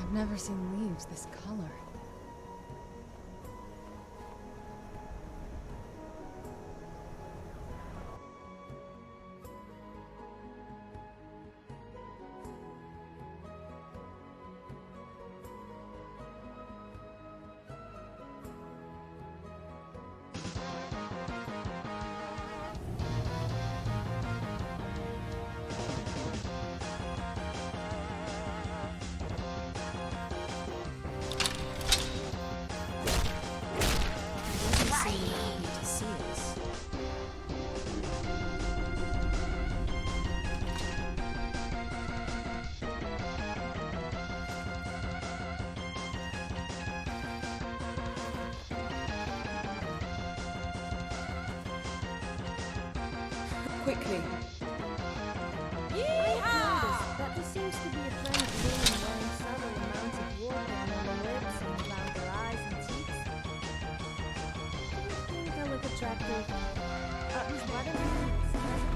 I've never seen leaves this color. Quickly. Yeehaw! But there seems to be a trend of women wearing subtle amounts of war paint on their lips and around their eyes and cheeks. Do you think I look attractive? Miss Butterman?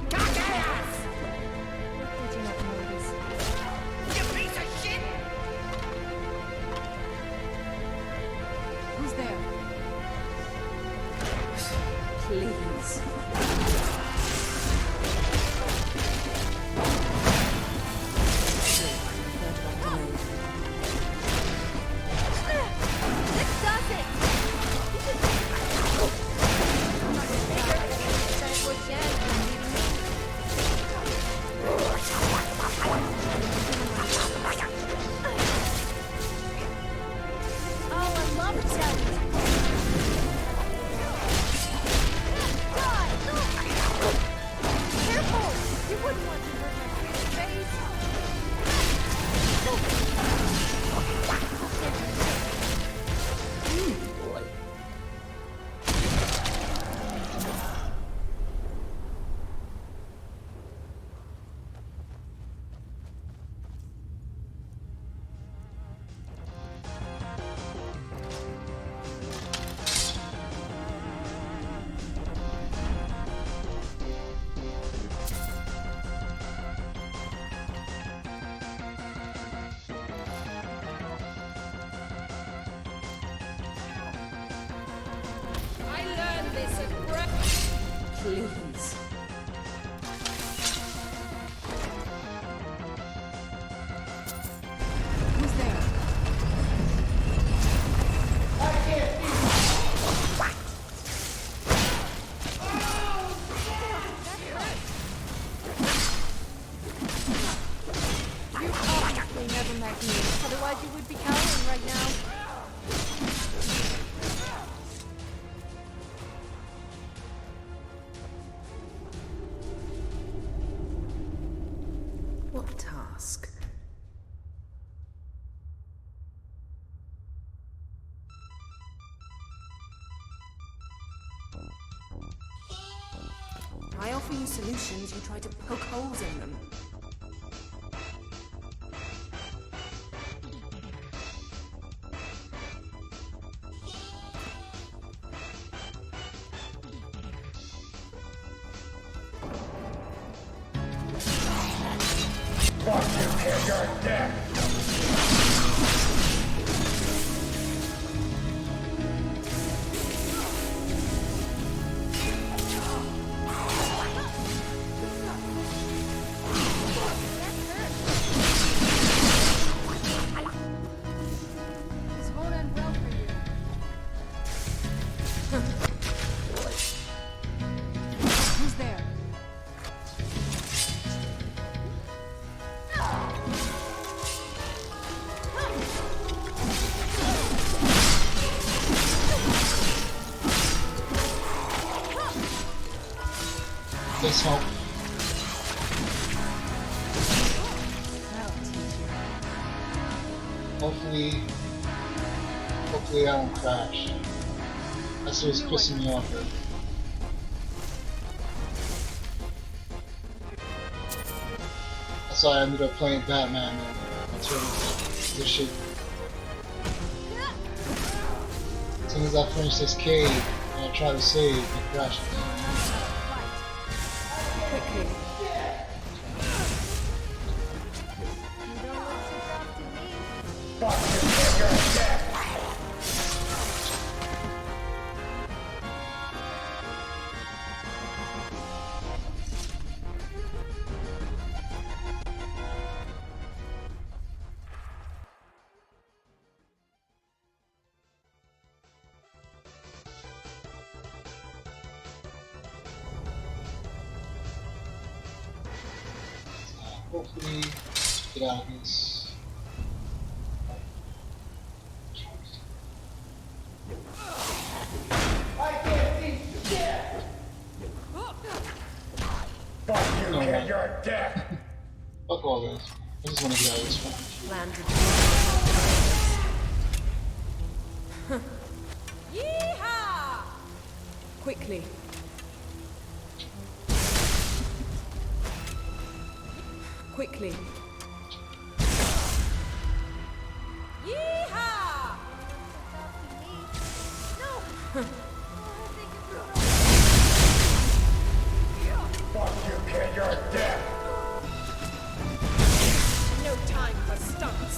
Jackass! Did you not notice? You piece of shit! Who's there? Please. Please. Who's there? You obviously never met me, otherwise you would be cowering right now. What task? I offer you solutions, you try to poke holes in them. Fuck you, kid, you're dead! This won't end well for you. Who's there? Let's hope. Hopefully I don't crash. That's what's pissing me off. That's why I ended up playing Batman and this shit. As soon as I finish this cave and I try to save, it crashes. Quickly. You don't look so tough to me. Fuck Hopefully, get out of this. I can't see shit! Fuck you, No, kid, no. you're dead! Fuck all this. I just want to get out of this one. Landed. Yeehaw! Quickly. Quickly. Yeehaw! No! Fuck you, kid, you're dead! No time for stunts.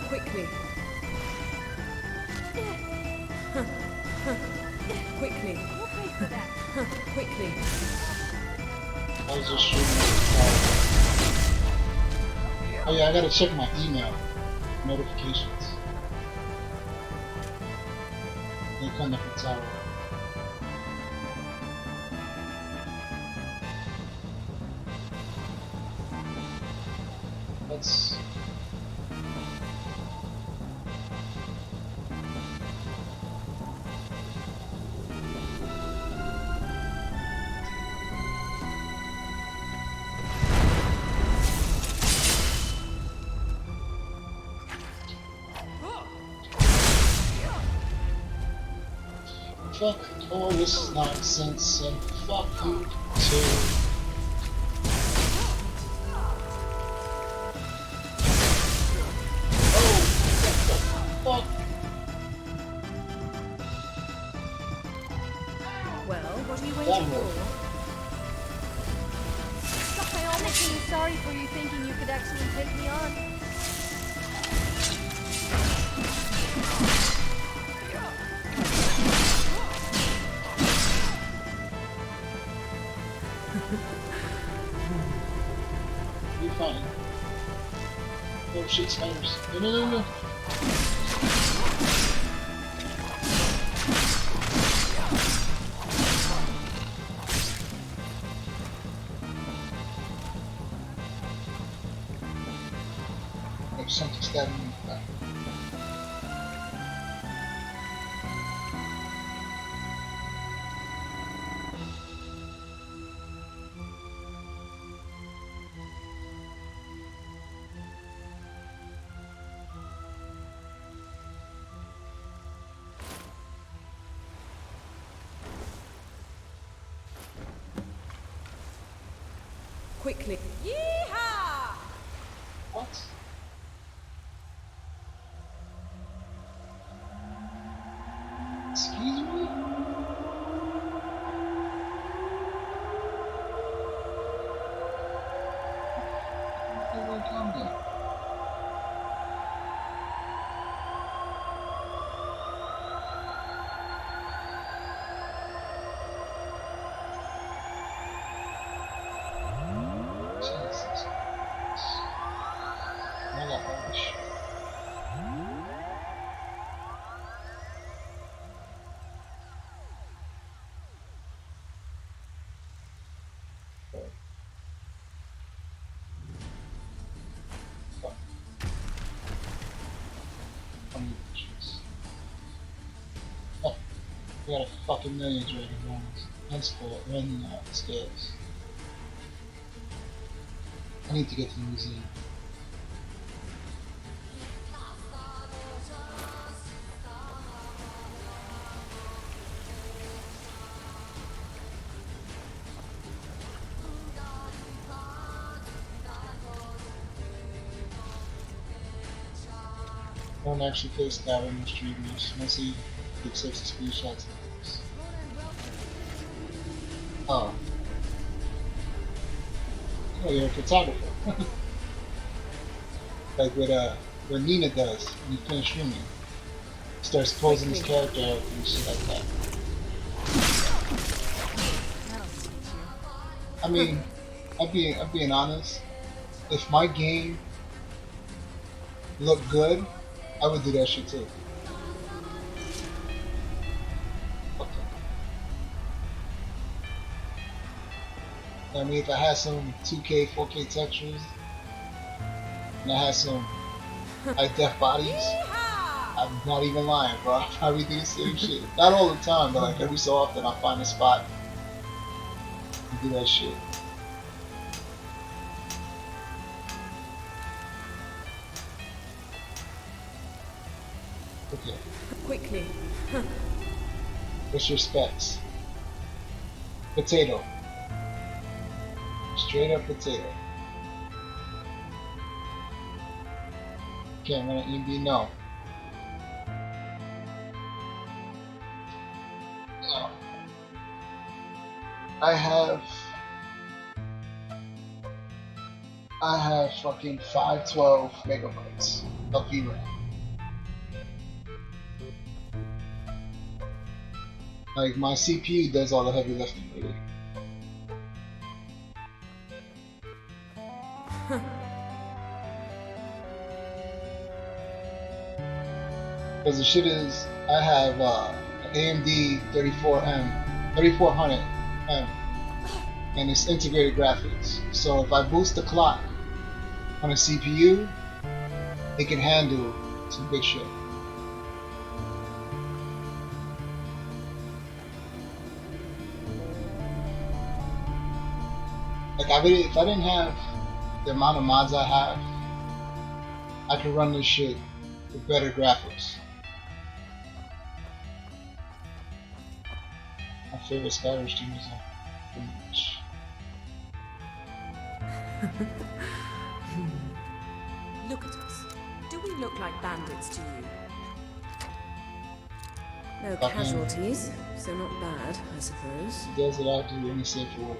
Quickly. Quickly. We'll pay for that. Quickly. I was just shooting at the tower. Oh yeah, I gotta check my email notifications. They come up the tower. That's fuck all this nonsense and fuck you too. Oh, what the fuck? Well, what are you That waiting hurt. for? Stop by almost feeling sorry for you thinking you could actually take me on. Be fine. Oh shit, spiders. No, no, no, no. There's something stabbing me in the back. Quickly. Yeehaw! What? Excuse me? Where come there? Jesus Christ. I got all this shit. Fuck. Funny bitches. Oh, we got a fucking million dragon bones. Let's go run the stairs. I need to get to the museum. I don't actually face that in the streamers. I see the access to screenshots. Oh. Oh, you're a photographer. Like what Nina does when you finish streaming. Starts posing his character out and shit like that. That'll teach you. I mean, I'm being honest. If my game looked good, I would do that shit too. I mean, if I had some 2K, 4K textures, and I had some high def bodies, I'm not even lying, bro. I probably do the same shit. Not all the time, but like every so often I'll find a spot and do that shit. Okay. Quickly. What's your specs? Potato. Straight up potato. Okay, I'm gonna EB no. No. I have fucking 512 megabytes of VRAM. Like my CPU does all the heavy lifting, really. Because the shit is, I have an AMD 3400M, and it's integrated graphics. So if I boost the clock on a CPU, it can handle some good shit. Like if I didn't have the amount of mods I have, I could run this shit with better graphics. My favorite Skyrim streamers are much. Look at us. Do we look like bandits to you? No Fucking- casualties, so not bad, I suppose. He does it out to any safe for work.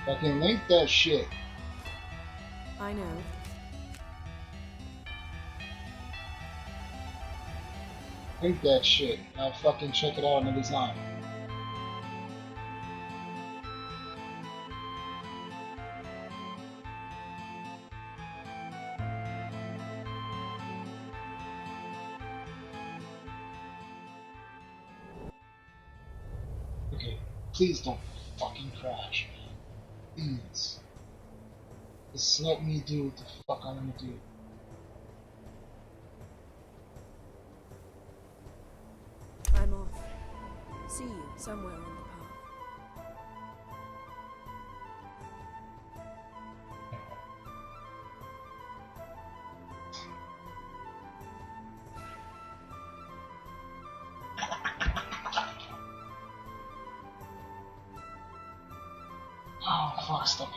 Fucking link that shit. I know. Link that shit. I'll fucking check it out another time. Okay, please don't fucking crash, man. Please. Just let me do what the fuck I'm gonna do. I'm off. See you somewhere on the path. Oh, fuck, stop it.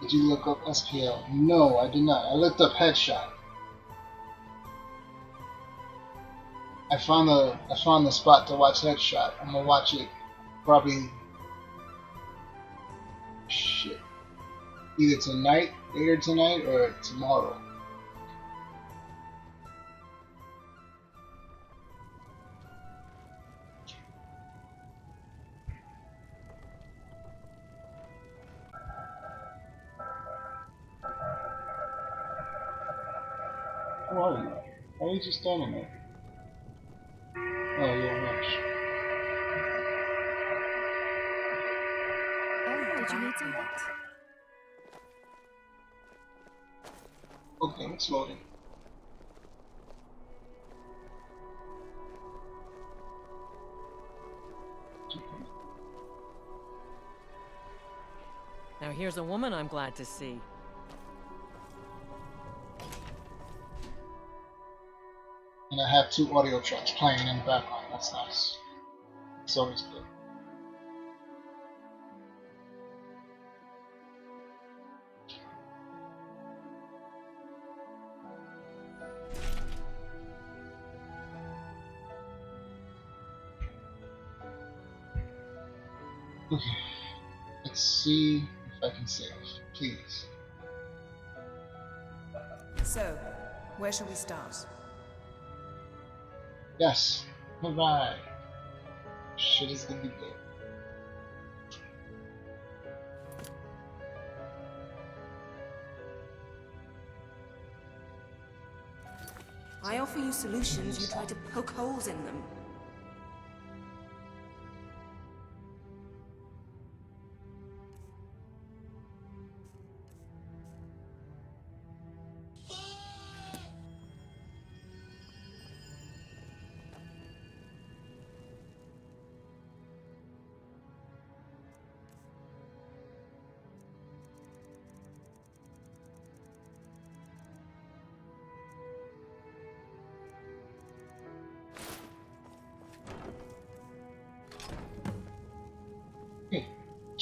Did you look up SPL? No, I did not. I looked up headshot. I found the spot to watch headshot. I'm gonna watch it probably shit. Either tonight, later tonight, or tomorrow. Who are you? Why are you just standing there? Oh, you're a witch. Oh, did you need something? Okay, it's loading. Now here's a woman I'm glad to see. And I have 2 audio tracks playing in the background. That's nice. It's always good. Okay. Let's see if I can save. Please. So, where shall we start? Yes. Bye-bye. Shit is gonna be good. I offer you solutions, you try to poke holes in them.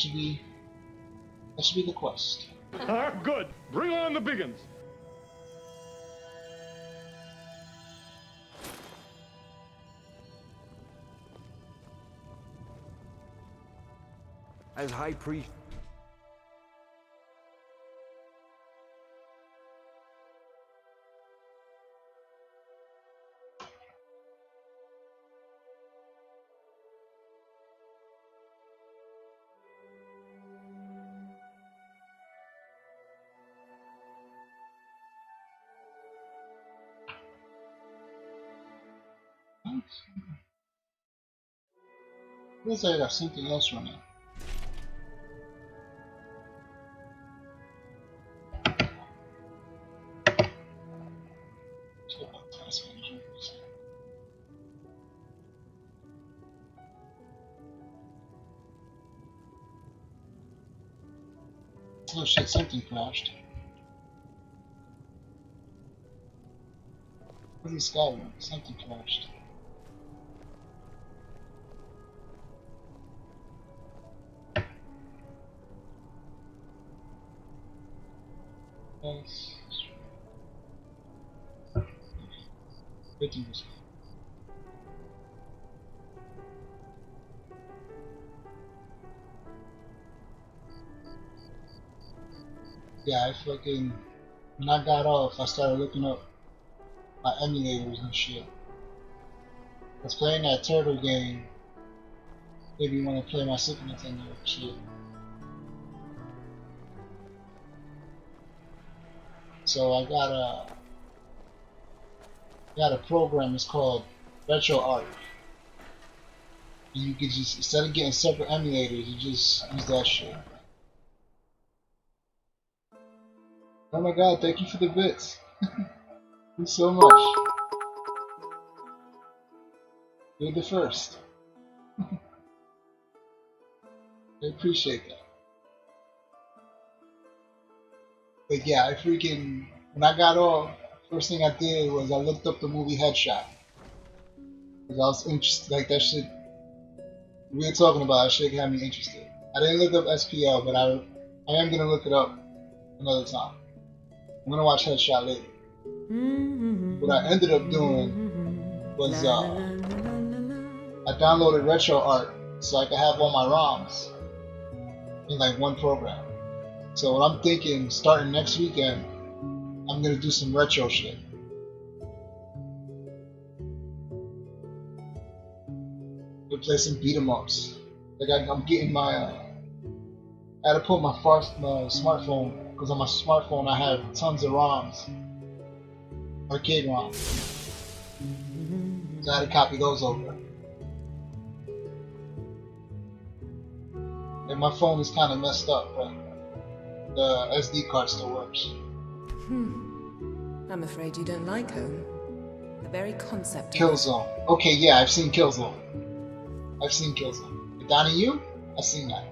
That should be the quest. Good. Bring on the biggins. As High Priest. Looks like I got something else running. Oh shit, something crashed. Where's the sky room? Something crashed. Yes. Yeah, I fucking, when I got off, I started looking up my emulators and shit. I was playing that turtle game. Maybe you want to play my Super Nintendo shit. So I got a program. It's called RetroArch. And you could just, instead of getting separate emulators, you just use that shit. Oh my god, thank you for the bits. Thank you so much. You're the first. I appreciate that. But yeah, I freaking, when I got off, first thing I did was I looked up the movie Headshot. Because I was interested, like that shit, we were talking about, that shit had me interested. I didn't look up SPL, but I am going to look it up another time. I'm going to watch Headshot later. What I ended up doing was I downloaded RetroArch so I could have all my ROMs in like one program. So what I'm thinking, starting next weekend, I'm gonna do some retro shit. We'll play some beat 'em ups. Like I'm getting my, I had to put my smartphone, because on my smartphone I have tons of ROMs, arcade ROMs. So I had to copy those over. And my phone is kind of messed up, but the SD card still works. I'm afraid you don't like home. The very concept. Killzone. Okay, yeah, I've seen Killzone. I've seen Killzone. Donnie, you? I've seen that.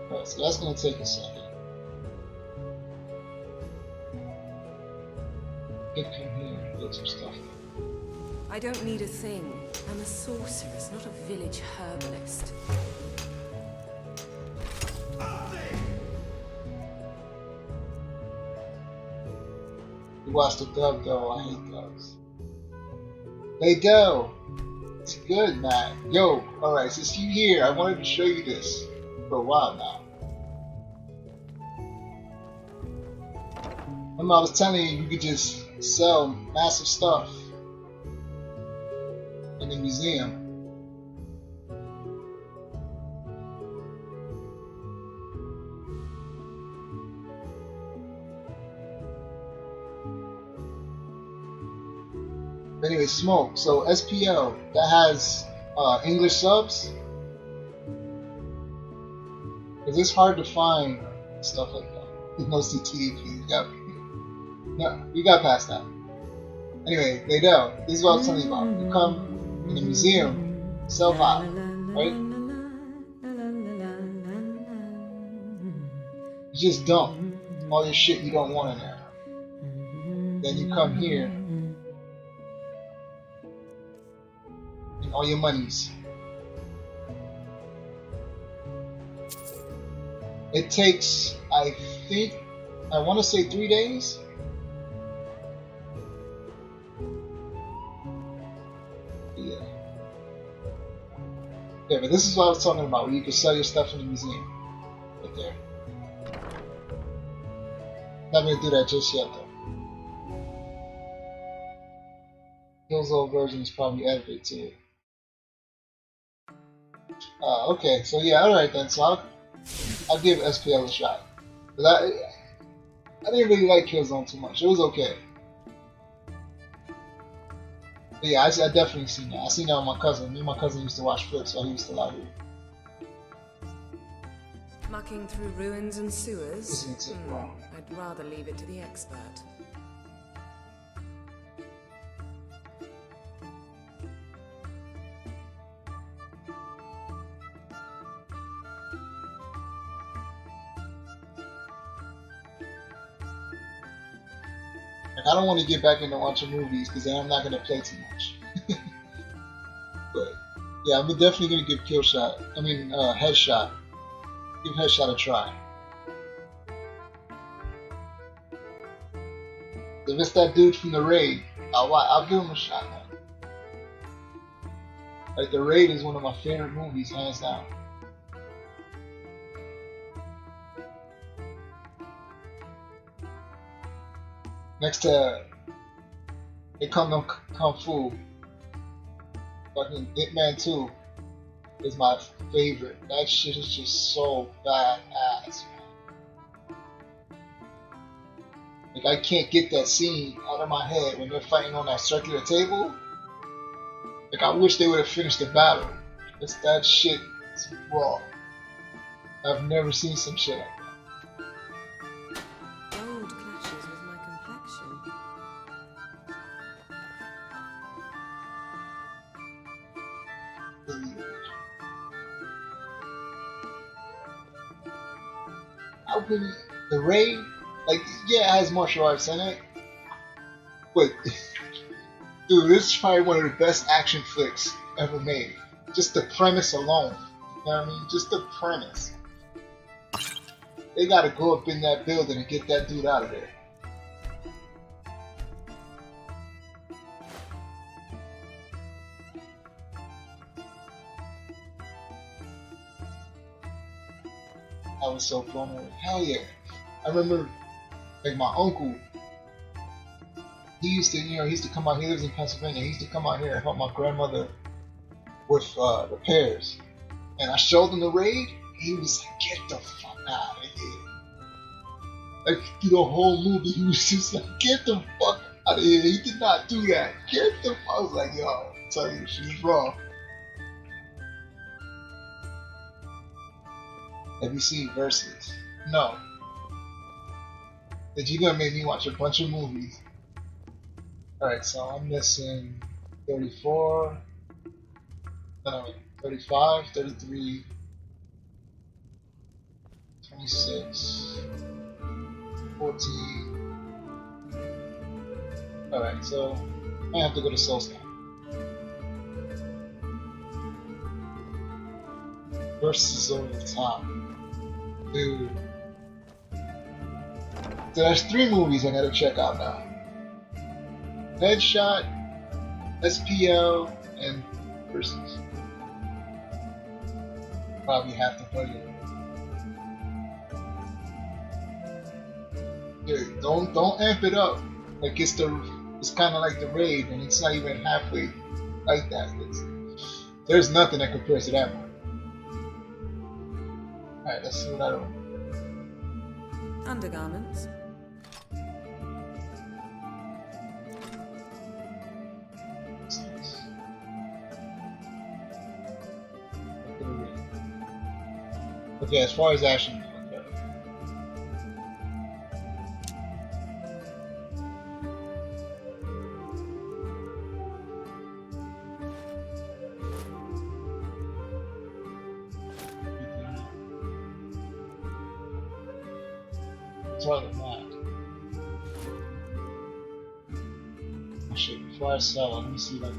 Alright, so that's gonna take a second. Get come here, get some stuff. I don't need a thing. I'm a sorceress, not a village herbalist. You watched the dub though, I hate dubs. They do! It's good, man. Yo, alright, since you're here, I wanted to show you this for a while now. Remember I was telling you could just sell massive stuff in the museum. But anyway, smoke. So SPL that has English subs, because it's hard to find stuff like that. No CTD, no, we got past that. Anyway, they do. This is what I was telling you about. You come in the museum, self-op, right? You just dump all your shit you don't want in there. Then you come here, and all your monies. It takes, I think, I want to say 3 days. Yeah. Yeah, but this is what I was talking about, where you can sell your stuff in the museum. Right there. Not gonna do that just yet, though. Killzone version is probably edited too. Okay, so yeah, alright then, so I'll give SPL a shot. But I didn't really like Killzone too much. It was okay. But yeah, I definitely seen that. I seen that with my cousin. Me and my cousin used to watch flips while he used to lie here. Mucking through ruins and sewers? Isn't it wrong? I'd rather leave it to the expert. Like, I don't want to get back into watching movies because then I'm not going to play too much. But yeah, I'm definitely going to give Headshot. Give Headshot a try. If it's that dude from The Raid, I'll give him a shot, man. Like, The Raid is one of my favorite movies, hands down. Next to Kung Fu, fucking Hitman 2 is my favorite. That shit is just so badass, man. Like, I can't get that scene out of my head when they're fighting on that circular table. Like, I wish they would have finished the battle. That shit is raw. I've never seen some shit like that. Gold clashes with my complexion. How can The Raid, like, yeah, it has martial arts in it, but dude, this is probably one of the best action flicks ever made. Just the premise alone, you know what I mean? Just the premise. They gotta go up in that building and get that dude out of there. I was so blown away. Hell yeah. I remember, like, my uncle, he used to come out, he lives in Pennsylvania, he used to come out here and help my grandmother with repairs. And I showed him The Raid, he was like, get the fuck out of here. Like, through the whole movie, he was just like, get the fuck out of here. He did not do that. Get the fuck. I was like, yo, I'm telling you, she was wrong. Have you seen Versus? No. But you're gonna make me watch a bunch of movies. Alright, so I'm missing 34, no, 35, 33, 26, 14. Alright, so I have to go to Soulstone. Versus over the top. Dude. So there's 3 movies I gotta check out now. Headshot, SPL, and Versus. Probably half the budget. Dude, don't amp it up. Like it's kind of like The Raid, and it's not even halfway like that. There's nothing that compares to that one. Alright, let's see what I do. Undergarments. Okay, as far as action, okay. toilet now. Oh shit, before I sell, let me see like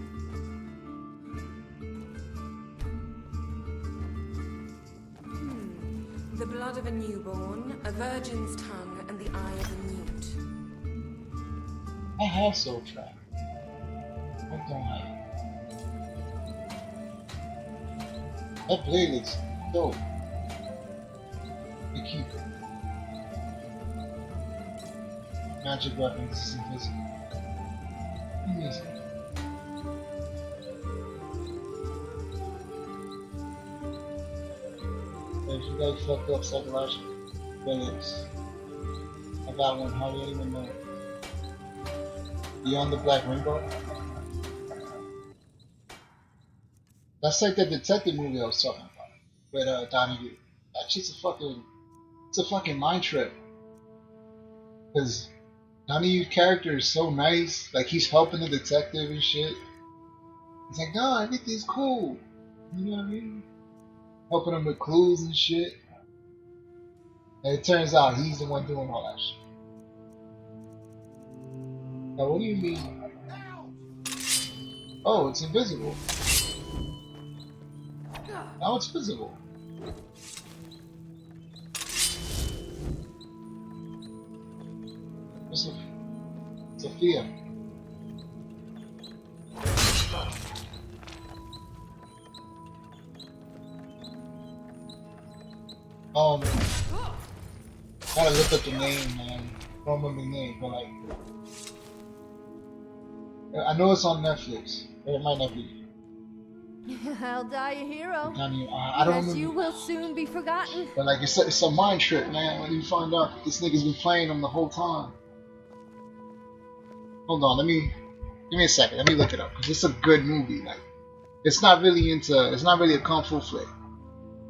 The blood of a newborn, a virgin's tongue, and the eye of a newt. I have soul track. What don't I? That blade looks dope. The keeper. Magic weapons is invisible. Amazing. If you guys fucked up psychologically, Phillips. I got one, how do you even know? Beyond the Black Rainbow? That's like the detective movie I was talking about with Donnie. That shit's it's a fucking mind trip. Cause Donnie's character is so nice, like he's helping the detective and shit. He's like, no, everything's cool. You know what I mean? Helping him with clues and shit. And it turns out he's the one doing all that shit. Now, what do you mean? Oh, it's invisible. Now it's visible. What's up? Sofia. Gotta look up the name, man. Don't remember the name, but like, I know it's on Netflix. Or it might not be. I'll die a hero. I don't As remember. you will soon be forgotten. But like, it's a mind trick, man. When you find out this nigga's been playing them the whole time. Hold on, give me a second. Let me look it up. Cause it's a good movie. Like, it's not really a kung fu flick.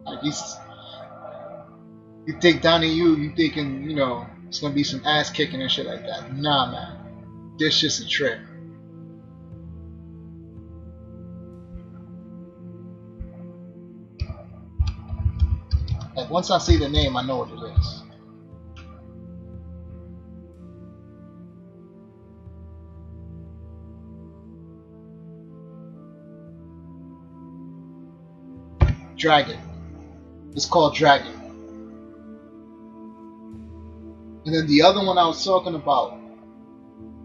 Like, you think Donnie you thinking, you know, it's gonna be some ass kicking and shit like that. Nah, man. This just a trick. Like, once I see the name, I know what it is. Dragon. It's called Dragon. And then the other one I was talking about.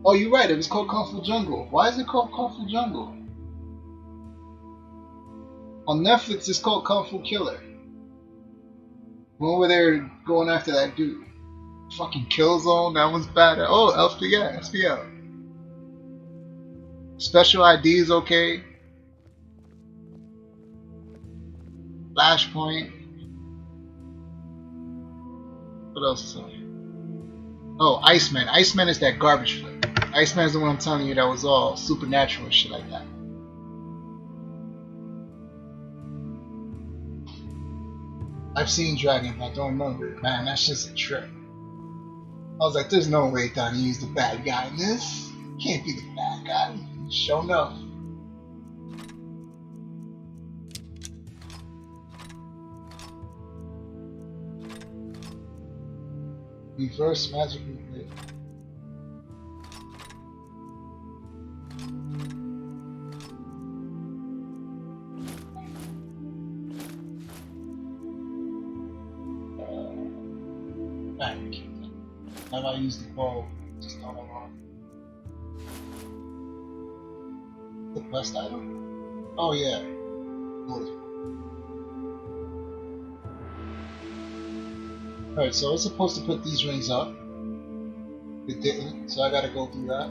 Oh, you're right. It was called Kung Fu Jungle. Why is it called Kung Fu Jungle? On Netflix, it's called Kung Fu Killer. When over there going after that dude. Fucking Killzone. That one's bad. Oh, SPL. Special ID is okay. Flashpoint. What else is on here? Oh, Iceman. Iceman is that garbage flick. Iceman is the one I'm telling you that was all supernatural and shit like that. I've seen Dragon, but I don't remember it. Man, that's just a trick. I was like, there's no way Donnie's the bad guy in this. Can't be the bad guy. Sure enough. Reverse magic movement. Have I used the bow? Just not along. The quest item? Oh yeah. Alright, so I was supposed to put these rings up. It didn't, so I gotta go through that.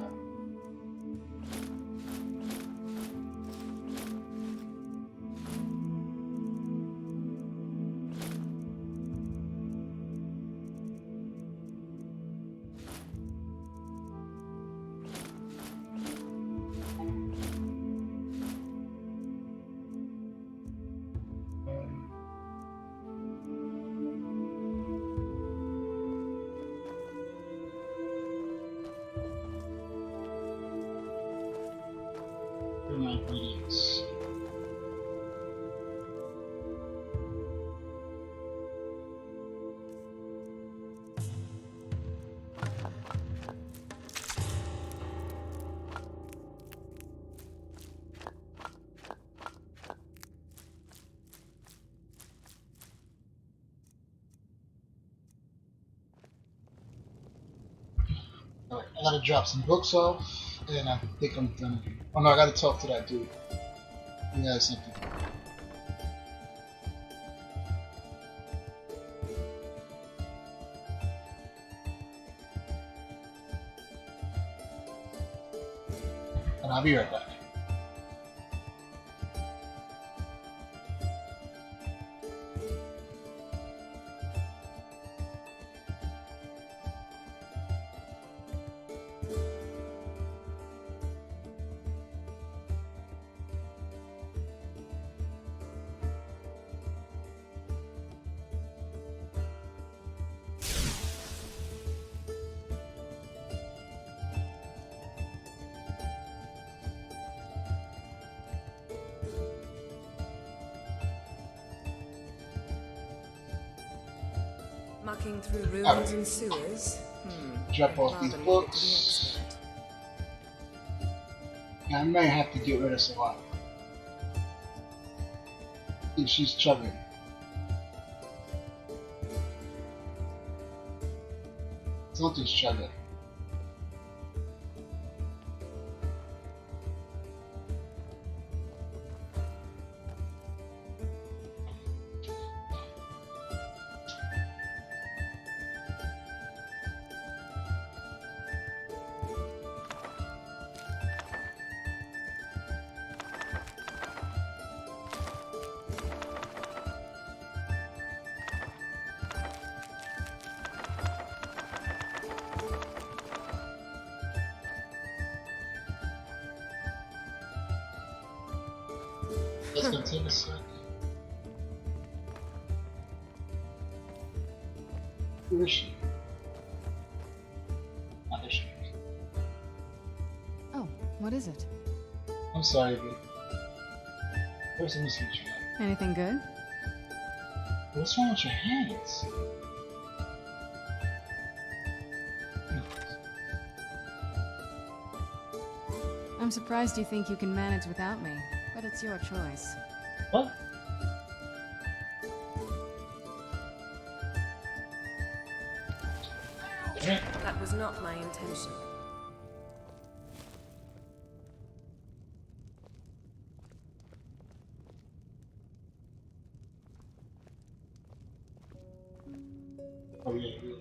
gotta drop some books off, and I think I'm done. Oh no, I gotta talk to that dude. He has something. And I'll be right back. Mucking through ruins and sewers? Drop off these Rather leave it to the books. expert. I might have to get rid of Sofia. If she's struggling. Something's struggling. Let's continue, sir. Who is she? Not there she is. Oh, what is it? I'm sorry, but first let me see what you like. Anything good? What's wrong with your hands? I'm surprised you think you can manage without me, but it's your choice. What? That was not my intention. Oh yeah, yeah.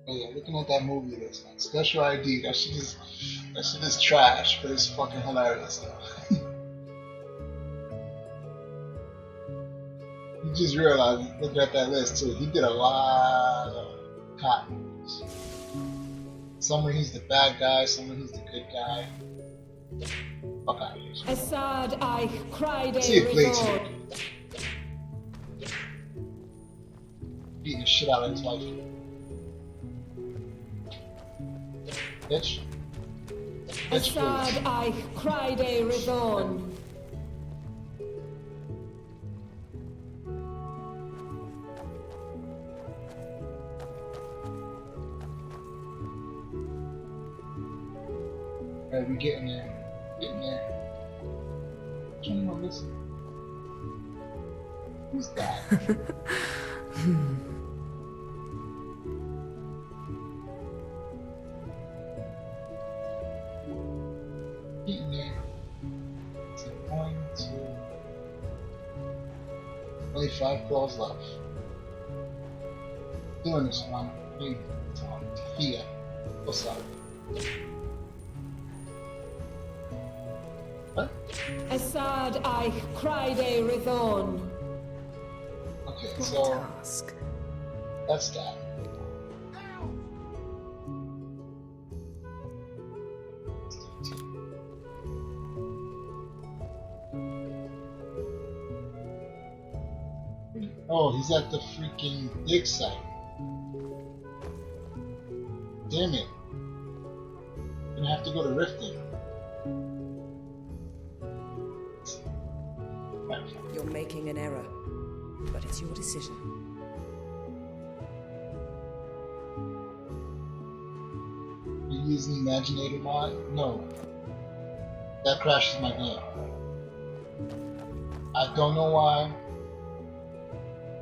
Oh yeah, looking at that movie list, man. Special ID, that shit is trash, but it's fucking hilarious though. You just realized, looking at that list too, he did a lot of cop movies. Somewhere he's the bad guy, somewhere he's the good guy. Fuck out of here. Assad, I cried See a it plays resort. here. Beating the shit out of his wife. Bitch. Bitch, Assad, please. I cried a reborn. Alright, we getting there. Getting there. Which one am I missing? Who's that? Getting there. It's a 1, 2. Only 5 claws left. Doing this one. Hey, Sofia. What's up? What? Assad, I cried a reborn. Okay, What so task? that's that. Oh, he's at the freaking dig site. Damn it. Gonna have to go to Rifting. You're making an error, but it's your decision. You're using the Imaginator mod? No. That crashes my game. I don't know why.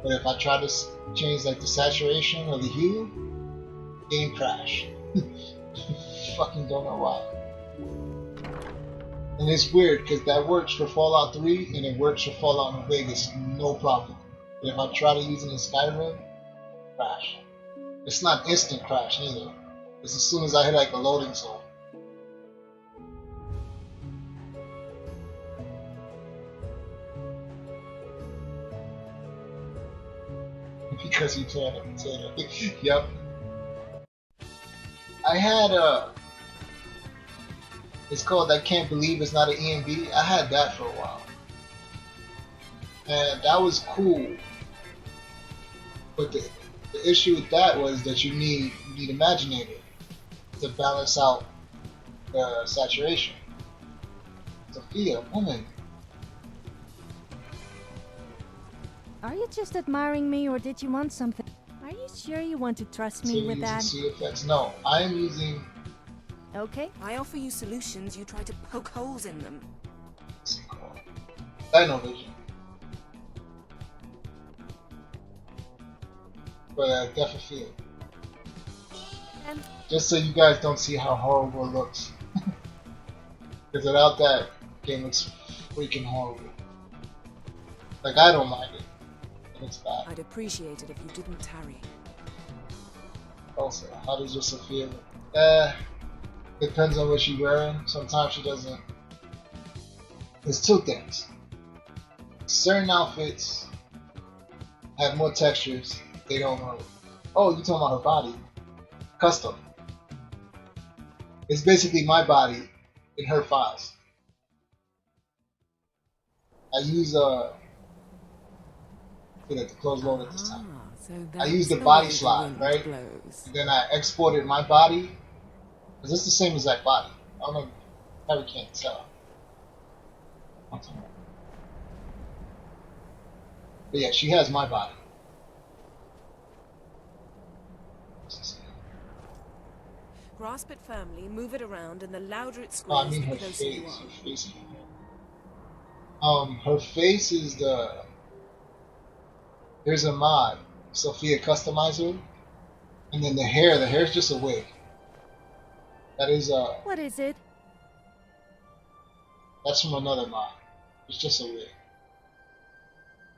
But if I try to change like the saturation or the hue, game crash. Fucking don't know why. And it's weird because that works for Fallout 3 and it works for Fallout New Vegas, no problem. But if I try to use it in Skyrim, crash. It's not instant crash either. It's as soon as I hit like a loading zone. Because you playing a potato. Yep. I had it's called I Can't Believe It's Not an EMB. I had that for a while. And that was cool. But the issue with that was that you need Imaginator to balance out the saturation. Sofia, woman. Are you just admiring me or did you want something? Are you sure you want to trust me with that? C effects. No, I am using. Okay. I offer you solutions, you try to poke holes in them. Dino vision. For that depth of field. Just so you guys don't see how horrible it looks. Because without that, game looks freaking horrible. Like, I don't mind it. It looks bad. I'd appreciate it if you didn't tarry. Also, how does your Sofia look? Depends on what she's wearing. Sometimes she doesn't. There's two things. Certain outfits have more textures. They don't know. Oh, you talking about her body? Custom. It's basically my body in her files. I use the close load at this time. So I use the body slide, right? And then I exported my body. Because it's the same exact body. I don't know. Probably can't tell. But yeah, she has my body. Grasp it firmly, move it around, and the louder it Oh, I squeezes, mean the her closer you face. are. Her face. Her face is the. There's a mod, Sofia Customizer, and then the hair. The hair is just a wig. That is What is it? That's from another mod. It's just a wig.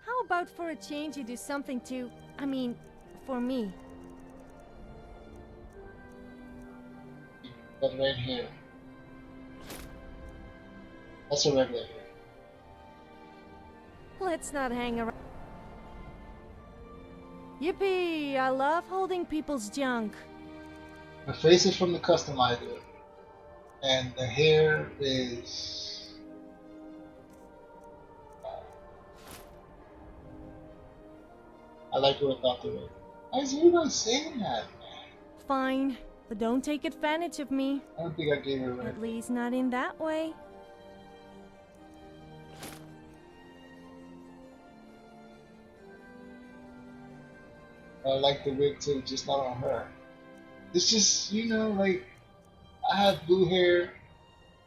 How about for a change you do something to, for me? That red hair. That's a regular hair. Let's not hang around. Yippee! I love holding people's junk. The face is from the customizer, and the hair is. I like it without the wig. Why is everybody saying that, man? Fine, but don't take advantage of me. I don't think I gave it right. At least not in that way. I like the wig too, just not on her. It's just, like, I have blue hair,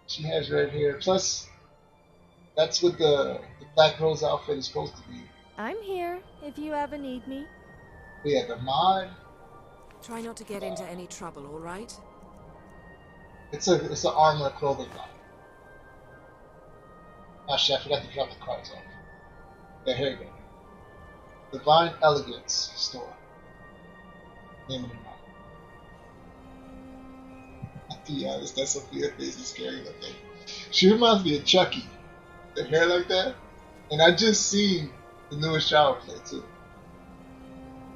she has red hair, plus that's what the Black Rose outfit is supposed to be. I'm here if you ever need me. But yeah, the mod, Try not to get into any trouble, all right? it's an armor clothing line. Oh shit, I forgot to drop the cards off. Yeah, here you go. Divine Elegance store. Name of the mod. To be honest, that Sofia face is scary looking. She reminds me of Chucky. The hair like that. And I just seen the newest shower play too.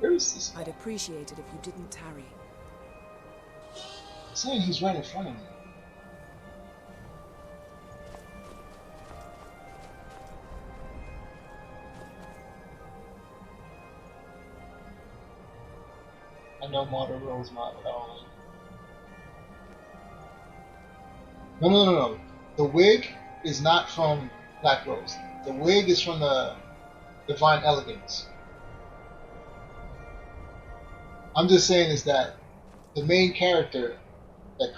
Where is this? I'd appreciate it if you didn't tarry. I'm saying he's right in front of me. I know Modern Rose mod, but I don't like it. No. The wig is not from Black Rose. The wig is from the Divine Elegance. I'm just saying is that the main character that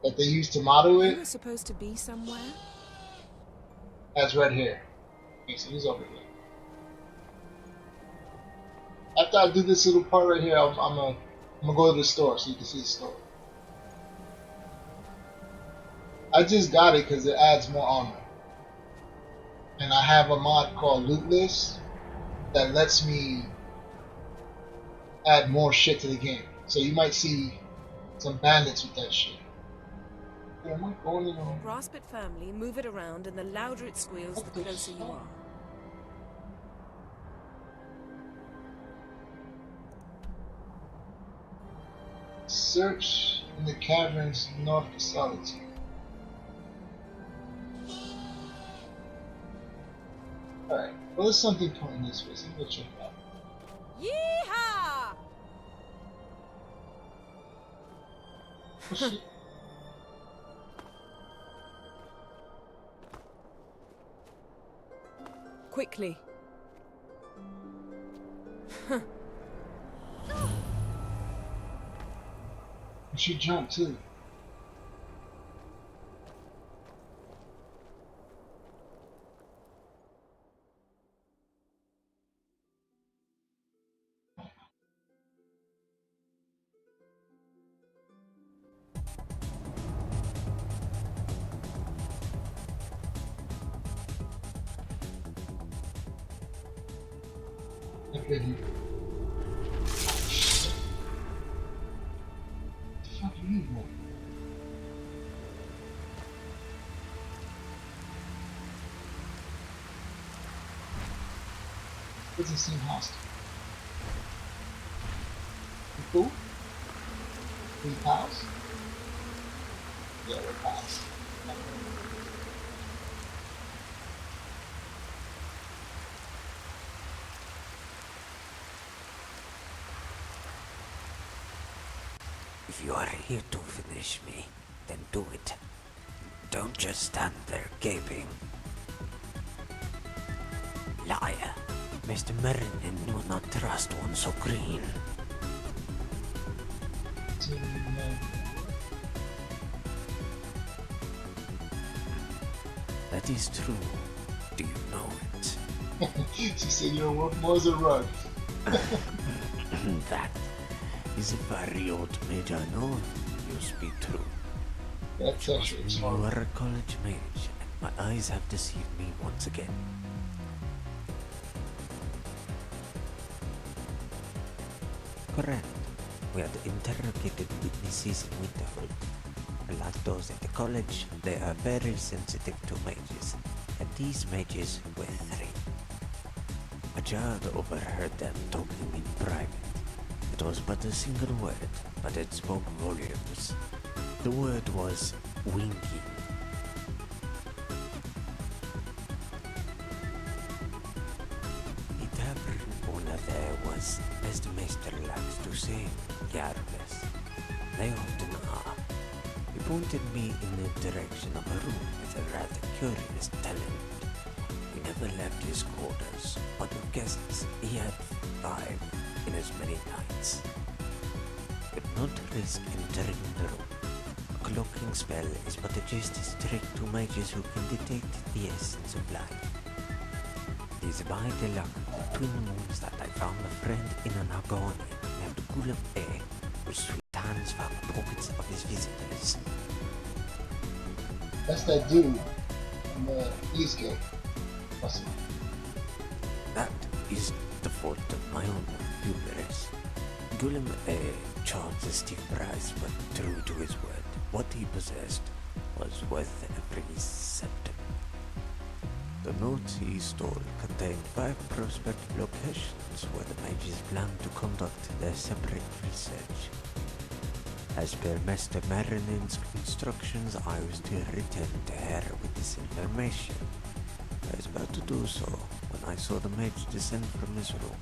that they used to model You it were supposed to be somewhere? has red hair. Okay, so he's over here. After I do this little part right here, I'm gonna go to the store so you can see the store. I just got it because it adds more armor, and I have a mod called Loot List that lets me add more shit to the game. So you might see some bandits with that shit. Yeah, am I going in on? Grasp it firmly, move it around, and the louder it squeals, What the the closer you fuck? are. Search in the caverns north of Solitude. Alright, well there's something coming this way, so I'm gonna check it out. Yeehaw! Oh shit. Quickly. She jumped too. I beg you. Shit. What the fuck are you doing? Doesn't seem hostile. You cool? We pals? Yeah, we're pals. If you are here to finish me, then do it. Don't just stand there gaping. Liar. Mr. Merrin will not trust one so green. That is true. Do you know it? She said you're worth more as a rug. That is a very old mage I know. You speak true. That's actually You smart. are a college mage, and my eyes have deceived me once again. Correct. We had interrogated witnesses in Winterhold. Like those at the college, they are very sensitive to mages, and these mages were three. A child overheard them talking in private. It was but a single word, but it spoke volumes. The word was winking. The tavern owner there was, as the master likes to say, careless. They often are. He pointed me in the direction of a room with a rather curious talent. He never left his quarters, but of guests he had 5 in as many nights. Could not risk entering the room. A cloaking spell is but a justice trick to mages who can detect the essence of life. It is by the luck of twin moons that I found a friend in an agony named Gulam A, whose sweet hands found pockets of his visitors. That's that dude from the East Gate. Awesome. That is the fault of my own hubris. Gulam A charged a steep price, but true to his word, what he possessed was worth every septim. The notes he stole contained 5 prospective locations where the mages planned to conduct their separate research. As per Master Marinen's instructions, I was to return to her with this information. I was about to do so when I saw the mage descend from his room.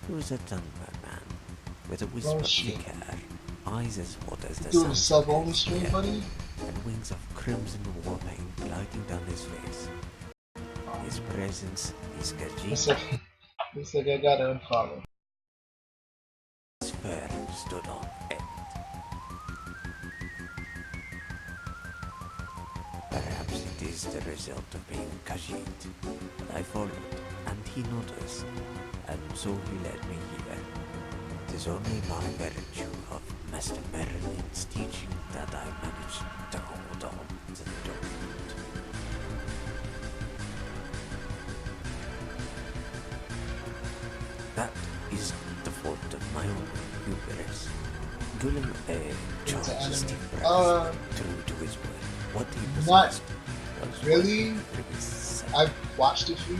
He was a younger man, with a wisp of shit. thick hair, eyes as hot as the Doing a sun, sub-only stream, buddy? and wings of crimson war paint gliding down his face. His presence is Looks sketchy. like I got to unfollow. His fur stood on end. Perhaps it is is the result of being Khajiit. I followed, and he noticed, and so he led me here. It is only by virtue of Master Merlin's teaching that I managed to hold on to the document. That is the fault of my own hubris. Gulen charged Steve Brass true to his word. What he possessed was really. I've watched a few.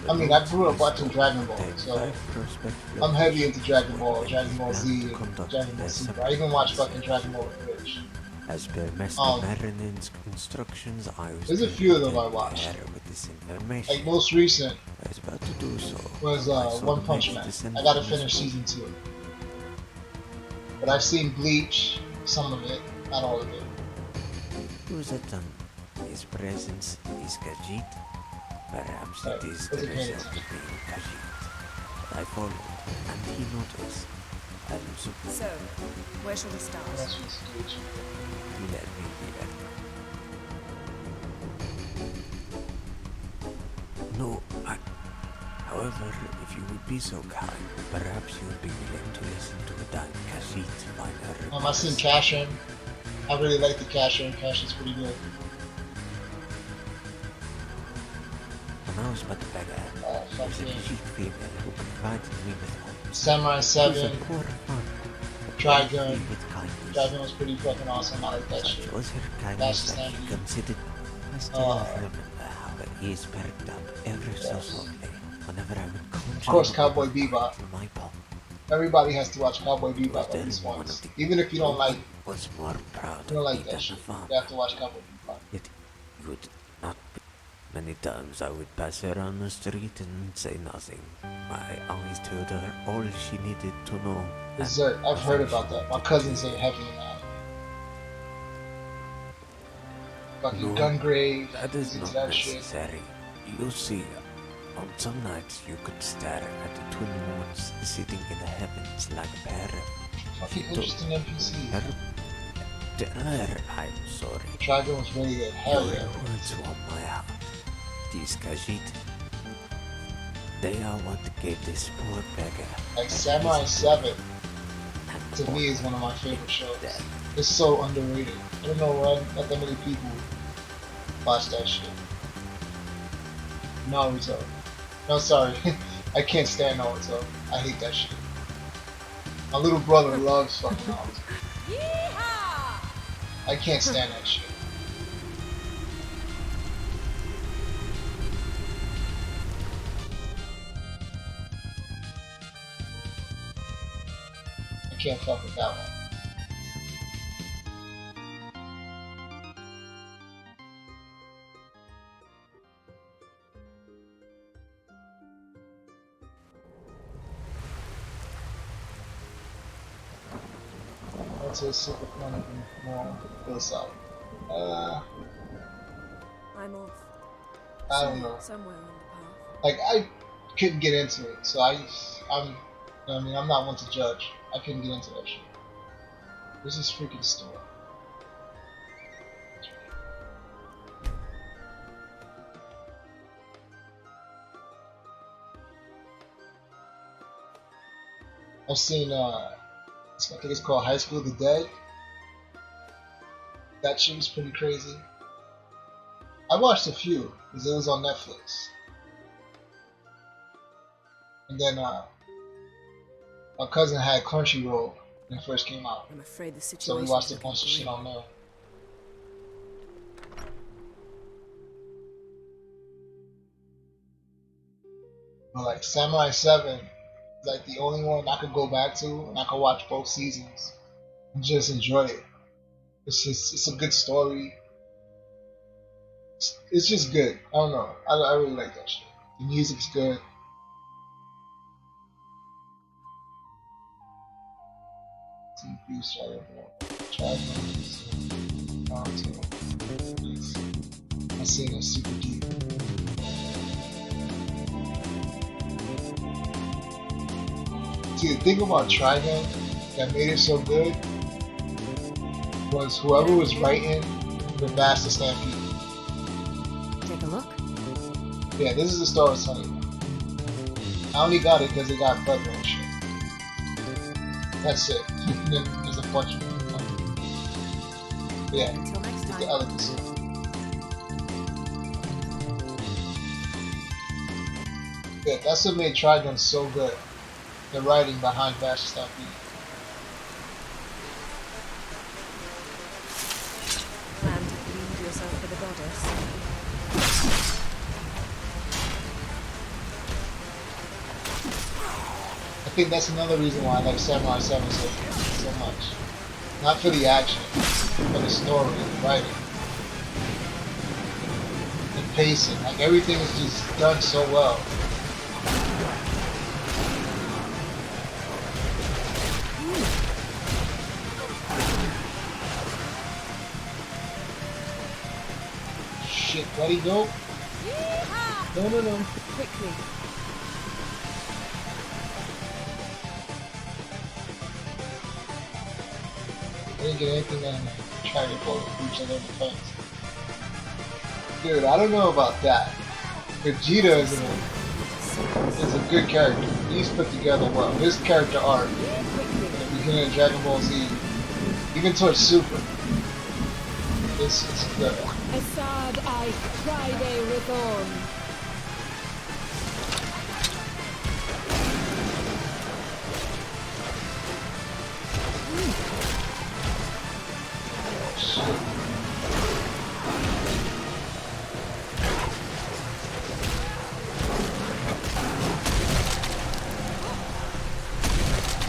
I mean, I grew up watching Dragon Ball, so I'm heavy into Dragon Ball, Dragon Ball Z, Dragon Ball Super. I even watched fucking Dragon Ball Bridge. As per Master Merlin's instructions, I was there's a few of them I watched. With this information. Like most recent I was about to do so. Was One Punch Man. I gotta finish season 2. But I've seen Bleach, some of it, not all of it. Who's it done? His presence is Khajiit. Perhaps it is the result of being Khajiit. I followed, and he noticed. And so where shall we start? He led me here. No, however, if you would be so kind, perhaps you would be willing to listen to a dying Khajiit by her. I've seen Cashin. I really like the Cashin. Cashin's pretty good. When I was but a beggar, there was a Khajiit female who provided me with hope. Samurai 7. Trigun. With kindness. Trigun was pretty fucking awesome. I like that Such shit. was her kindness that she considered. I still remember how her ears perked up ever so softly whenever I would conjure. Of course, Cowboy Bebop. My palm. Everybody has to watch Cowboy Bebop at least once. Even if you don't like, was more proud you don't like that shit, you have to watch Cowboy Bebop. Yet you would not be. Many times I would pass her on the street and say nothing. My eyes told her all she needed to know. Berserk, I've heard about that. My cousins are heavy in that. Fucking Gungrave, that is not that shit. necessary. You see, on some nights you could stare at the twin moons sitting in the heavens like a pair of Fucking interesting NPC. Tell her I'm sorry. Trigun was really good. Hell Your yeah. words warm my heart. These Khajiit, they are what gave this poor beggar. Like Samurai 7, to me, is one of my favorite shows. It's so underrated. I don't know why not that many people watch that shit. Naruto. No, sorry. I can't stand Naruto. I hate that shit. My little brother loves fucking Naruto. I can't stand that shit. I can't fuck with that one. That's a super fun and more philosophical. I'm off. I don't know. Somewhere on the path. Like I couldn't get into it, so I'm not one to judge. I couldn't get into that shit. This is freaking store. I've seen I think it's called High School of the Dead. That shit was pretty crazy. I watched a few because it was on Netflix. And then my cousin had Crunchyroll when it first came out. I'm afraid the So situation. we watched a bunch of shit on there. But like Samurai 7 is like the only one I could go back to and I could watch both seasons and just enjoy it. It's a good story. It's just good. I don't know. I really like that shit. The music's good. Boost I've seen it super deep. See, the thing about Trigun that made it so good was whoever was writing the Master Stampede. Yeah, this is the story I was telling you. I only got it because it got brother and shit. That's it. There's a bunch of them. Yeah, Until next the time. elements. Yeah, that's what made Trigun so good. The writing behind Bash Stampede. Plan to bleed yourself for the goddess. I think that's another reason why I like Samurai 7 so much. Not for the action, but the story, the writing, the pacing. Like everything is just done so well. Shit, buddy, go. No. Quickly. I didn't get anything on trying to go each other defense. Dude, I don't know about that. Vegeta is a good character. He's put together well. His character arc in the beginning of Dragon Ball Z, even towards Super, it's good. Assad I Friday Rithon.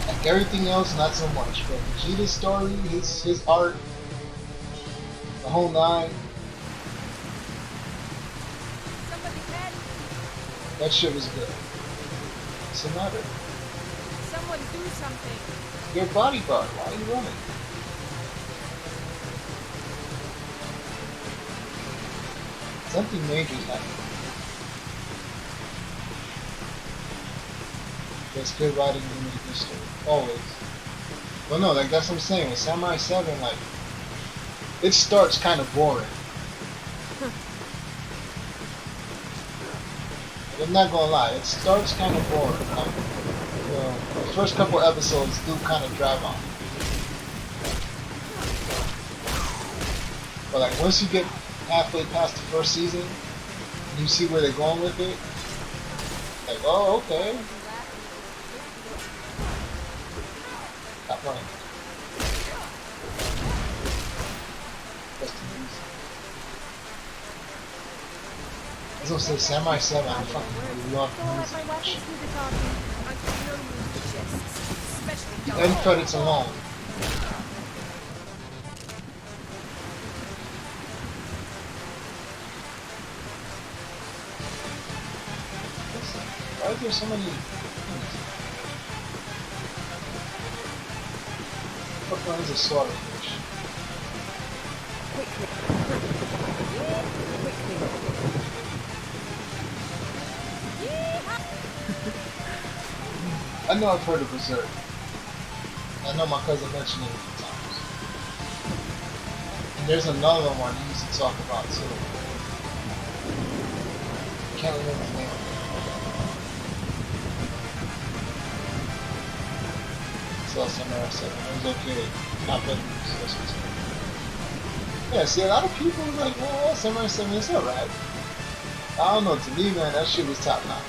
Like everything else, not so much. But Vegeta's story, his art, the whole nine, that shit was good. What's the matter? Someone do something. Your bodyguard, why are you running? Something major's happening. There's good writing in the story, always. But no, like that's what I'm saying. With Samurai 7, like it starts kind of boring. I'm not gonna lie, it starts kind of boring. Like, you know, the first couple episodes do kind of drag on. But like once you get halfway past the first season, and you see where they're going with it, like, oh, okay. Stop running. Rest in peace. I was gonna say Samurai 7, I fucking love the music. My weapons through the talking. I can know you chests, especially The end credits alone. Why is there so many things? What runs a swordfish? I know I've heard of Berserk. I know my cousin mentioned it a few times. And there's another one he used to talk about too. I can't remember the name of it. Saw Samurai 7. It was okay. Not better than this one. Yeah, see, a lot of people were like, well, Samurai 7 is alright. I don't know, to me, man, that shit was top notch.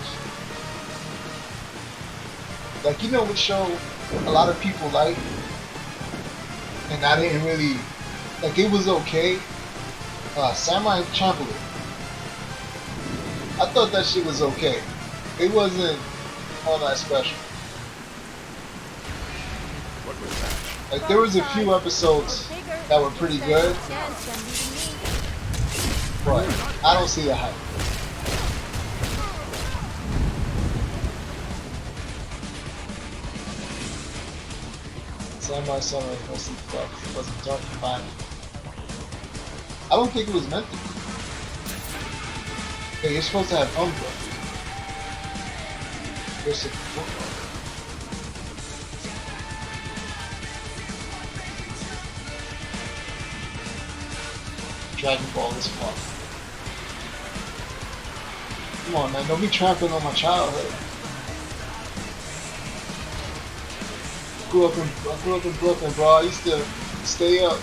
Like, you know what show a lot of people like, and I didn't really, like, it was okay? Samurai Champloo. I thought that shit was okay. It wasn't all that special. What was that? Like, there was a few episodes that were pretty good, but I don't see the hype. Samurai 7 wasn't dark and violent. I don't think it was meant to be. Hey, you're supposed to have fun with it. You're supposed to. Dragon Ball is fun. Come on, man. Don't be trampling on my childhood. I grew up in Brooklyn, bro. I used to stay up.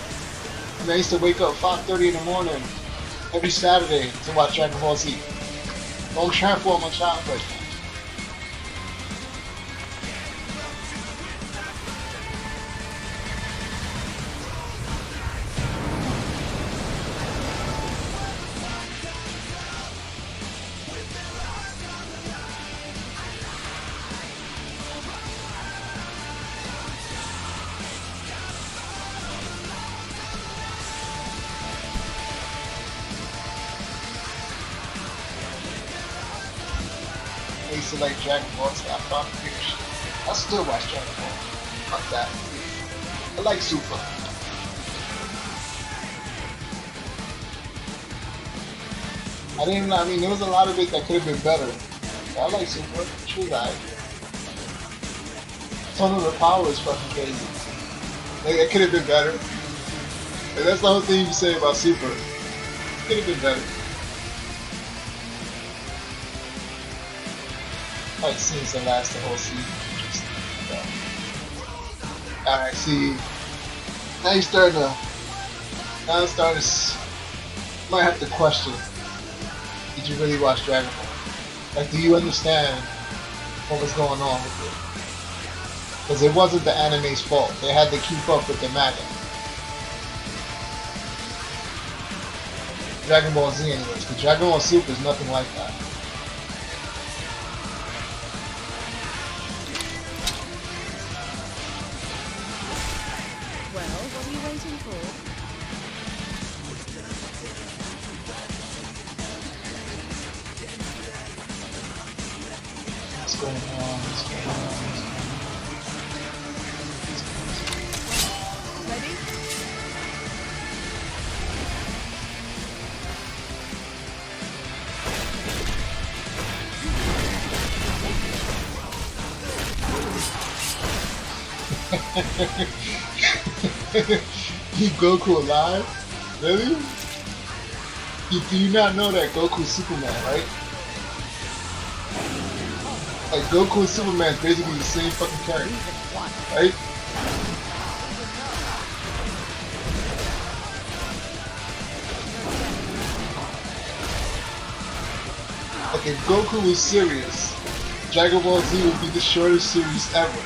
And I used to wake up 5:30 in the morning every Saturday to watch Dragon Ball Z. Don't trample on my childhood. I used to like Dragon Ball, so I found the bigger shit. I still watch Dragon Ball. Fuck that. I like Super. I mean, there was a lot of it that could have been better. But I like Super. True guy. Some of the power is fucking crazy. Like, it could have been better. And that's the whole thing you can say about Super. It could have been better. Fight scenes that last the whole season. Alright, see. Now you're starting to. Might have to question. Did you really watch Dragon Ball? Like, do you understand what was going on with it? Because it wasn't the anime's fault. They had to keep up with the manga. Dragon Ball Z anyways, because Dragon Ball Super is nothing like that. Well, what are you waiting for? What's going on? What's going on? Ready? Keep Goku alive? Really? Do you not know that Goku's Superman, right? Like, Goku and Superman is basically the same fucking character, right? Like, if Goku was serious, Dragon Ball Z would be the shortest series ever.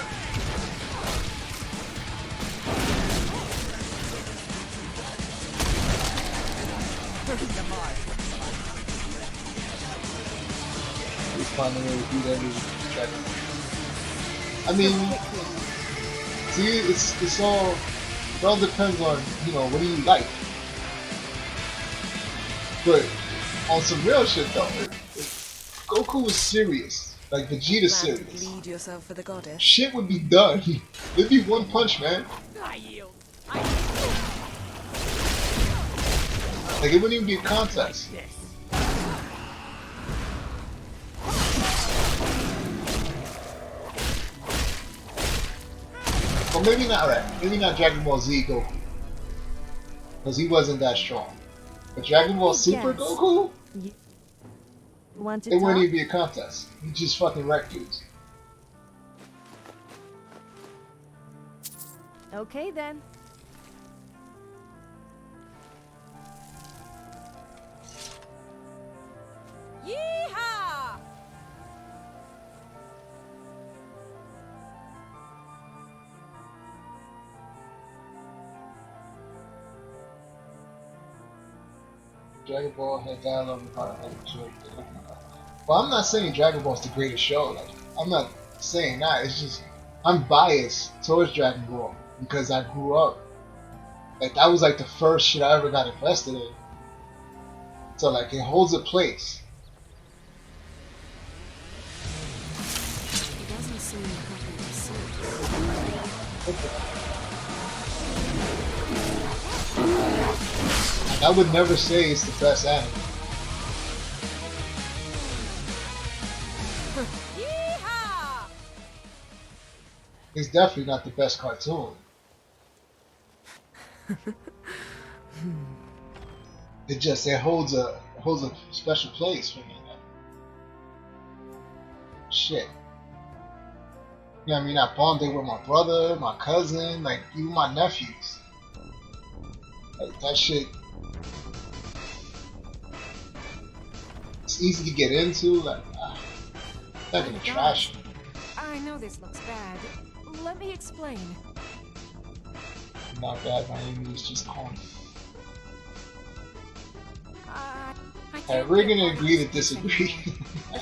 Find a way to do that with Dragon Ball. I mean, see, it all depends on, you know, what do you like. But on some real shit though, if Goku was serious, like Vegeta serious, Lead yourself for the goddess. shit would be done. It'd be one punch, man. Like, it wouldn't even be a contest. Well, maybe not that. Maybe not Dragon Ball Z Goku, because he wasn't that strong. But Dragon Ball Super Yes. Goku, Want to it wouldn't talk? even be a contest. He just fucking wrecked dudes. Okay then. Yeehaw! Dragon Ball had dialogue about it. Well, I'm not saying Dragon Ball's the greatest show. Like, I'm not saying that. It's just I'm biased towards Dragon Ball because I grew up. Like, that was like the first shit I ever got invested in. So like, it holds a place. He doesn't seem happy to see I would never say it's the best anime. Yeehaw! It's definitely not the best cartoon. It holds a special place for me. shit. You know what I mean? I bonded with my brother, my cousin, like even my nephews. Like that shit. It's easy to get into. Like, not gonna trash. I know this looks bad. Let me explain. Not bad by any means, just corny. We're gonna agree to disagree. I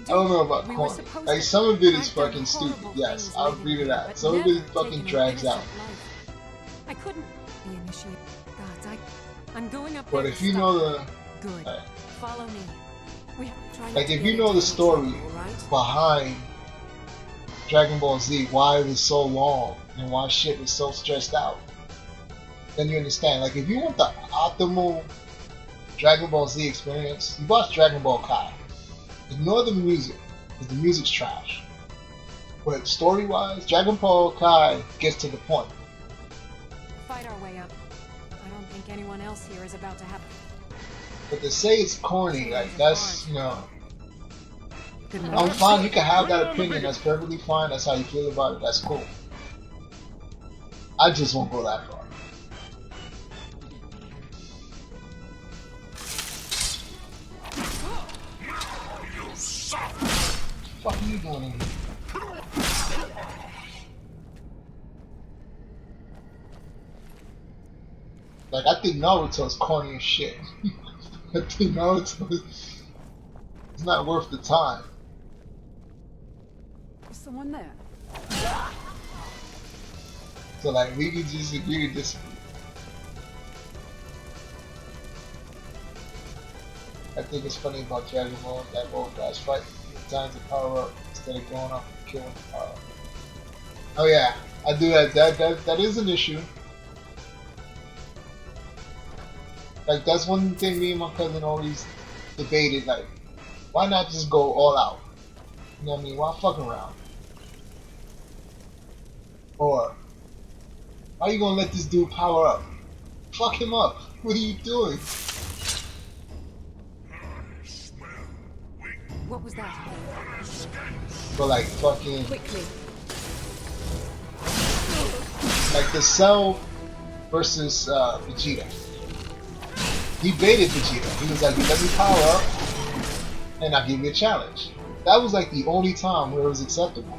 don't know about corny. Like some of it is fucking stupid. Yes, I'll agree to that. Some of it fucking drags out. I couldn't be initiated. God, I'm going up. But if you know the good, follow me. We have to try like if you know the story behind Dragon Ball Z, why it was so long and why shit was so stressed out, then you understand. Like if you want the optimal Dragon Ball Z experience, you watch Dragon Ball Kai. Ignore the music, because the music's trash. But story-wise, Dragon Ball Kai gets to the point. Fight our way up. I don't think anyone else here is about to have. But to say it's corny, like that's, you know, I'm fine. You can have that opinion. That's perfectly fine. That's how you feel about it. That's cool. I just won't go that far. What are you doing in here? Like, I think Naruto's corny as shit. I think Naruto is not worth the time. Is someone there? So, like, we can just agree to disagree. I think it's funny about Dragon Ball that both guys fight time to power up instead of going off and killing the power up. Oh yeah, I do that. That is an issue. Like that's one thing me and my cousin always debated. Like, why not just go all out? You know what I mean? Why fuck around? Or why you gonna let this dude power up? Fuck him up. What are you doing? What was that? But like fucking Quickly. like the Cell versus Vegeta. He baited Vegeta. He was like, you let me power up and I'll give you a challenge. That was like the only time where it was acceptable.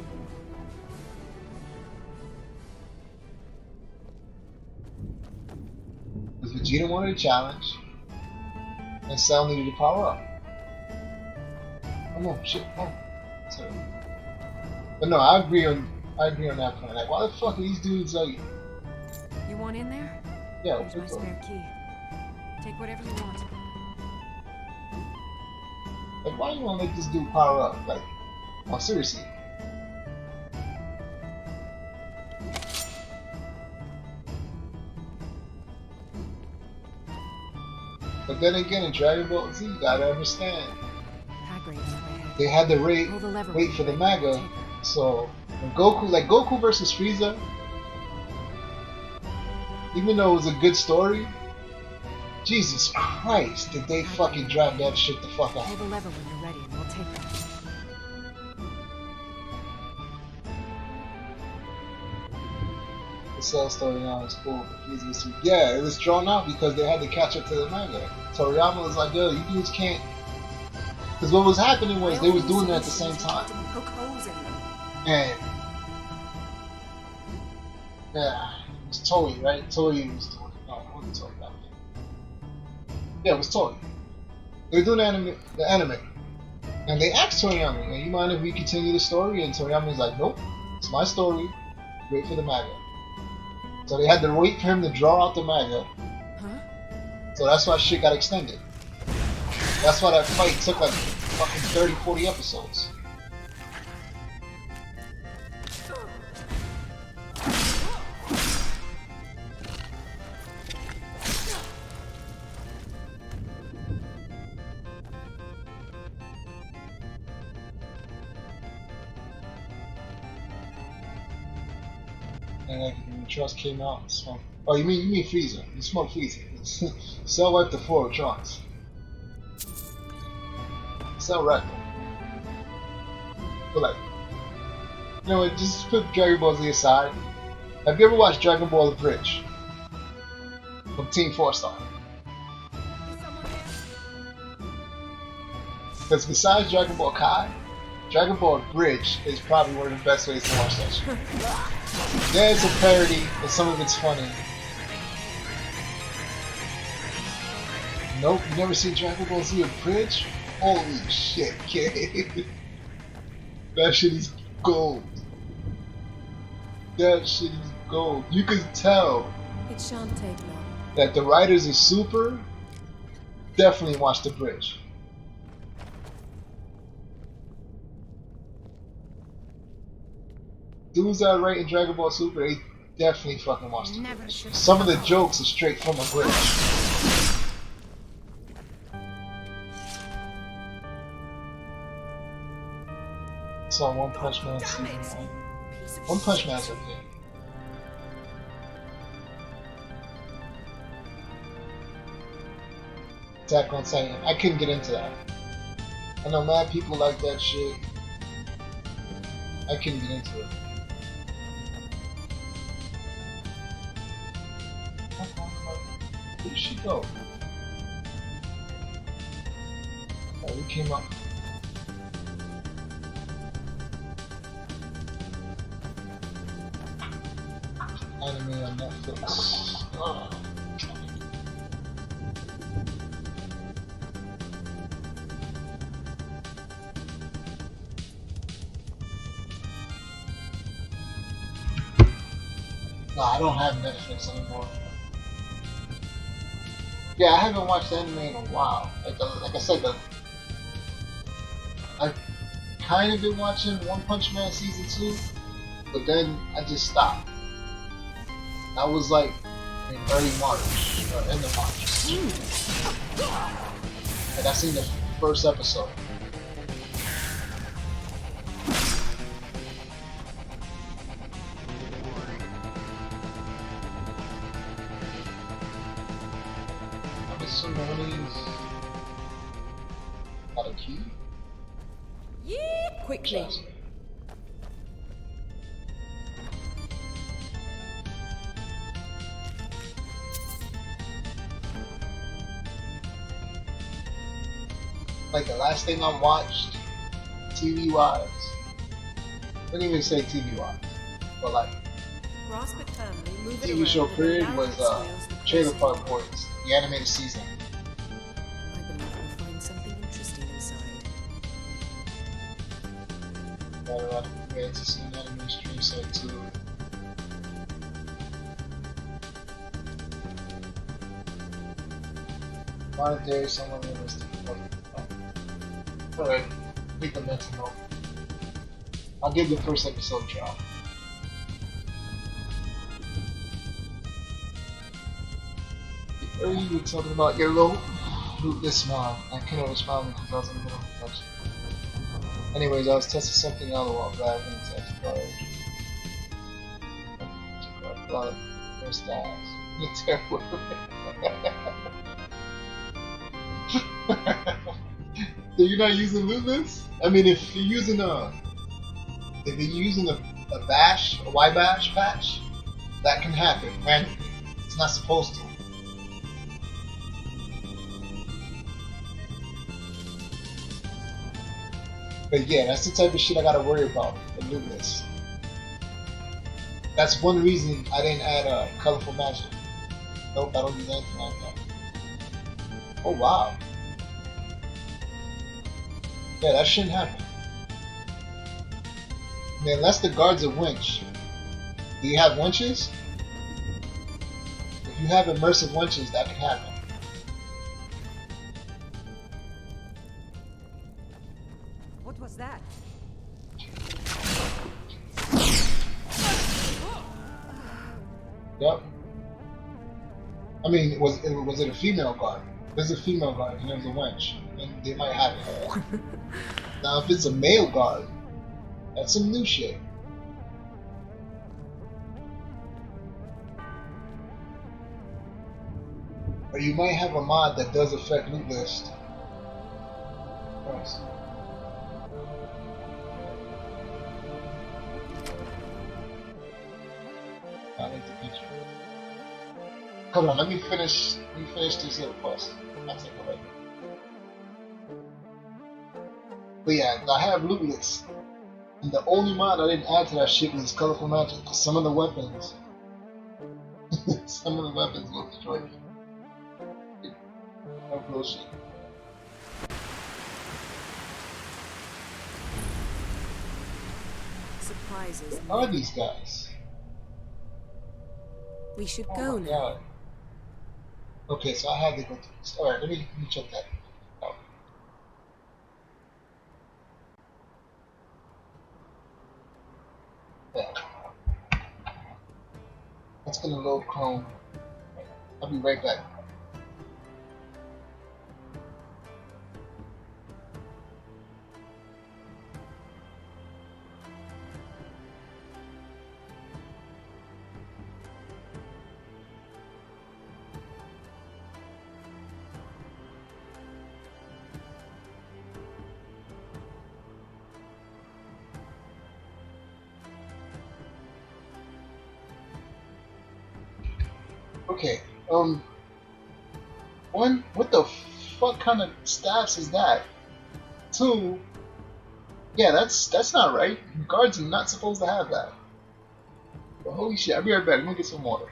Because Vegeta wanted a challenge and Cell needed to power up. Oh no, shit, oh. Sorry. But no, I agree on that point. Like, why the fuck are these dudes like? You want in there? Yeah, Here's my spare key. Take whatever you want. Like, why you wanna let this dude power up? Like, oh, seriously. But then again, in Dragon Ball Z, you gotta understand. They had to wait for the Mega, so when Goku versus Frieza, even though it was a good story, Jesus Christ, did they fucking drag that shit the fuck out. Pull the lever when you're ready and we'll take it. The Cell story now is cool, but Frieza was too, yeah, it was drawn out because they had to catch up to the Mega. Toriyama was like, yo, you dudes can't. Because what was happening was they was doing that at the same time. And yeah, it was Toei, right? Toei was doing it. No, it wasn't Toei back then. Yeah, it was Toei. They were doing the anime. And they asked Toriyama, hey, you mind if we continue the story? And Toriyama was like, nope, it's my story. Wait for the manga. So they had to wait for him to draw out the manga. So that's why shit got extended. That's why that fight took like fucking 30-40 episodes. And like when Trunks came out and smoked. Oh, you mean Frieza? You smoked Frieza. Cell wiped the floor with Trunks. Cell wrecked him. But like, you know what, just put Dragon Ball Z aside. Have you ever watched Dragon Ball The Bridge? From Team 4 Star? Because besides Dragon Ball Kai, Dragon Ball Bridge is probably one of the best ways to watch that shit. Yeah, it's a parody, and some of it's funny. Nope, you never seen Dragon Ball Z Bridge? Holy shit, kid. That shit is gold. That shit is gold. You can tell It shan't take long. that the writers of Super definitely watched The Bridge. Dudes that are writing Dragon Ball Super, they definitely fucking watched The Bridge. Some of the jokes are straight from a bridge. Saw One Punch Man season 1. One Punch Man's okay. Attack on Titan. I couldn't get into that. I know mad people like that shit. I couldn't get into it. Where did she go? Oh, we came up. Anime on Netflix. Oh. No, I don't have Netflix anymore. Yeah, I haven't watched anime in a while. Like I said, I kind of been watching One Punch Man season 2, but then I just stopped. That was like in early March, or end of March. Like I seen the first episode. Got a key? Yeah, quickly. Yes. Like the last thing I watched, TV wise, I didn't even say TV wise, but like Grasp it firmly, move it TV around, show and period allow was its wheels to Trailer press Park it. Boys, the animated season. I believe we'll find something interesting inside. Got a lot of ways to see an anime stream set too. Monetary, someone realistic. Alright, make the mental note. I'll give the first episode a try. Are you talking about your little rootless smile? I couldn't respond because I was in the middle of the touch. Anyways, I was testing something out a while back and it's actually blood. First eyes. You're terrible. So you're not using lootless? I mean, if you're using a bash, a Y bash patch, that can happen randomly. It's not supposed to. But yeah, that's the type of shit I gotta worry about, the lootless. That's one reason I didn't add colorful magic. Nope, I don't use anything like that. Oh wow. Yeah, that shouldn't happen. I mean, unless the guard's a winch. Do you have winches? If you have immersive winches, that can happen. What was that? Yep. I mean, was it a female guard? There's a female guard and there's a wench, and they might have it. Now, if it's a male guard, that's some new shit. Or you might have a mod that does affect loot list. Nice. like the feature. Hold on, let me finish this little quest. I'll take a break. But yeah, I have lootless. And the only mod I didn't add to that shit was colorful magic. Cause some of the weapons will destroy you. No bullshit. Surprises. What are these guys? We should Oh go my now. god. Okay, so I had to go through this. Alright, let me check that out. Yeah. That's gonna load Chrome. I'll be right back. Okay, one, what the fuck kind of staffs is that? Two, yeah, that's not right. Guards are not supposed to have that. But holy shit, I'll be right back. Let me get some water.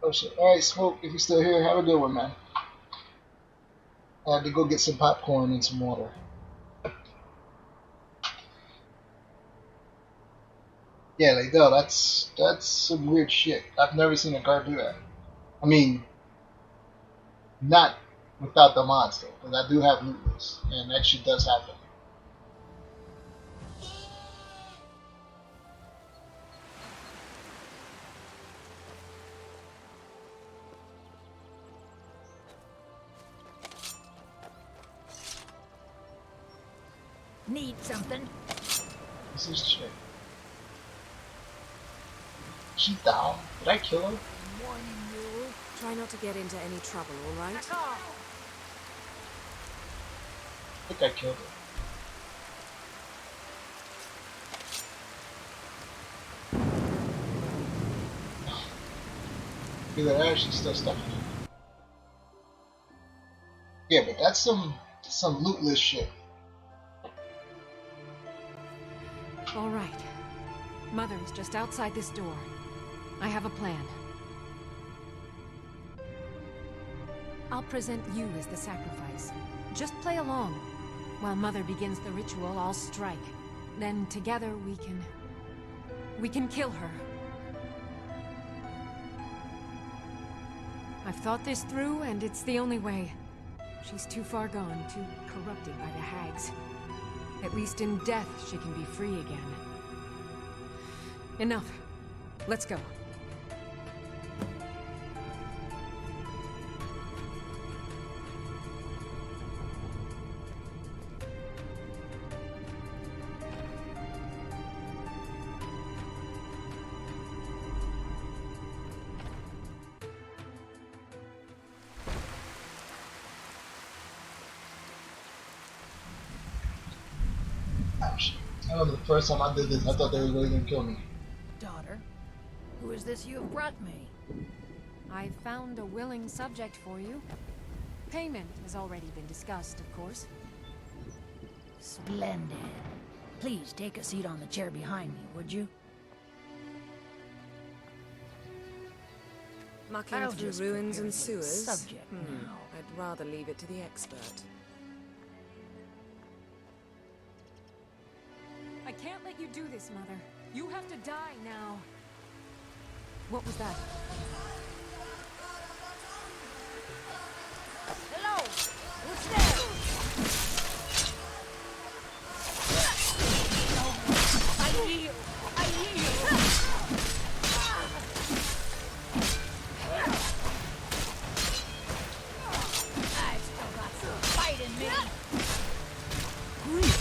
Oh shit. Alright, Smoke, if you're still here, have a good one, man. I had to go get some popcorn and some water. Yeah, like, no, that's some weird shit. I've never seen a guard do that. I mean, not without the mods, though, because I do have lootless, and that shit does happen. Need something? This is shit. She down? Did I kill her? Warning you. Try not to get into any trouble, all right? Back off. I think I killed her. Either that or she's still stuck in it. Yeah, but that's some lootless shit. All right. Mother is just outside this door. I have a plan. I'll present you as the sacrifice. Just play along. While Mother begins the ritual, I'll strike. Then together we can kill her. I've thought this through, and it's the only way. She's too far gone, too corrupted by the hags. At least in death, she can be free again. Enough. Let's go. I remember the first time I did this, I thought they were really gonna kill me. Daughter, who is this you have brought me? I found a willing subject for you. Payment has already been discussed, of course. Splendid. Please take a seat on the chair behind me, would you? Mucking I'll through just ruins prepare and the sewers? subject now. I'd rather leave it to the expert. I can't let you do this, Mother. You have to die now. What was that? Hello! Who's there? I hear you! I hear you! I still got some fight in me!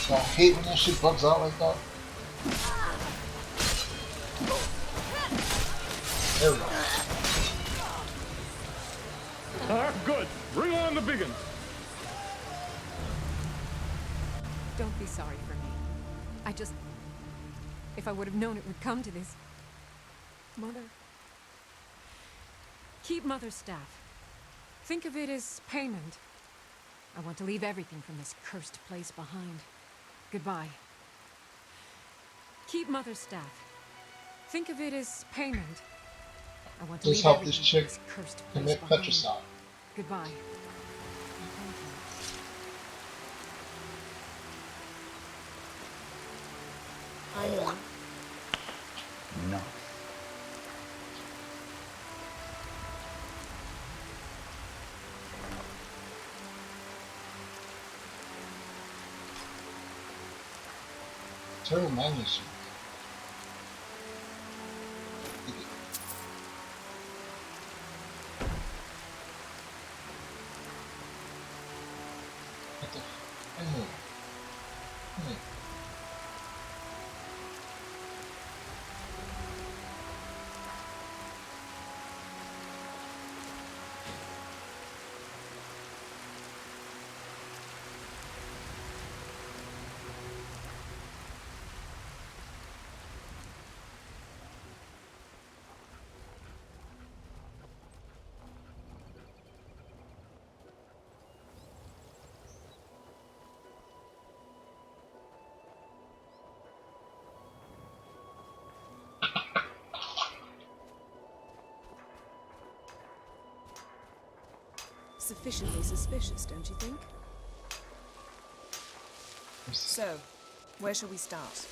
I hate when that shit bugs out like that. There we go. Good. Bring on the biggin. Don't be sorry for me. If I would have known it would come to this. Mother. Keep Mother's staff. Think of it as payment. I want to leave everything from this cursed place behind. Goodbye. Keep Mother's staff. Think of it as payment. I want to Just leave help everything this chick from this cursed place commit behind. patricide. Goodbye. I know. No. Turtle magnesium. What the f- Sufficiently suspicious, don't you think? So, where shall we start?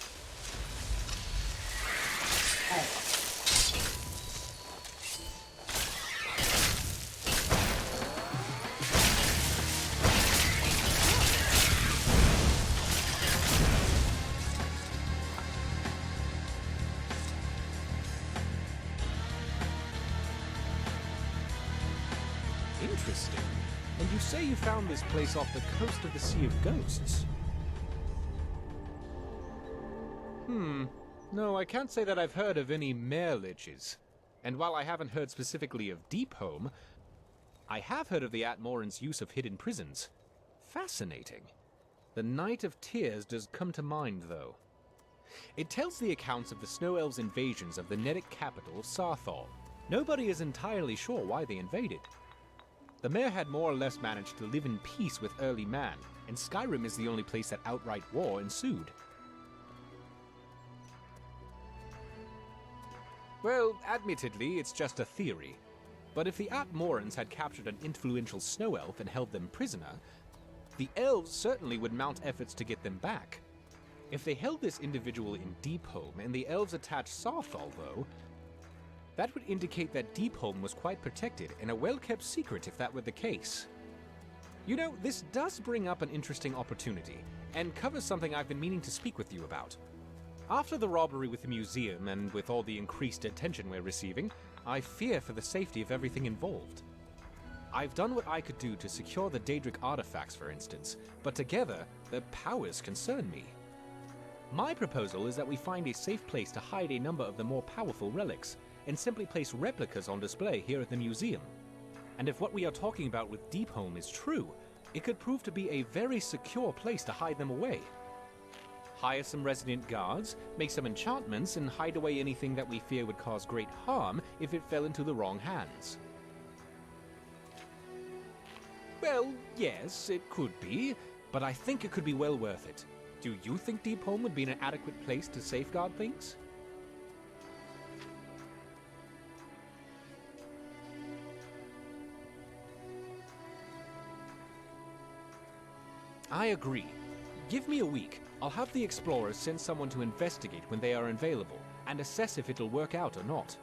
Interesting. And you say you found this place off the coast of the Sea of Ghosts? No, I can't say that I've heard of any mare liches. And while I haven't heard specifically of Deepholm, I have heard of the Atmoran's use of hidden prisons. Fascinating. The Night of Tears does come to mind, though. It tells the accounts of the Snow Elves' invasions of the Nedic capital, Sarthal. Nobody is entirely sure why they invaded. The Mare had more or less managed to live in peace with early man, and Skyrim is the only place that outright war ensued. Well, admittedly, it's just a theory. But if the Atmorans had captured an influential snow elf and held them prisoner, the elves certainly would mount efforts to get them back. If they held this individual in Deepholm and the elves attached Sarthal, though, that would indicate that Deepholm was quite protected and a well-kept secret if that were the case. You know, this does bring up an interesting opportunity, and covers something I've been meaning to speak with you about. After the robbery with the museum, and with all the increased attention we're receiving, I fear for the safety of everything involved. I've done what I could do to secure the Daedric artifacts, for instance, but together, their powers concern me. My proposal is that we find a safe place to hide a number of the more powerful relics, and simply place replicas on display here at the museum. And if what we are talking about with Deepholm is true, it could prove to be a very secure place to hide them away. Hire some resident guards, make some enchantments, and hide away anything that we fear would cause great harm if it fell into the wrong hands. Well, yes, it could be, but I think it could be well worth it. Do you think Deepholm would be an adequate place to safeguard things? I agree. Give me a week. I'll have the explorers send someone to investigate when they are available, and assess if it'll work out or not.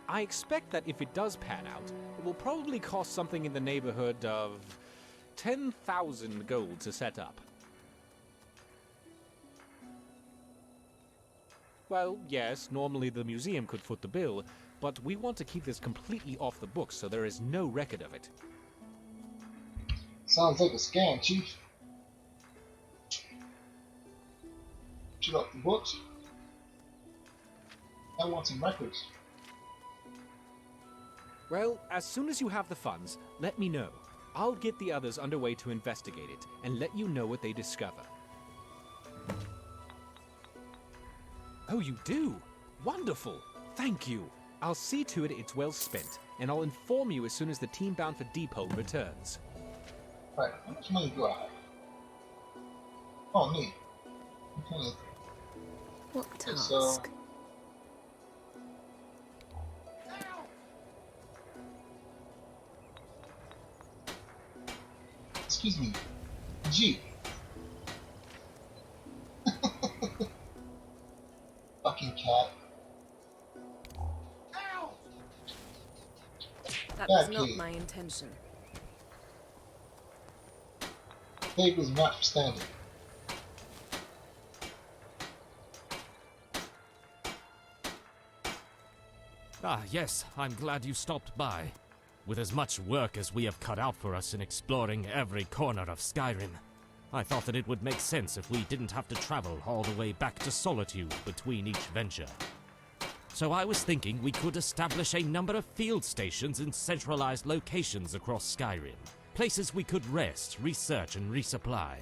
I expect that if it does pan out, it will probably cost something in the neighborhood of 10,000 gold to set up. Well, yes, normally the museum could foot the bill, but we want to keep this completely off the books so there is no record of it. Sounds like a scam, Chief. Shoot up the books. I want some records. Well, as soon as you have the funds, let me know. I'll get the others underway to investigate it, and let you know what they discover. Oh, you do? Wonderful! Thank you! I'll see to it it's well spent, and I'll inform you as soon as the team bound for Deepholm returns. Right, how much money do I have? Oh, me. Okay. What task? So, excuse me. G. Fucking cat. That was not my intention. Pig was not for standing. Ah, yes, I'm glad you stopped by. With as much work as we have cut out for us in exploring every corner of Skyrim, I thought that it would make sense if we didn't have to travel all the way back to Solitude between each venture. So I was thinking we could establish a number of field stations in centralized locations across Skyrim. Places we could rest, research, and resupply.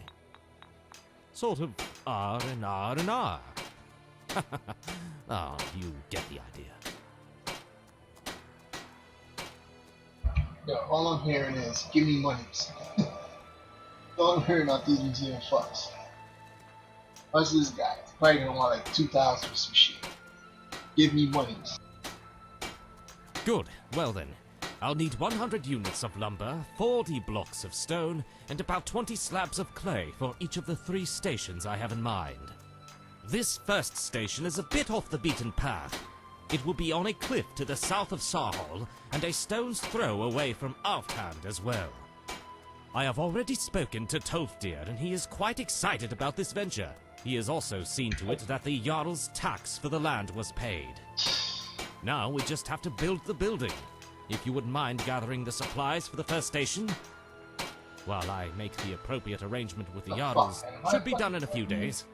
Sort of R and R and R. Oh, you get the idea. Yo, all I'm hearing is, give me money. All I'm hearing about these museum fucks. What's this guy? He's probably gonna want like 2,000 or some shit. Give me money. Good. Well then, I'll need 100 units of lumber, 40 blocks of stone, and about 20 slabs of clay for each of the 3 stations I have in mind. This first station is a bit off the beaten path. It will be on a cliff to the south of Sarhal, and a stone's throw away from Alfhand as well. I have already spoken to Tolfdir, and he is quite excited about this venture. He has also seen to it that the Jarl's tax for the land was paid. Now we just have to build the building. If you wouldn't mind gathering the supplies for the first station, while I make the appropriate arrangement with the Jarls, should be done in a few days.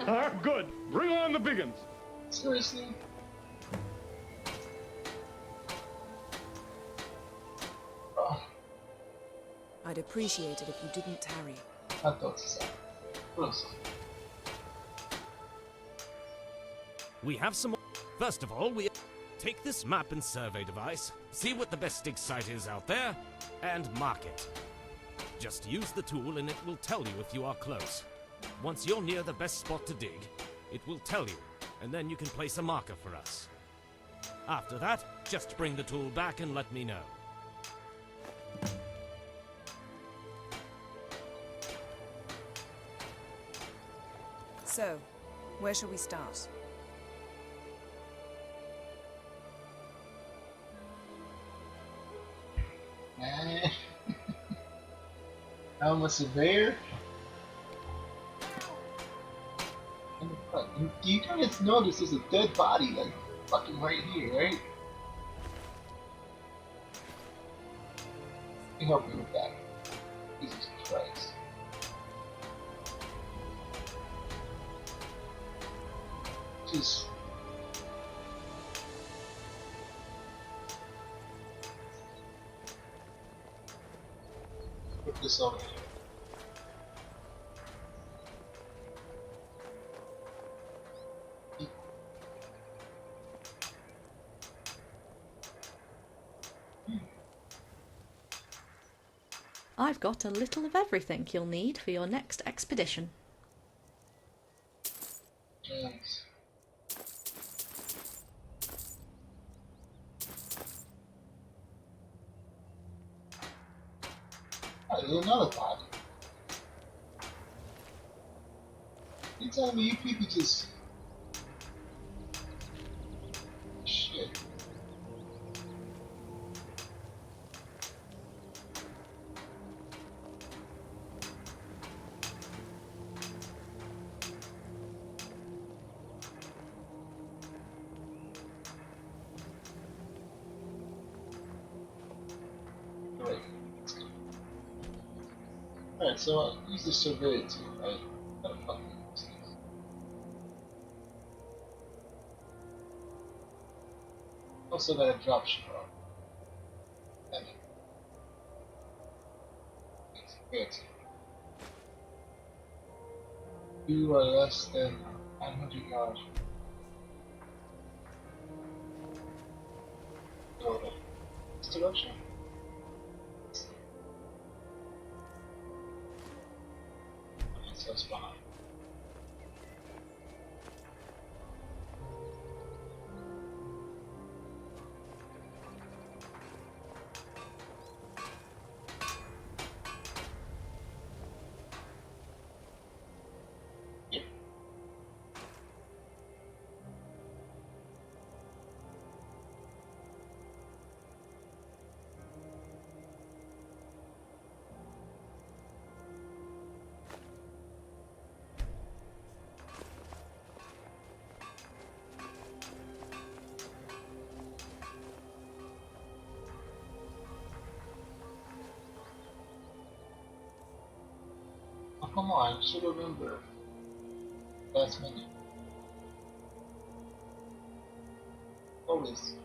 Ah, good. Bring on the biggins. Seriously? I'd appreciate it if you didn't tarry. I thought so. What else? We have some more. First of all, we take this map and survey device, see what the best dig site is out there, and mark it. Just use the tool and it will tell you if you are close. Once you're near the best spot to dig, it will tell you, and then you can place a marker for us. After that, just bring the tool back and let me know. So, where shall we start? I'm a surveyor? You guys notice there's a dead body, like, fucking right here, right? Let me help you with that. Jesus Christ. Just... put this over here. I've got a little of everything you'll need for your next expedition. Thanks. Oh, there's another body. You telling me you people just... shit. Alright, so use the survey tool, right? Gotta fucking use this. Also got a drop shot. Thank you. It's good. You are less than 900 yards. Go to this direction. So it's behind. Oh, come on, you should remember. Last minute. Always.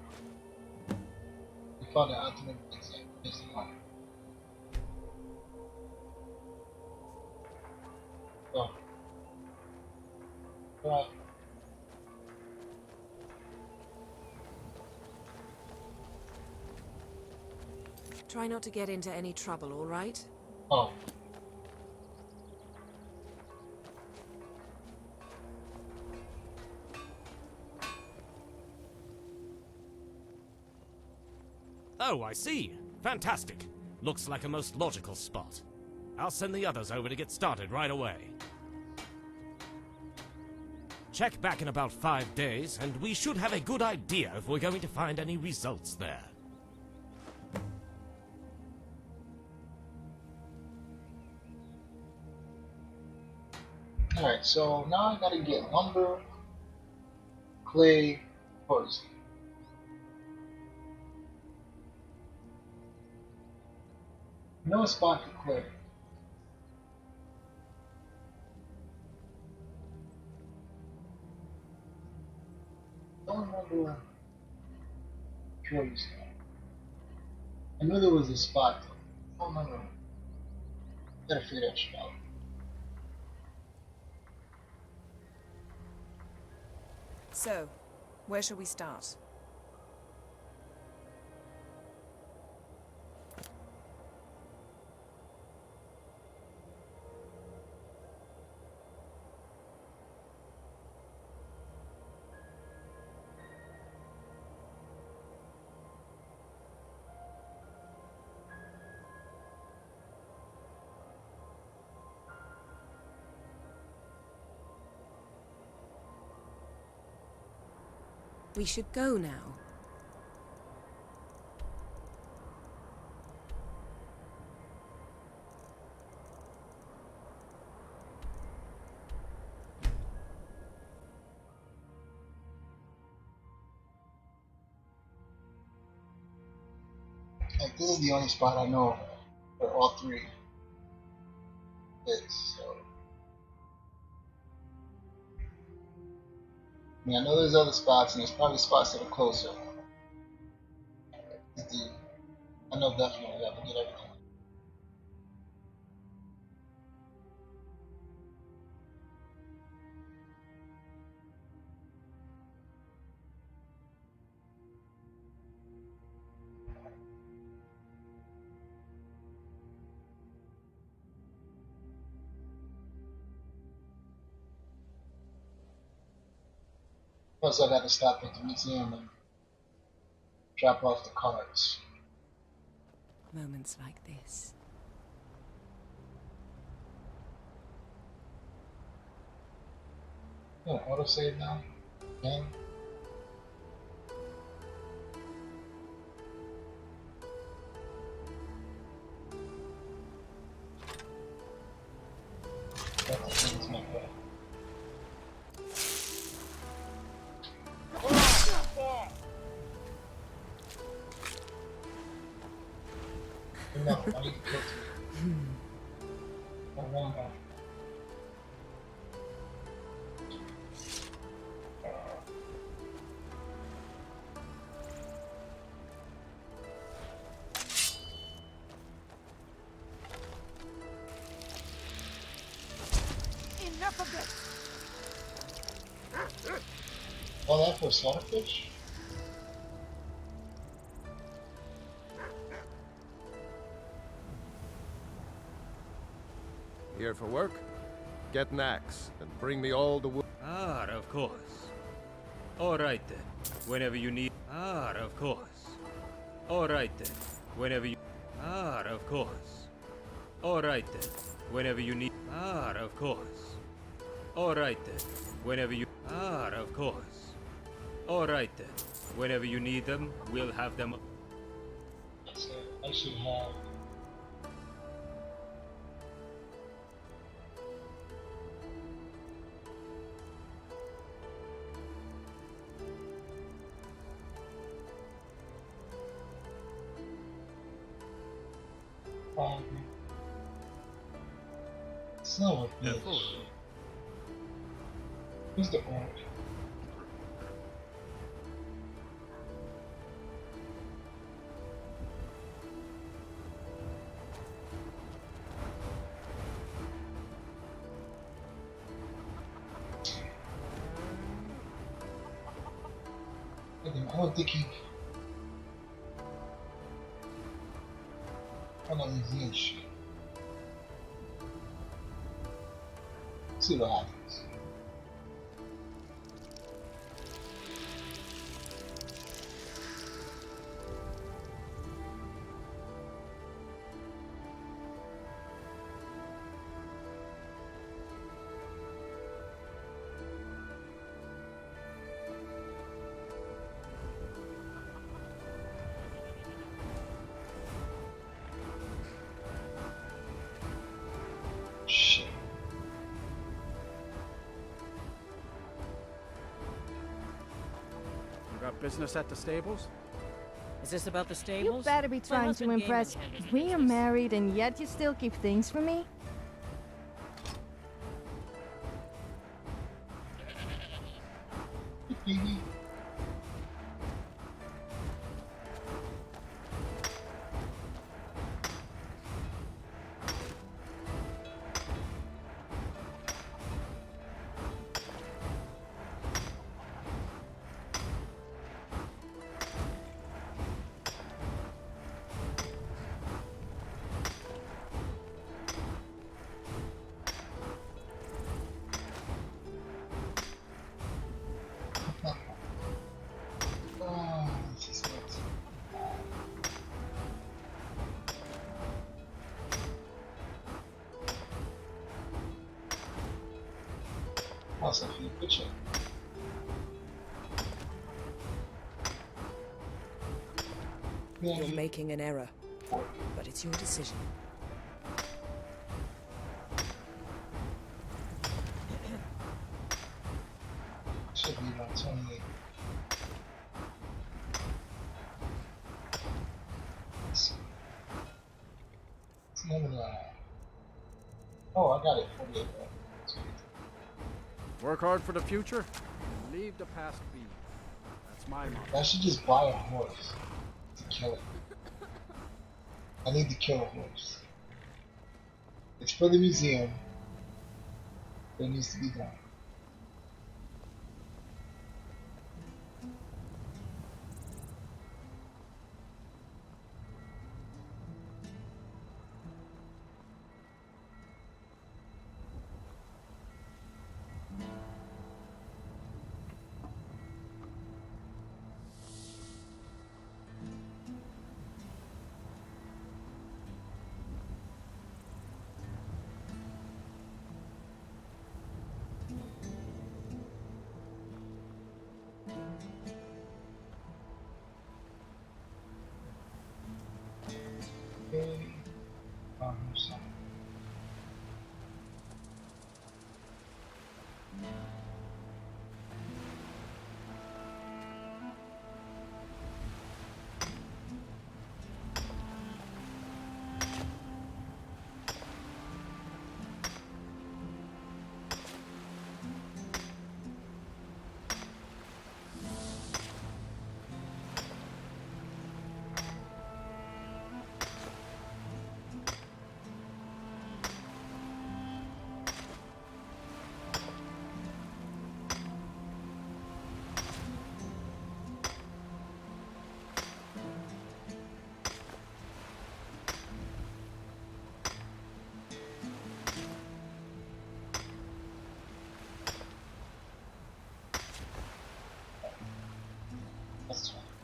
We found an ultimate exam. This one. Oh. Right. Try not to get into any trouble, all right? Oh. Oh, I see. Fantastic. Looks like a most logical spot. I'll send the others over to get started right away. Check back in about 5 days, and we should have a good idea if we're going to find any results there. Alright, so now I gotta get lumber, clay, poison. No spot for clay. Don't remember Curry's stuff. I knew there was a spot though. I don't remember. Gotta figure that shit out. So, where shall we start? We should go now. Like, this is the only spot I know where all three is. So, I mean, I know there's other spots, and there's probably spots that are closer. I know definitely I can get everything. Plus, I got to stop at the museum and drop off the cards. Moments like this. Oh, autosave now? Again? That's my fault. No, I need to kill two. Oh, one more. Enough of this! All that for a slaughterfish? Here for work? Get an axe and bring me all the wood. Ah, of course. All right then. Whenever you need. Ah, of course. All right then. Whenever you. Ah, of course. All right then. Whenever you need. Ah, of course. All right then. Whenever you. Ah, of course. All right then. Whenever you need them, we'll have them. So I should have. Son of a bitch. Who's the orange? I don't think he. I don't know if shit. See what happens. Shit. You got business at the stables? Is this about the You stables? better be My trying to husband Gaiman impress. handles the We are business. married and yet you still keep things for me? Awesome, you picture. You're making an error, but it's your decision. Should be about 28. It's never oh, I got it. 48. Work hard for the future, leave the past be. That's my motto. I should just buy a horse to kill it. I need to kill a horse. It's for the museum, but it needs to be done.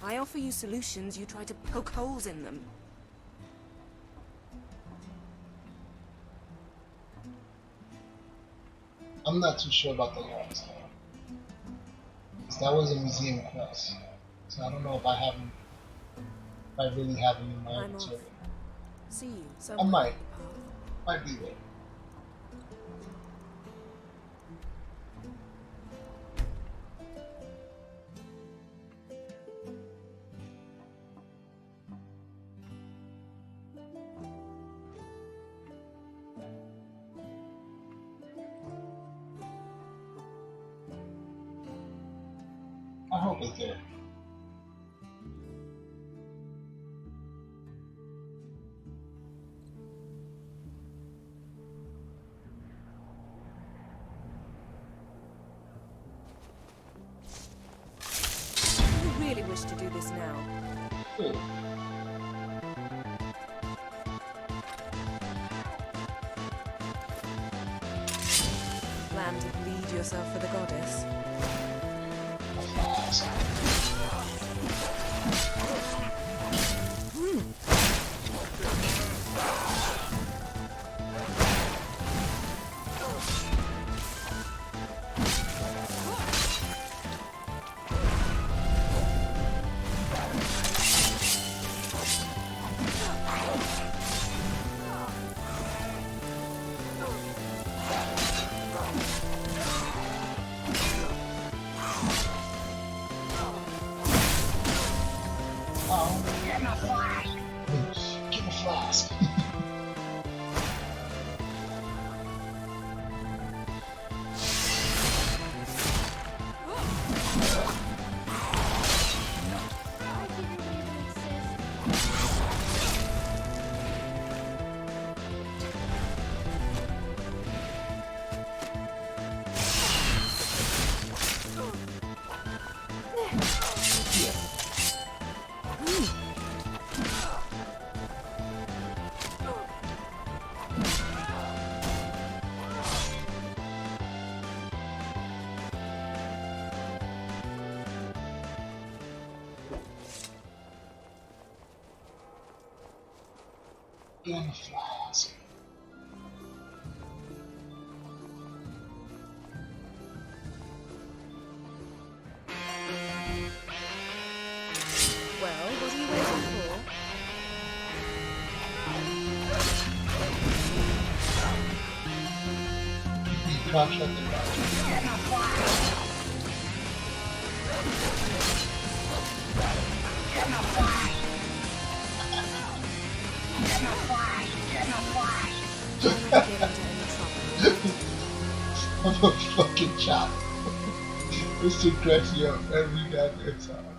I offer you solutions, you try to poke holes in them. I'm not too sure about the laws though. Because that was a museum quest. So I don't know if I have them, if I really have them in my inventory. See you I somewhere. might be there. I hope it's there. You really wish to do this now? Good. Plan to bleed yourself for the goddess? Give me a flask. In a flask. Well, what are you waiting for? contracted by. I'm a fucking chop. This shit cracks me up every goddamn time.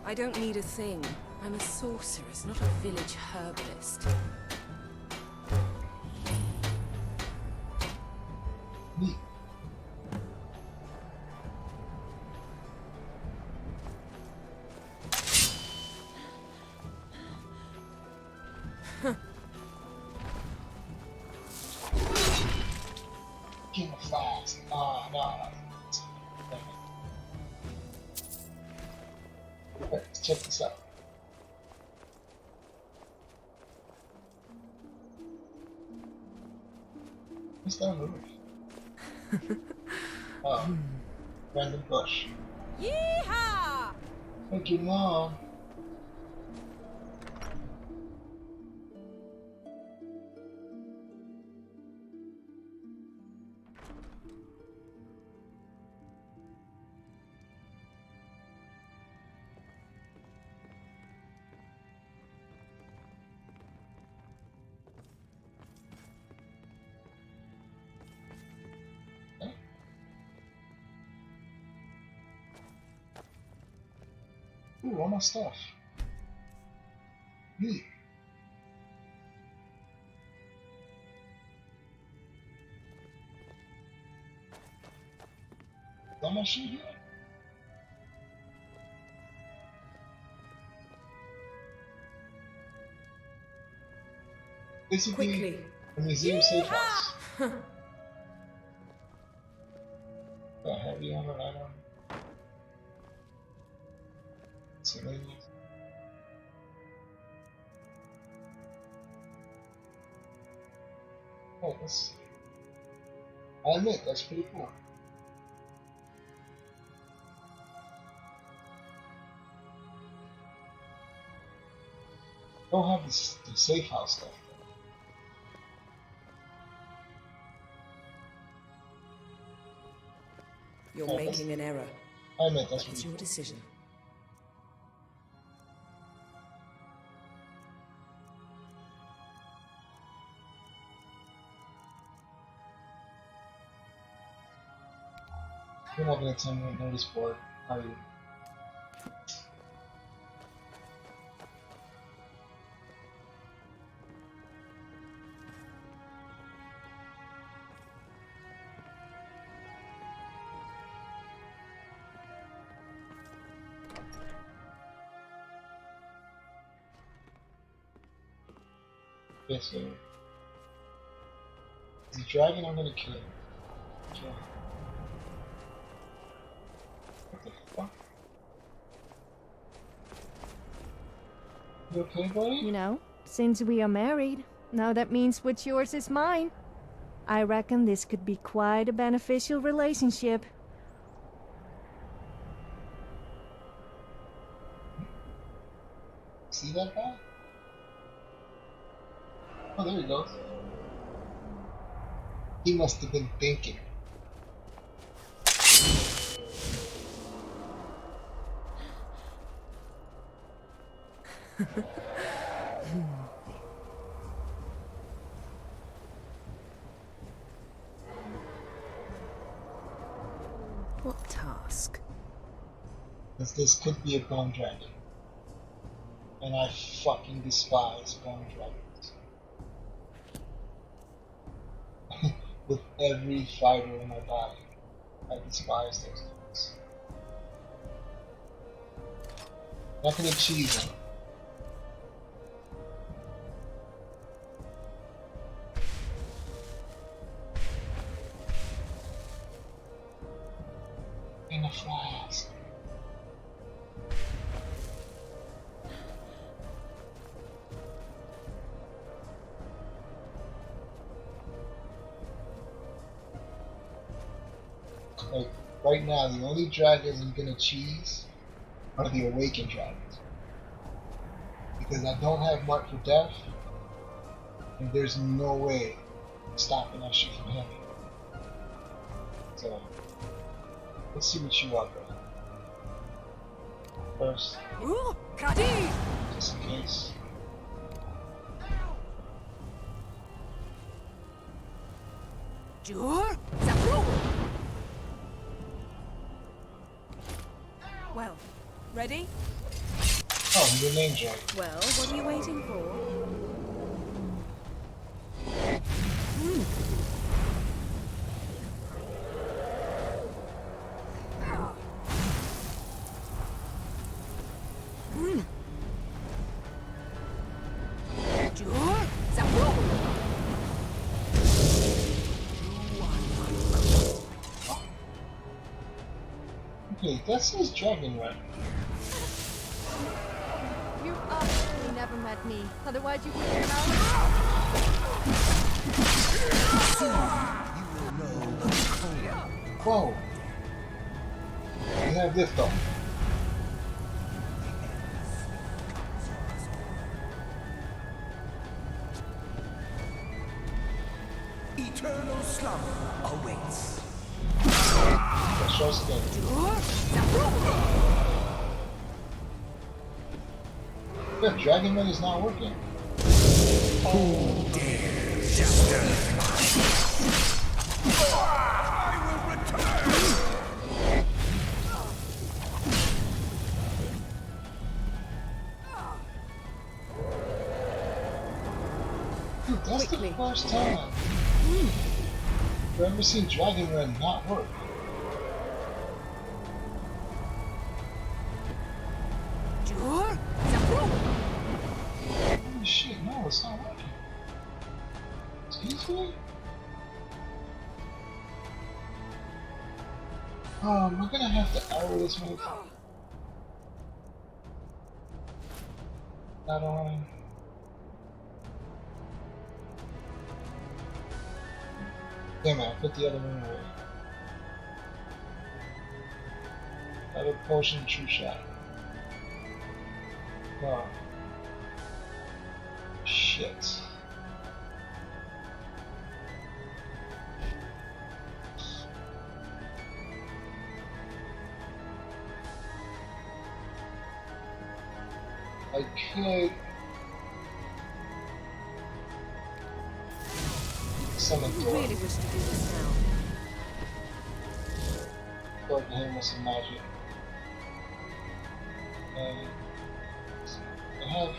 I don't need a thing. I'm a sorceress, not a village herbalist. Neat. Give a flask. Ah, no. Let's check this out. What's that on the roof? Oh, random bush. Yeehaw! Thank you, Mom. Ooh, all my stuff. Neat. Is all my shit here? Basically, Quickly. a museum safe house. A heavy armor item. Civilians. Oh, that's. I admit, that's pretty cool. Don't have this, the safe house stuff. You're Oh, making an error. I admit, that's It's pretty your cool. decision. You're not gonna tell me a notice board, are you? Yes, sir. Is he driving? I'm gonna kill him. Okay. What the fuck? You okay, buddy? You know, since we are married, now that means what's yours is mine. I reckon this could be quite a beneficial relationship. See that guy? Oh, there he goes. He must have been thinking. What task? Because this could be a bone dragon. And I fucking despise bone dragons. With every fiber in my body, I despise those things. Not gonna cheese them. In a flask. Like, right now, the only dragons I'm gonna cheese are the awakened dragons. Because I don't have mark for death, and there's no way stopping that shit from happening. So, let's see what you are, bro. First, just in case. Well, ready? Oh, your name drag. Well, what are you waiting for? Okay, that says dragon right. You obviously never met me, otherwise you wouldn't have Whoa! We have this though. Eternal slumber awaits. Let's show us again. The dragon man is not working. Who dares disturb I will return! Dude, that's the first time I've ever seen Dragon Run not work. Holy shit, no, it's not working. Excuse me? We're gonna have to arrow this motherfucker. Not on. Damn it, I put the other one away. Another potion, true shot. Oh. Shit. I could summon You really wish to do this now. go to him with some magic. And I have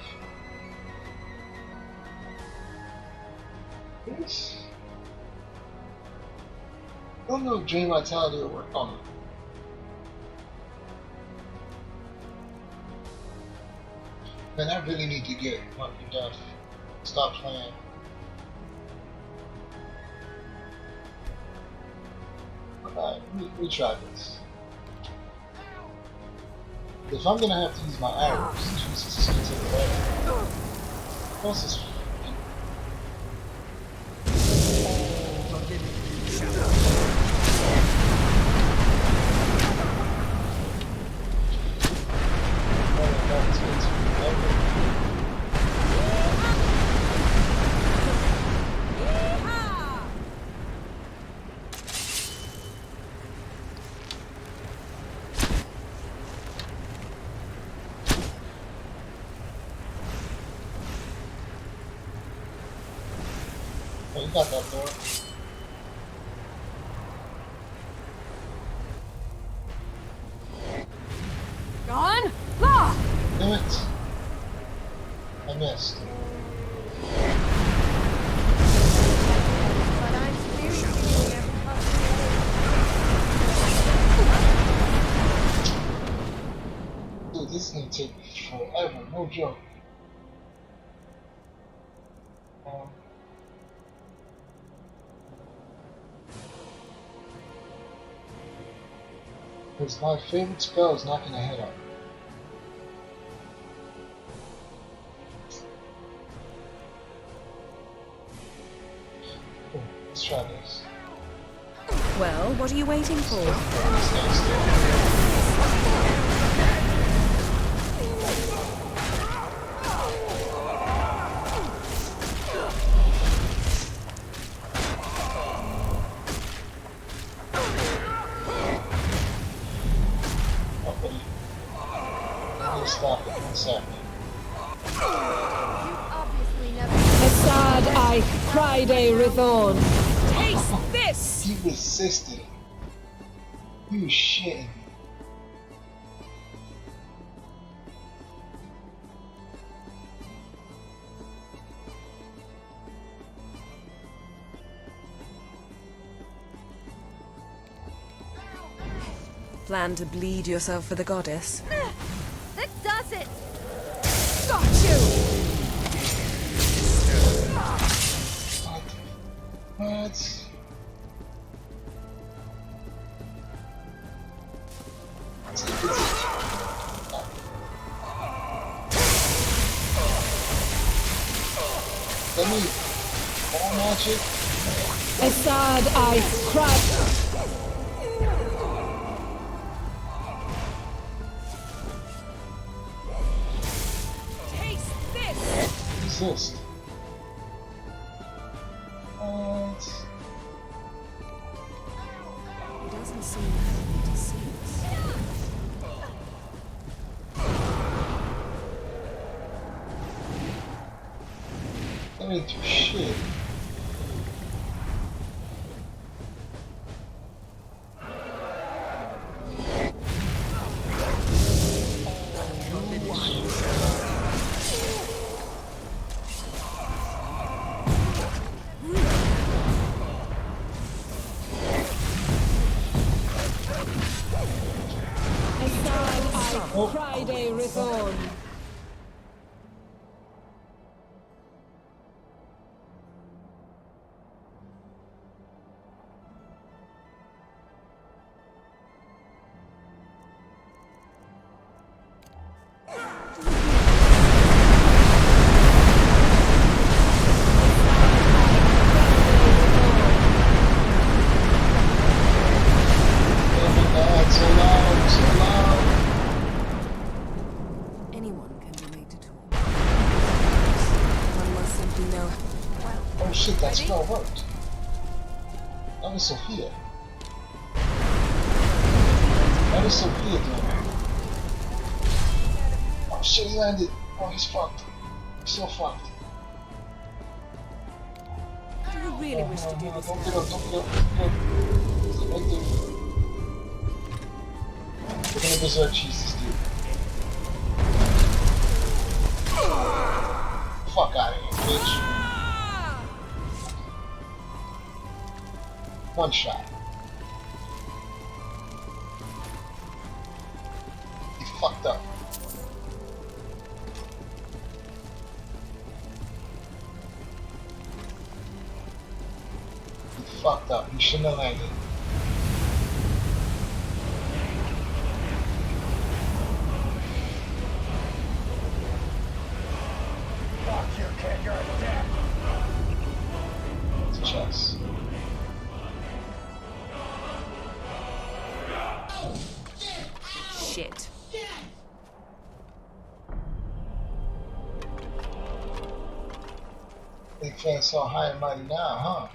this. I don't know if Dream Vitality will work on it. Man, I really need to get Mark for Death. Stop playing. Alright, we try this. If I'm gonna have to use my arrows, Jesus, it's gonna take forever. What's this? Oh, you got that door. Gone? Ah! Damn it! I missed. but I'm experiencing every possibility. Dude, this is gonna take forever, no joke. Because my favorite spell is knocking the head off. Let's try this. Well, what are you waiting for? Stop it. What's happening? Assad I Friday Rithorn. Taste this! He resisted. He was shitting me. Plan to bleed yourself for the goddess? That does it! Got you! What? Let me all magic. Assad I cry. Taste this! Resist. What? He doesn't seem happy to see us. Let me do shit. Friday Rithorn. Oh shit, that spell worked. That was Sofia. That is Sofia doing it. Oh shit, he landed. Oh, he's fucked. He's so fucked. Do you really wish to do this? Don't get up, don't get up, don't get up. Stay right there. We're gonna berserk cheese this dude. Fuck out of here, bitch. One shot. He fucked up. He fucked up. He shouldn't have landed. Fuck you, kid, you're dead. It's a chest. Shit. Big fan so high and mighty now, huh?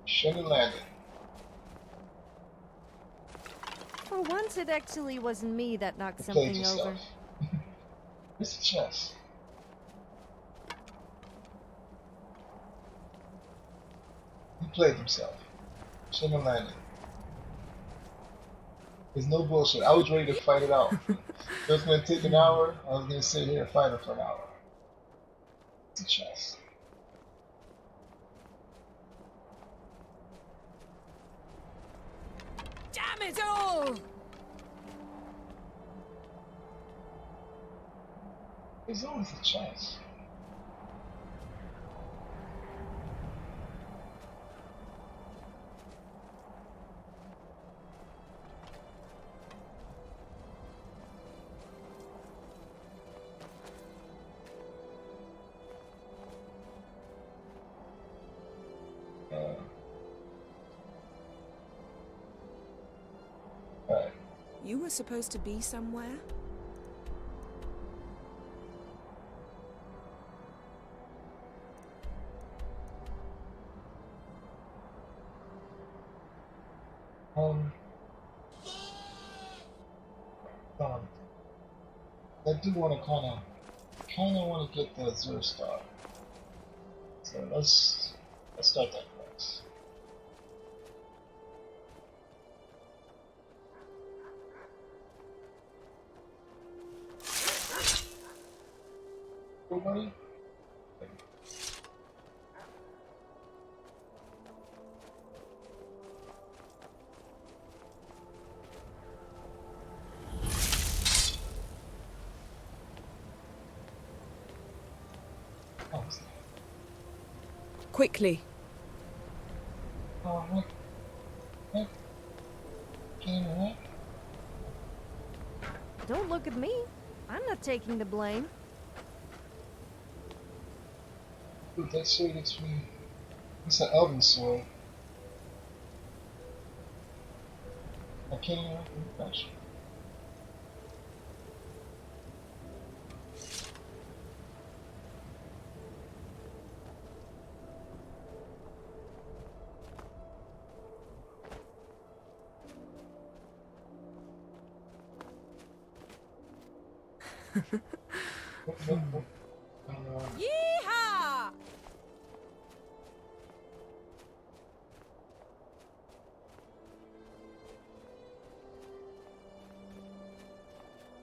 Shouldn't have landed. For once, it actually wasn't me that knocked You played something yourself. over. It's a chest. He played himself. Shouldn't have landed. There's no bullshit. I was ready to fight it out. It was gonna take an hour. I was gonna sit here and fight it for an hour. It's a chest. Damn it all! It's always a chest. You were supposed to be somewhere? I do want to kind of want to get the Azure Star. So let's start that quest. Cool, buddy. Quickly. Oh, what? Don't look at me. I'm not taking the blame. Dude, that sword gets me. It's an elven sword. I can't even touch. Yeehaw!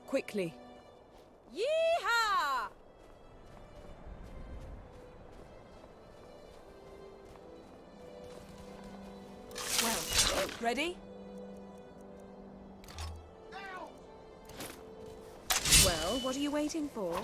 Quickly. Yeehaw! Well, ready? Well, what are you waiting for?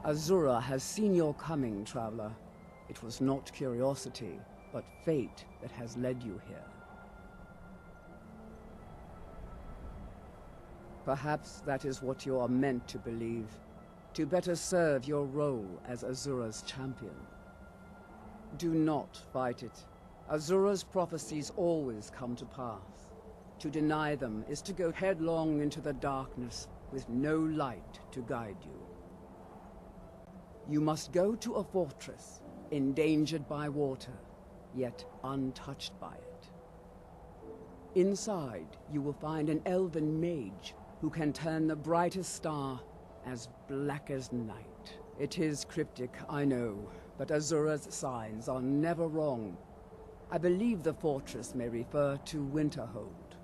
Azura has seen your coming, traveler. It was not curiosity, but fate that has led you here. Perhaps that is what you are meant to believe, to better serve your role as Azura's champion. Do not fight it. Azura's prophecies always come to pass. To deny them is to go headlong into the darkness with no light to guide you. You must go to a fortress, endangered by water, yet untouched by it. Inside, you will find an elven mage who can turn the brightest star as black as night. It is cryptic, I know, but Azura's signs are never wrong. I believe the fortress may refer to Winterhold.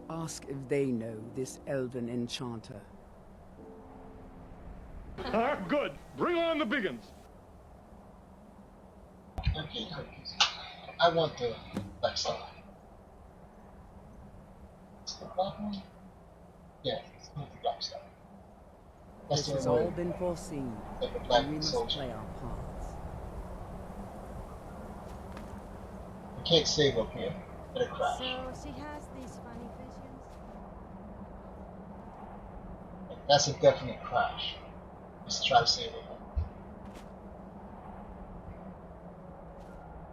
Ask if they know this elven enchanter. Ah, good. Bring on the biggins. Okay, I want the black star. Is the black one? Yeah, it's not the black star. This has all been foreseen, and we must play our parts. I can't save up here. It'll crash. So she has these funny visions? That's a definite crash. Let's try to save it.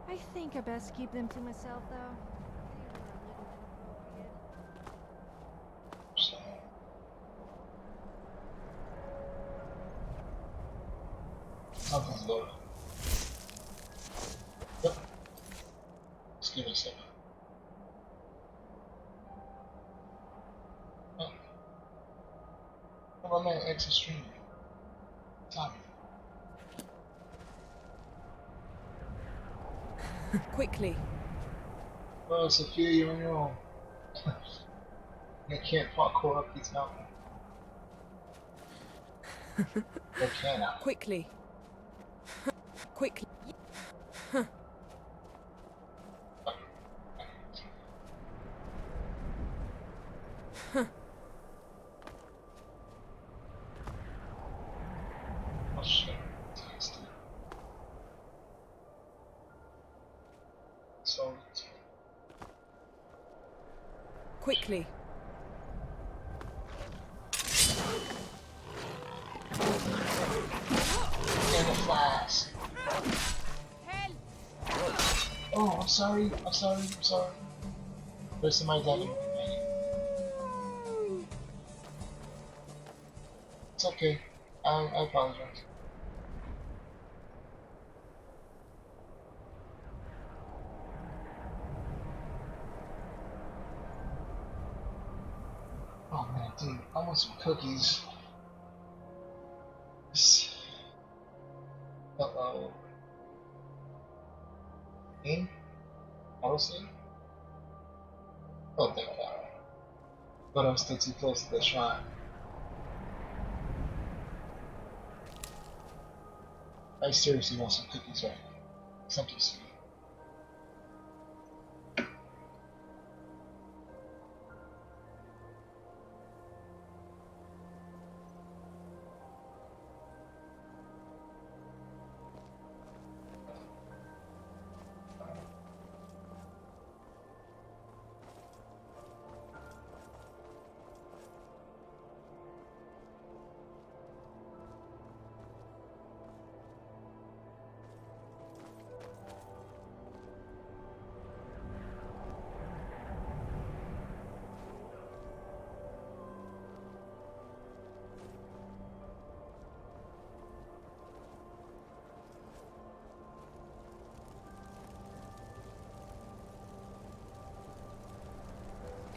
I think I best keep them to myself, though. Something's loaded. Yep. Just give me a second. Oh. How about my extra stream? Tommy. Quickly. Well, Sofia, you're on your own. I can't parkour up these mountains. Or can I? Quickly. Quickly. Oh shit. So Quickly. camouflage. Oh, I'm sorry. I'm sorry. I'm sorry. There's somebody talking. It's okay. I apologize. Oh man, dude, I want some cookies. Uh-oh. In? Honestly? I don't think I got it. But I'm still too close to the shrine. I seriously want some cookies right now. Something sweet.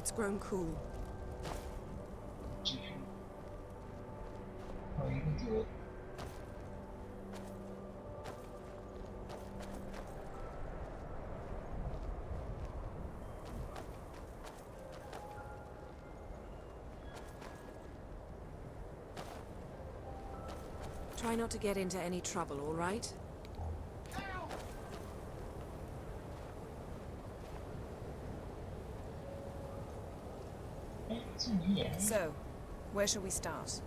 It's grown cool. Oh, you can do it. Try not to get into any trouble, all right? It's in here. So, where shall we start?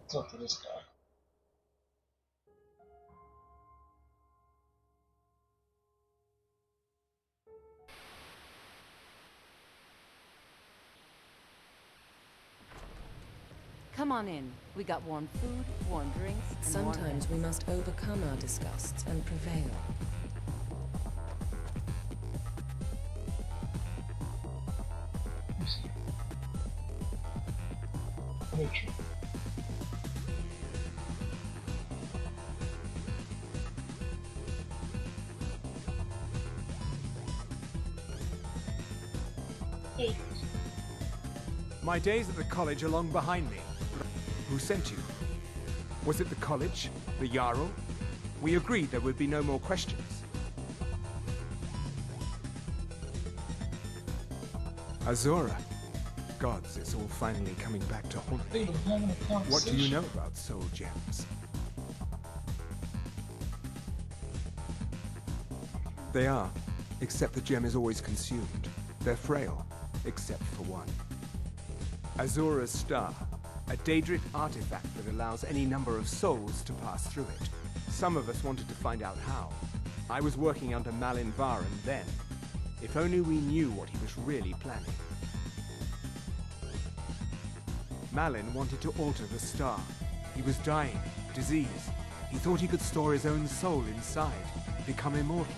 Talk to this guy. Come on in. We got warm food, warm drinks, and Sometimes we must overcome our disgusts and prevail. Nature. My days at the college are long behind me. Who sent you? Was it the college? The Jarl? We agreed there would be no more questions. Azora. Gods, it's all finally coming back to haunt me. What do you know about soul gems? They are, except the gem is always consumed. They're frail, except for one. Azora's Star, a Daedric artifact that allows any number of souls to pass through it. Some of us wanted to find out how. I was working under Malin Varen then. If only we knew what he was really planning. Malin wanted to alter the star. He was dying, disease. He thought he could store his own soul inside, become immortal.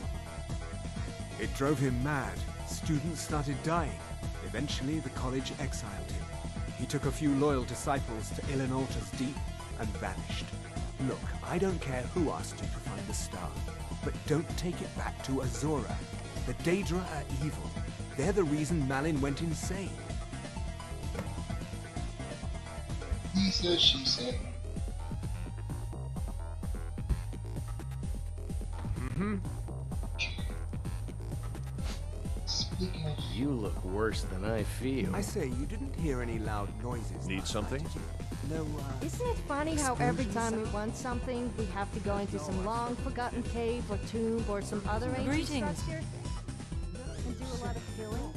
It drove him mad. Students started dying. Eventually, the college exiled him. He took a few loyal disciples to Ilinalta's Deep and vanished. Look, I don't care who asked you to find the star, but don't take it back to Azora. The Daedra are evil. They're the reason Malin went insane. He said, she said. You look worse than I feel. I say, you didn't hear any loud noises. Need something? No, Isn't it funny how every time we want something, we have to go into some long-forgotten cave or tomb or some other ancient Greetings. structure? And do a lot of killing?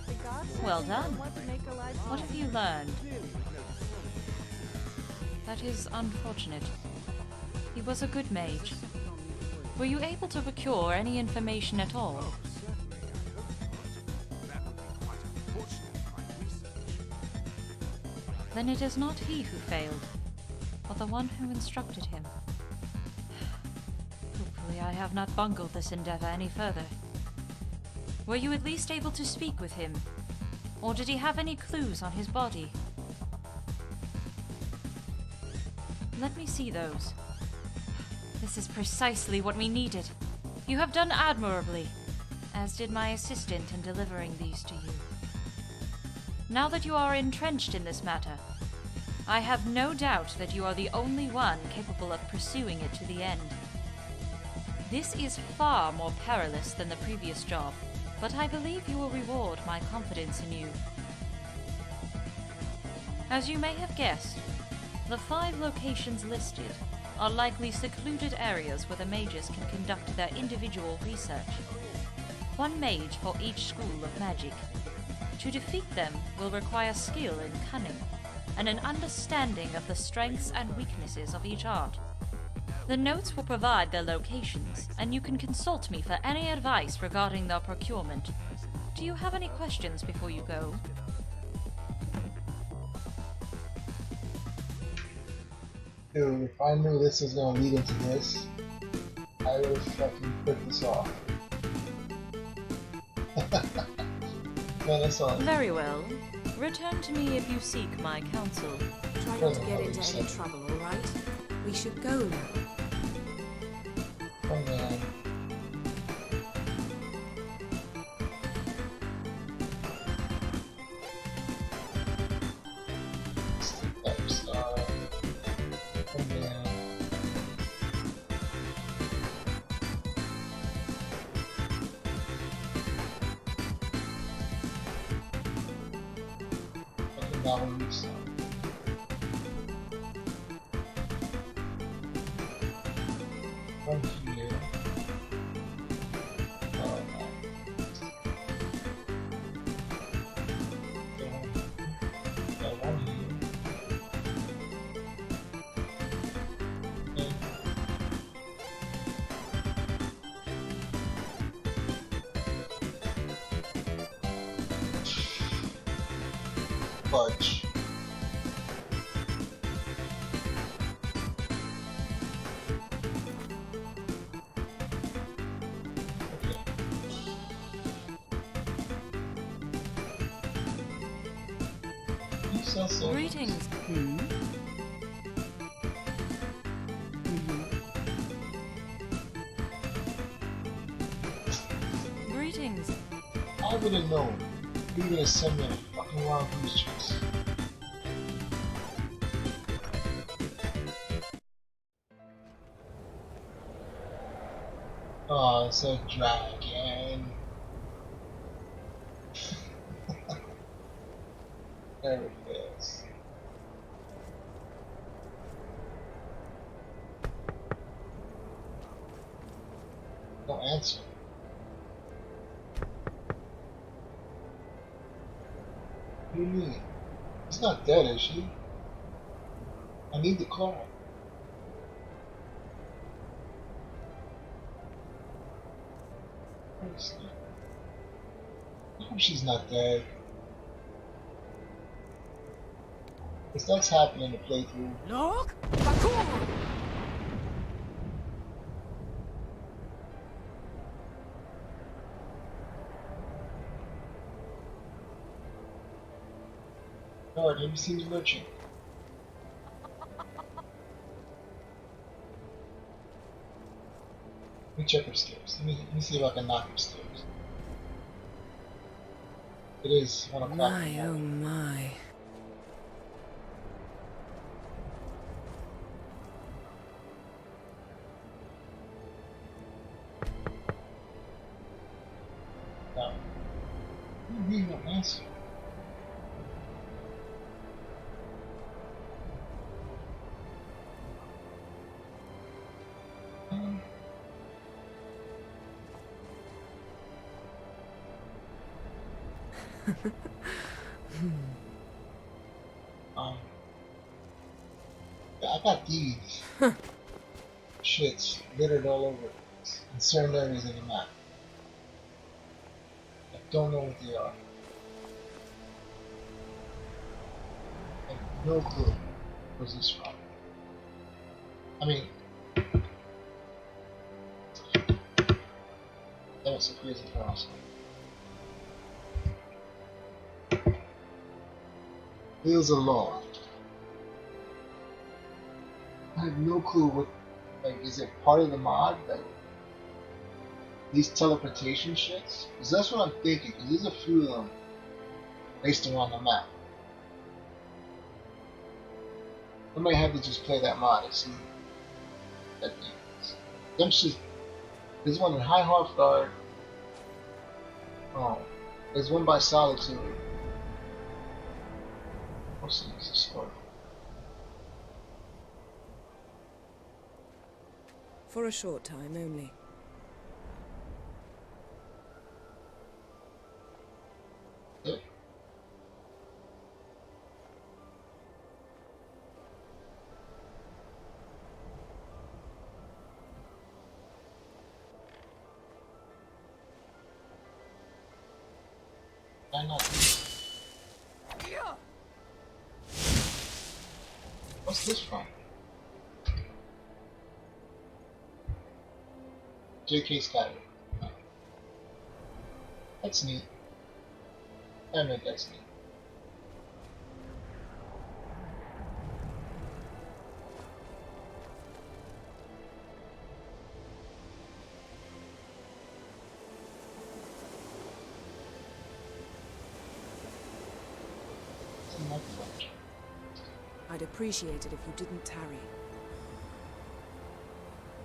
The gods Well actually done. don't want to make our lives What have you learned? That is unfortunate. He was a good mage. Were you able to procure any information at all? Then it is not he who failed, but the one who instructed him. Hopefully I have not bungled this endeavor any further. Were you at least able to speak with him? Or did he have any clues on his body? Let me see those. This is precisely what we needed. You have done admirably, as did my assistant in delivering these to you. Now that you are entrenched in this matter, I have no doubt that you are the only one capable of pursuing it to the end. This is far more perilous than the previous job, but I believe you will reward my confidence in you. As you may have guessed, the 5 locations listed are likely secluded areas where the mages can conduct their individual research. 1 mage for each school of magic. To defeat them will require skill and cunning, and an understanding of the strengths and weaknesses of each art. The notes will provide their locations, and you can consult me for any advice regarding their procurement. Do you have any questions before you go? Dude, if I knew this was gonna lead into this, I would have fucking put this off. Man, that's all. Very well. Return to me if you seek my counsel. Try not to get into any trouble, alright? We should go now. Oh man. From here. One here. Fudge. Greetings. Greetings. I would have known. You were gonna send me a fucking wild goose chase. Oh, it's a dragon. There it is. Don't answer. What do you mean? She's not dead, is she? I need the call. I hope she's not dead. Because that's happening in the playthrough. Look! Lord, have you seen the merchant? Let me check upstairs. Let me see if I can knock upstairs. It is 1 o'clock. My, oh my. No. answer. I got these shits littered all over in certain areas of the map. I don't know what they are. I have no clue where's this from. I mean, that was a crazy cross. Wheels of Law. I have no clue what, like, is it part of the mod? Like, these teleportation shits? Because that's what I'm thinking, because there's a few of them based around the map. I might have to just play that mod and see what that thing is. Them shit, there's one in High Hearthguard. Oh, there's one by Solitude. What's the next story? For a short time only. Yep. Why not? What's this from? JK Skyler. That's neat. I admit that's neat. I'd appreciate it if you didn't tarry.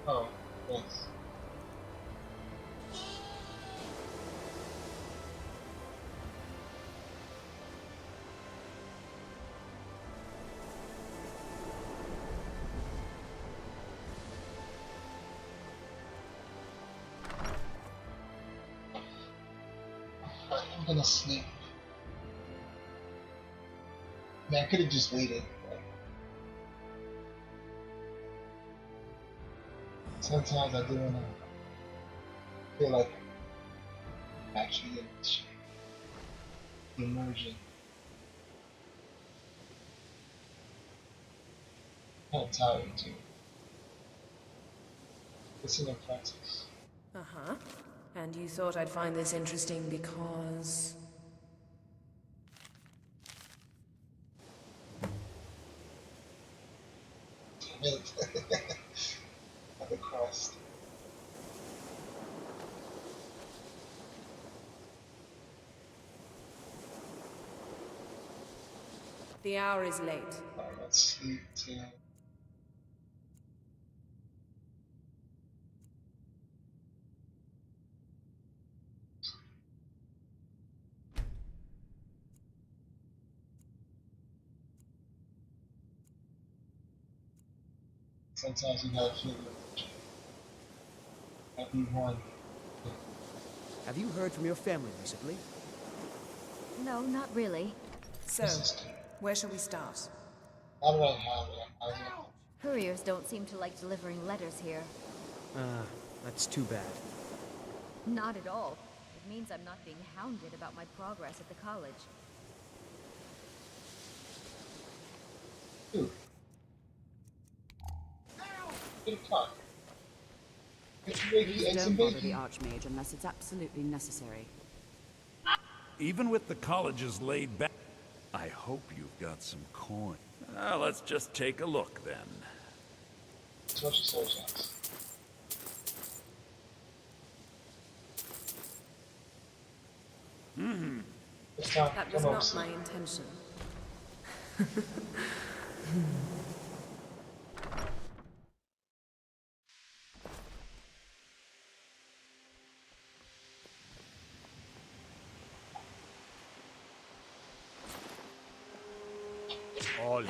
Oh, thanks. I'm gonna sleep. Man, I could have just waited. Sometimes I do wanna feel like actually emerging. Kind of tired too. Listen to Francis. Uh-huh. And you thought I'd find this interesting because... The crust. The hour is late. Alright, let's sleep too. Sometimes you gotta feel it. Everyone. Have you heard from your family recently? No, not really. So, where shall we start? How do I have it? Couriers don't seem to like delivering letters here. That's too bad. Not at all. It means I'm not being hounded about my progress at the college. Dude. Get a car. Please don't bother the Archmage unless it's absolutely necessary. Even with the colleges laid back, I hope you've got some coin. Let's just take a look then. That's what she says. That was not my intention.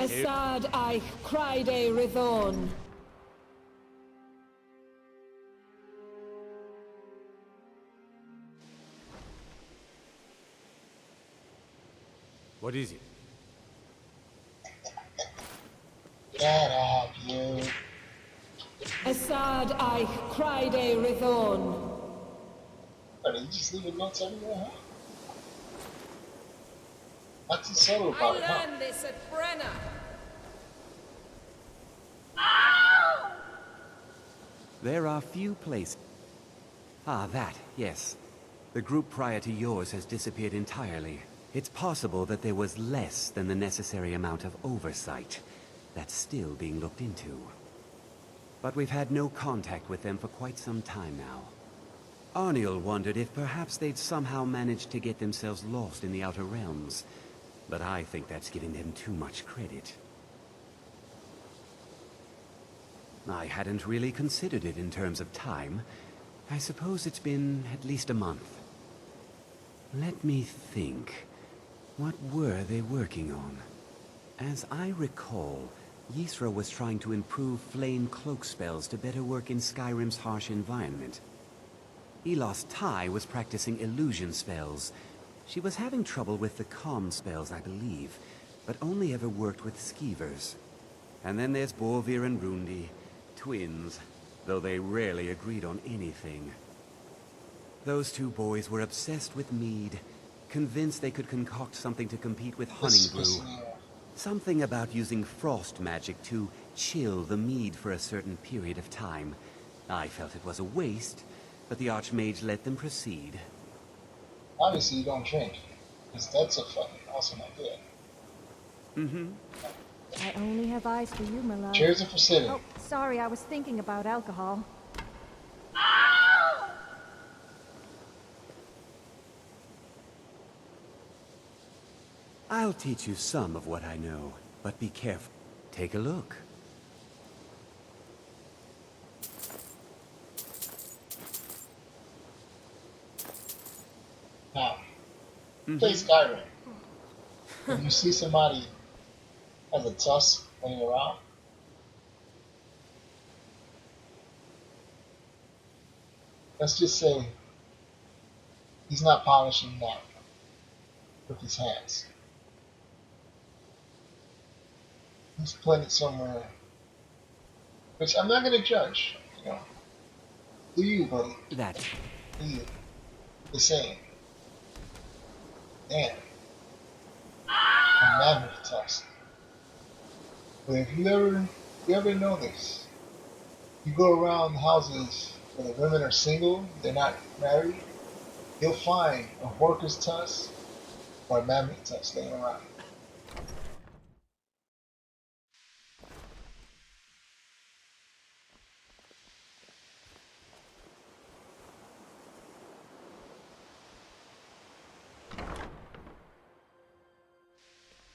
all here. Assad I cried a Rithon. What is it? Get up, you. Assad I cried a Rithon. Are you just leaving notes everywhere, huh? What's the subtle about it, huh? this at Brenna. There are few places. Ah, that, yes. The group prior to yours has disappeared entirely. It's possible that there was less than the necessary amount of oversight. That's still being looked into. But we've had no contact with them for quite some time now. Arniel wondered if perhaps they'd somehow managed to get themselves lost in the Outer Realms. But I think that's giving them too much credit. I hadn't really considered it in terms of time. I suppose it's been at least a month. Let me think. What were they working on? As I recall, Ysra was trying to improve flame cloak spells to better work in Skyrim's harsh environment. Elos Tai was practicing illusion spells. She was having trouble with the calm spells, I believe, but only ever worked with skeevers. And then there's Borvir and Rundi, twins, though they rarely agreed on anything. Those two boys were obsessed with mead, convinced they could concoct something to compete with Honningbrew. Something about using frost magic to chill the mead for a certain period of time. I felt it was a waste, but the Archmage let them proceed. Obviously you don't drink, because that's a fucking awesome idea. Mm-hmm. I only have eyes for you, my love. Cheers for sitting. Oh, sorry, I was thinking about alcohol. I'll teach you some of what I know, but be careful. Take a look. Now, play Skyrim. If you see somebody has a tusk laying around, let's just say he's not polishing that with his hands. He's putting it somewhere, which I'm not gonna judge. You know, do you, buddy? That. Do you? The same. Damn. A mammoth tusk. But if you ever know this, you go around houses where the women are single, they're not married, you'll find a worker's tusk or a mammoth tusk laying around.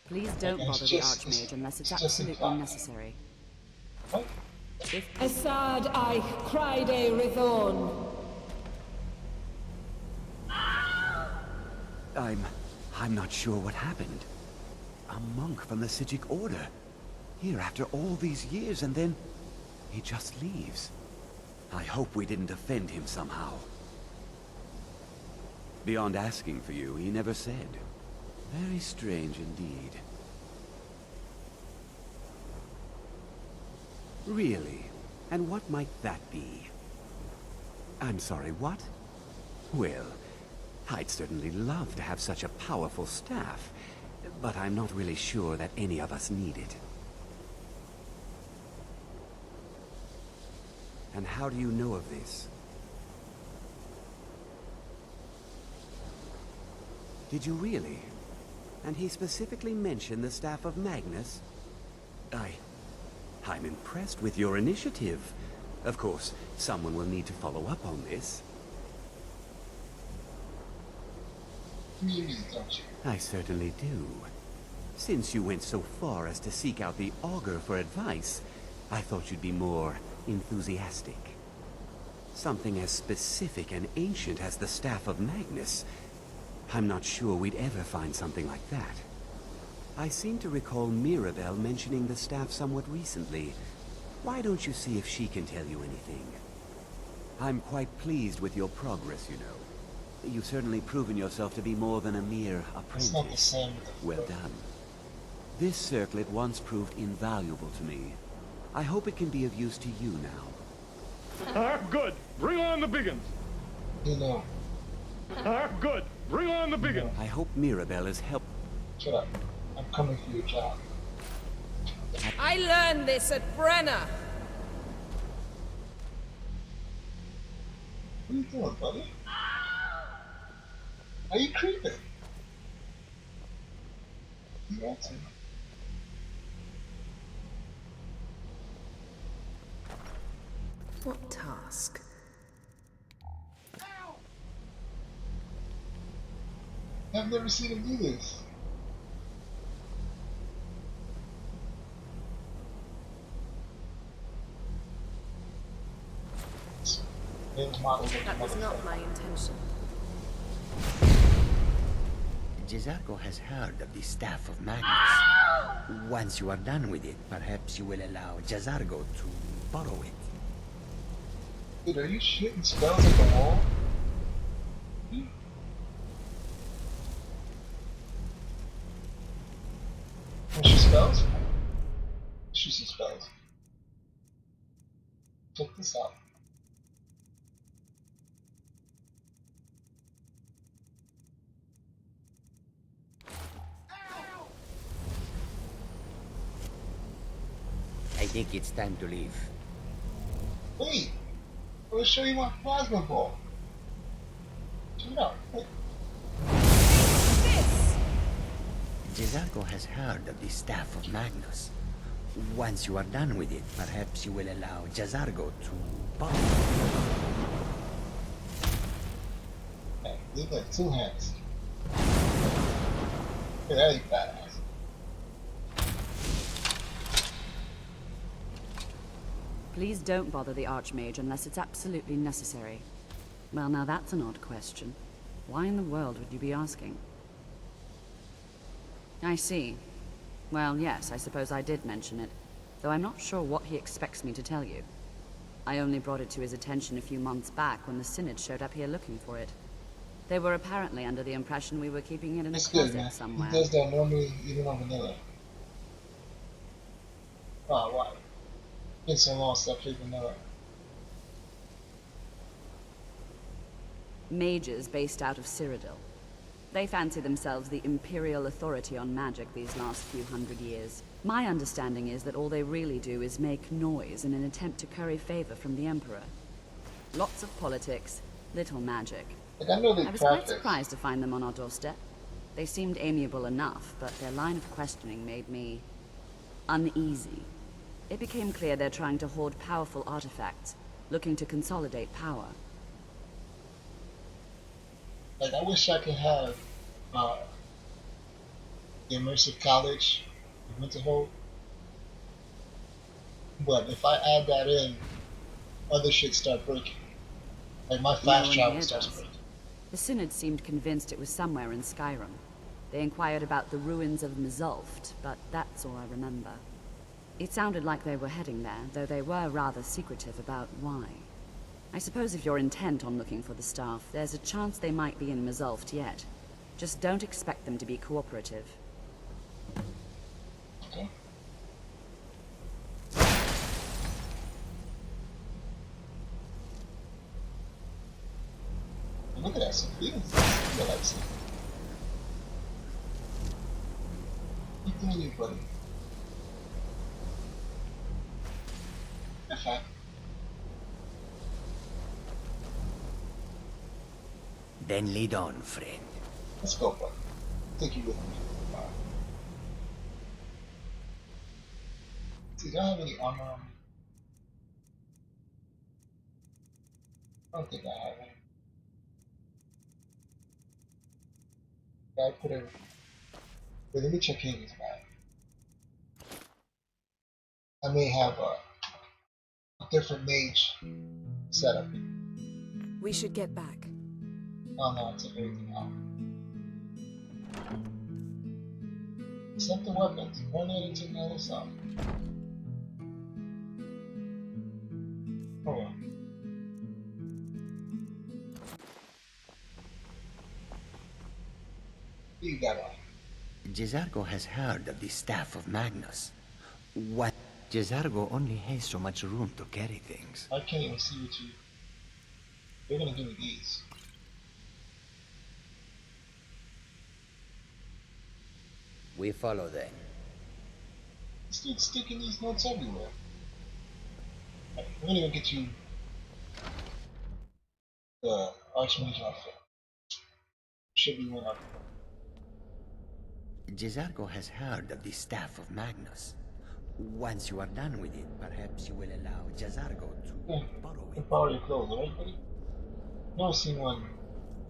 Please don't bother the Archmage unless it's absolutely necessary. Assad I cried a Rithon. I'm not sure what happened. A monk from the Sijic Order. Here after all these years, and then he just leaves. I hope we didn't offend him somehow. Beyond asking for you, he never said. Very strange indeed. Really? And what might that be? I'm sorry, what? Well, I'd certainly love to have such a powerful staff, but I'm not really sure that any of us need it. And how do you know of this? Did you really? And he specifically mentioned the staff of Magnus? I'm impressed with your initiative. Of course, someone will need to follow up on this. I certainly do. Since you went so far as to seek out the Augur for advice, I thought you'd be more enthusiastic. Something as specific and ancient as the Staff of Magnus. I'm not sure we'd ever find something like that. I seem to recall Mirabelle mentioning the staff somewhat recently. Why don't you see if she can tell you anything? I'm quite pleased with your progress, you know. You've certainly proven yourself to be more than a mere apprentice. It's not the same. Well done. This circlet once proved invaluable to me. I hope it can be of use to you now. Good. Bring on the biggins. You know. Good. Bring on the biggins. I hope Mirabelle is help. Shut up. I'm coming for your job. I learned this at Brenner. What are you doing, buddy? Are you creeping? You want to? What task? I've never seen him do this. That was not my intention. Jezargo has heard of the Staff of Magnus. Once you are done with it, perhaps you will allow Jezargo to borrow it. Dude, are you shooting spells at the wall? What's your spells? Shoot some spells. Check this out. I think it's time to leave. Wait! I will show you my plasma ball. Check it out. Jezargo has heard of the Staff of Magnus. Once you are done with it, perhaps you will allow Jezargo to borrow it. Hey, leave like 2 hands. Hey, that ain't badass. Please don't bother the Archmage unless it's absolutely necessary. Well, now that's an odd question. Why in the world would you be asking? I see. Well, yes, I suppose I did mention it, though I'm not sure what he expects me to tell you. I only brought it to his attention a few months back when the Synod showed up here looking for it. They were apparently under the impression we were keeping it in a closet somewhere. He does that normally, even on vanilla. Oh, wow. It's so long since I played vanilla. Mages based out of Cyrodiil. They fancy themselves the imperial authority on magic these last few hundred years. My understanding is that all they really do is make noise in an attempt to curry favor from the Emperor. Lots of politics, little magic. Like, I know they I was quite surprised to find them on our doorstep. They seemed amiable enough, but their line of questioning made me uneasy. It became clear they're trying to hoard powerful artifacts, looking to consolidate power. Like, I wish I could have the immersive college in Winterhold. But if I add that in, other shit start breaking. Like my fast travel starts breaking. The Synod seemed convinced it was somewhere in Skyrim. They inquired about the ruins of Mzulft, but that's all I remember. It sounded like they were heading there, though they were rather secretive about why. I suppose if you're intent on looking for the staff, there's a chance they might be in Mzulft yet. Just don't expect them to be cooperative. Okay. Look at that, Sofia. I like Sofia. What are you doing, buddy? You're fine. Then lead on, friend. Let's go, buddy. Take you with me. See, do I have any armor on me? I don't think I have any. I put everything. Wait, let me check Amy's bag. I may have a different mage setup. We should get back. Oh no, I took everything out. Accept the weapons. Run in and take the other side. Hold on. You got one. Jezargo has heard of the Staff of Magnus. What? Jezargo only has so much room to carry things. I can't even see what you... They're gonna give me these. We follow them. This dude's sticking these notes everywhere. We're gonna go get you the Archmage outfit. Should be one up. Jezargo has heard of the Staff of Magnus. Once you are done with it, perhaps you will allow Jezargo to borrow it. Borrow your clothes, right, buddy? Never seen one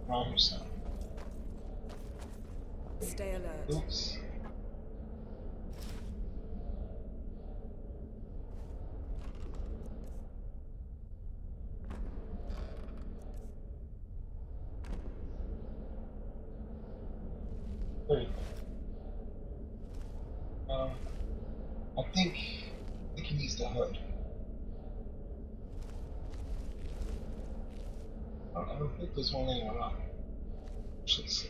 around here, son. Stay alert. Oops. There you go. I think he needs the hood. I don't think there's one laying around. Should see.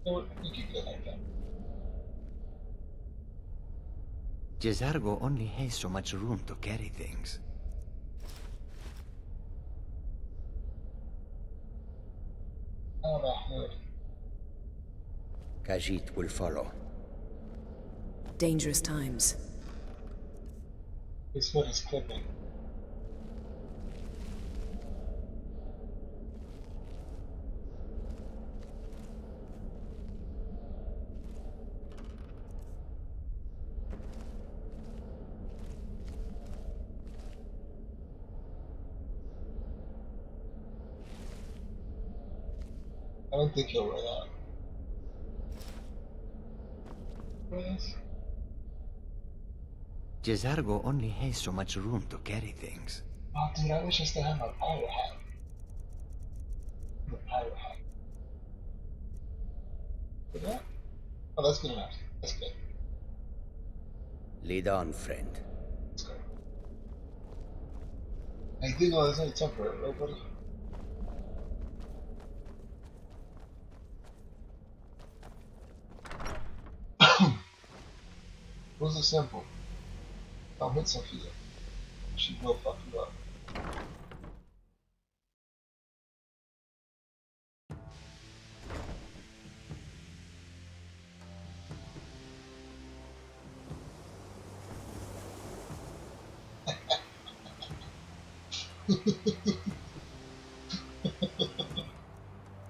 You can get like that. Jezargo only has so much room to carry things. Oh, that hood. Khajiit will follow. Dangerous times. This hood is clipping. I don't think he'll wear that. Yes. Jezargo only has so much room to carry things. Oh, dude, I wish I still had my pirate hat. The pirate hat. Look at that? Oh, that's good enough. That's good. Lead on, friend. Let's go. I did know there's only temporary, right, buddy? What's the simple? Don't hit Sofia. She will fuck you up.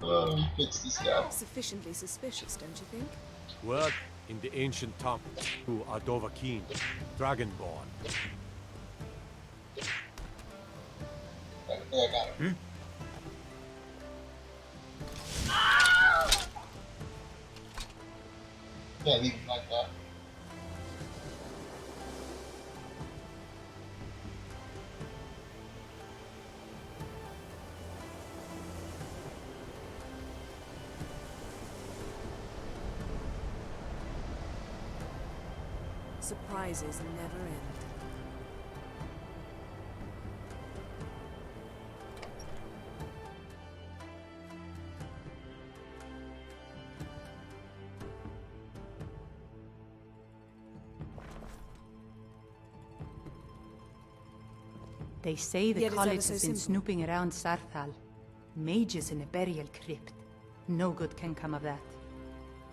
Oh, he fixed this guy. Sufficiently suspicious, don't you think? Word in the ancient tongue to Dovahkiin, Dragonborn. Yeah, I got it. Can't leave him like that. Surprises never end. They say the Yet it's college ever so has been simple. snooping around Sarthal. Mages in a burial crypt. No good can come of that.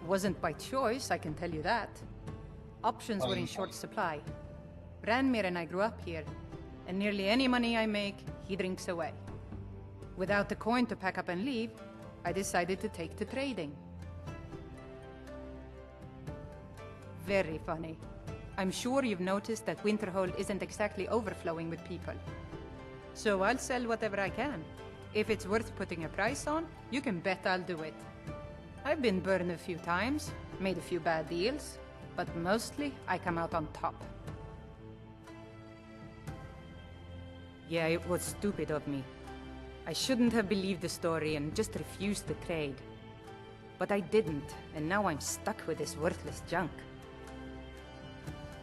Wasn't by choice, I can tell you that. Options were in short supply. Ranmir and I grew up here, and nearly any money I make, he drinks away. Without the coin to pack up and leave, I decided to take to trading. Very funny. I'm sure you've noticed that Winterhold isn't exactly overflowing with people. So I'll sell whatever I can. If it's worth putting a price on, you can bet I'll do it. I've been burned a few times, made a few bad deals, but mostly I come out on top. Yeah, it was stupid of me. I shouldn't have believed the story and just refused the trade. But I didn't, and now I'm stuck with this worthless junk.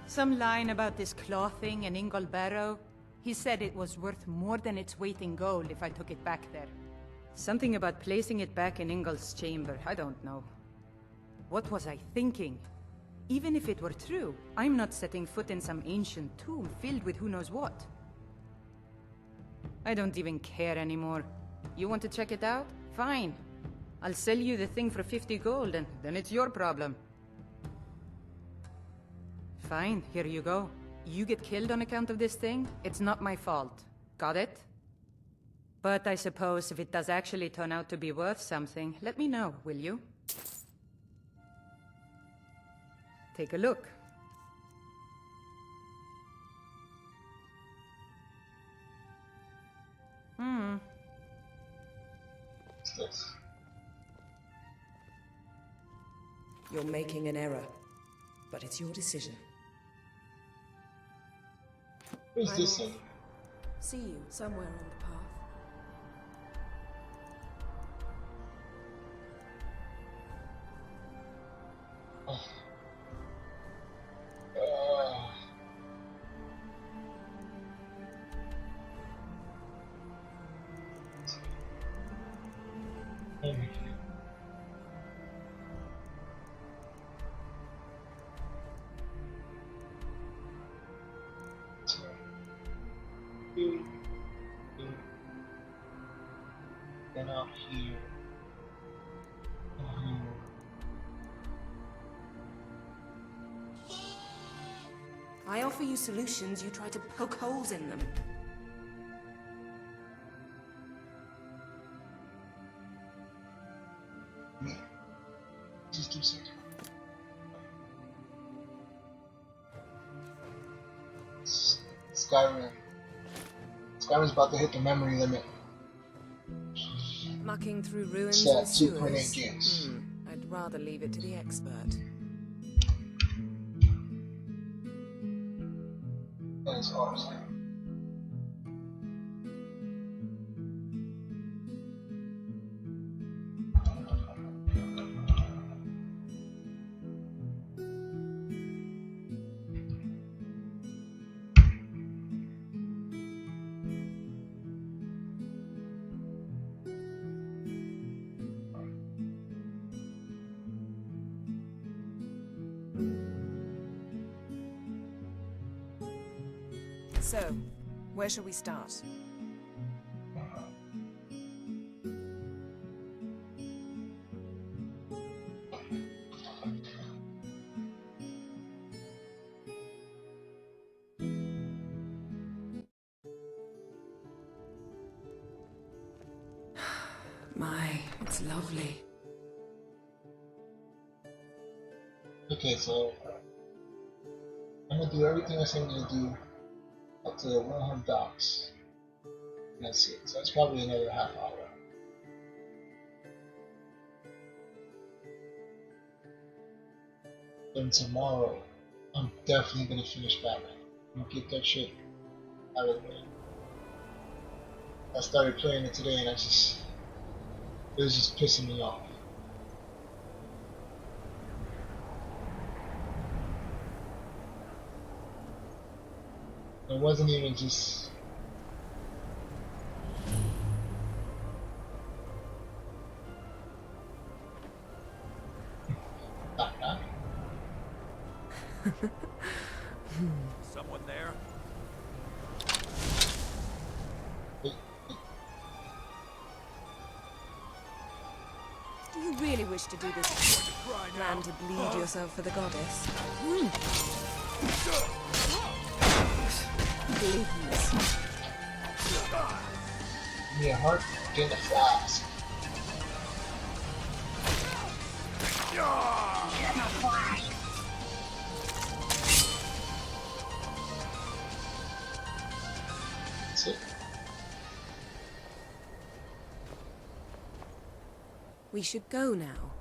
Some line about this clothing in Ingol Barrow. He said it was worth more than its weight in gold if I took it back there. Something about placing it back in Ingol's chamber, I don't know. What was I thinking? Even if it were true, I'm not setting foot in some ancient tomb filled with who knows what. I don't even care anymore. You want to check it out? Fine. I'll sell you the thing for 50 gold, and then it's your problem. Fine, here you go. You get killed on account of this thing, it's not my fault. Got it? But I suppose if it does actually turn out to be worth something, let me know, will you? Take a look. What's this? You're making an error, but it's your decision. Where's I'm this off. thing? See you somewhere on the path. Then out here. I offer you solutions, you try to poke holes in them. Just 2 seconds. Skyrim. Skyrim's about to hit the memory limit. Mucking through ruins It's at and 2.8 sewers. gigs. I'd rather leave it to the expert. And it's ours now. So, where shall we start? My, it's lovely. Okay, so I'm gonna do everything I said I'm gonna do up to the 100 docks. And that's it. So it's probably another half hour. Then tomorrow, I'm definitely gonna finish Batman. I'm gonna get that shit out of the way. I started playing it today and it was just pissing me off. It wasn't even just Someone there? Do you really wish to do this? Plan to bleed yourself for the goddess? Please. give me a heart, get a flask. That's it. We should go now.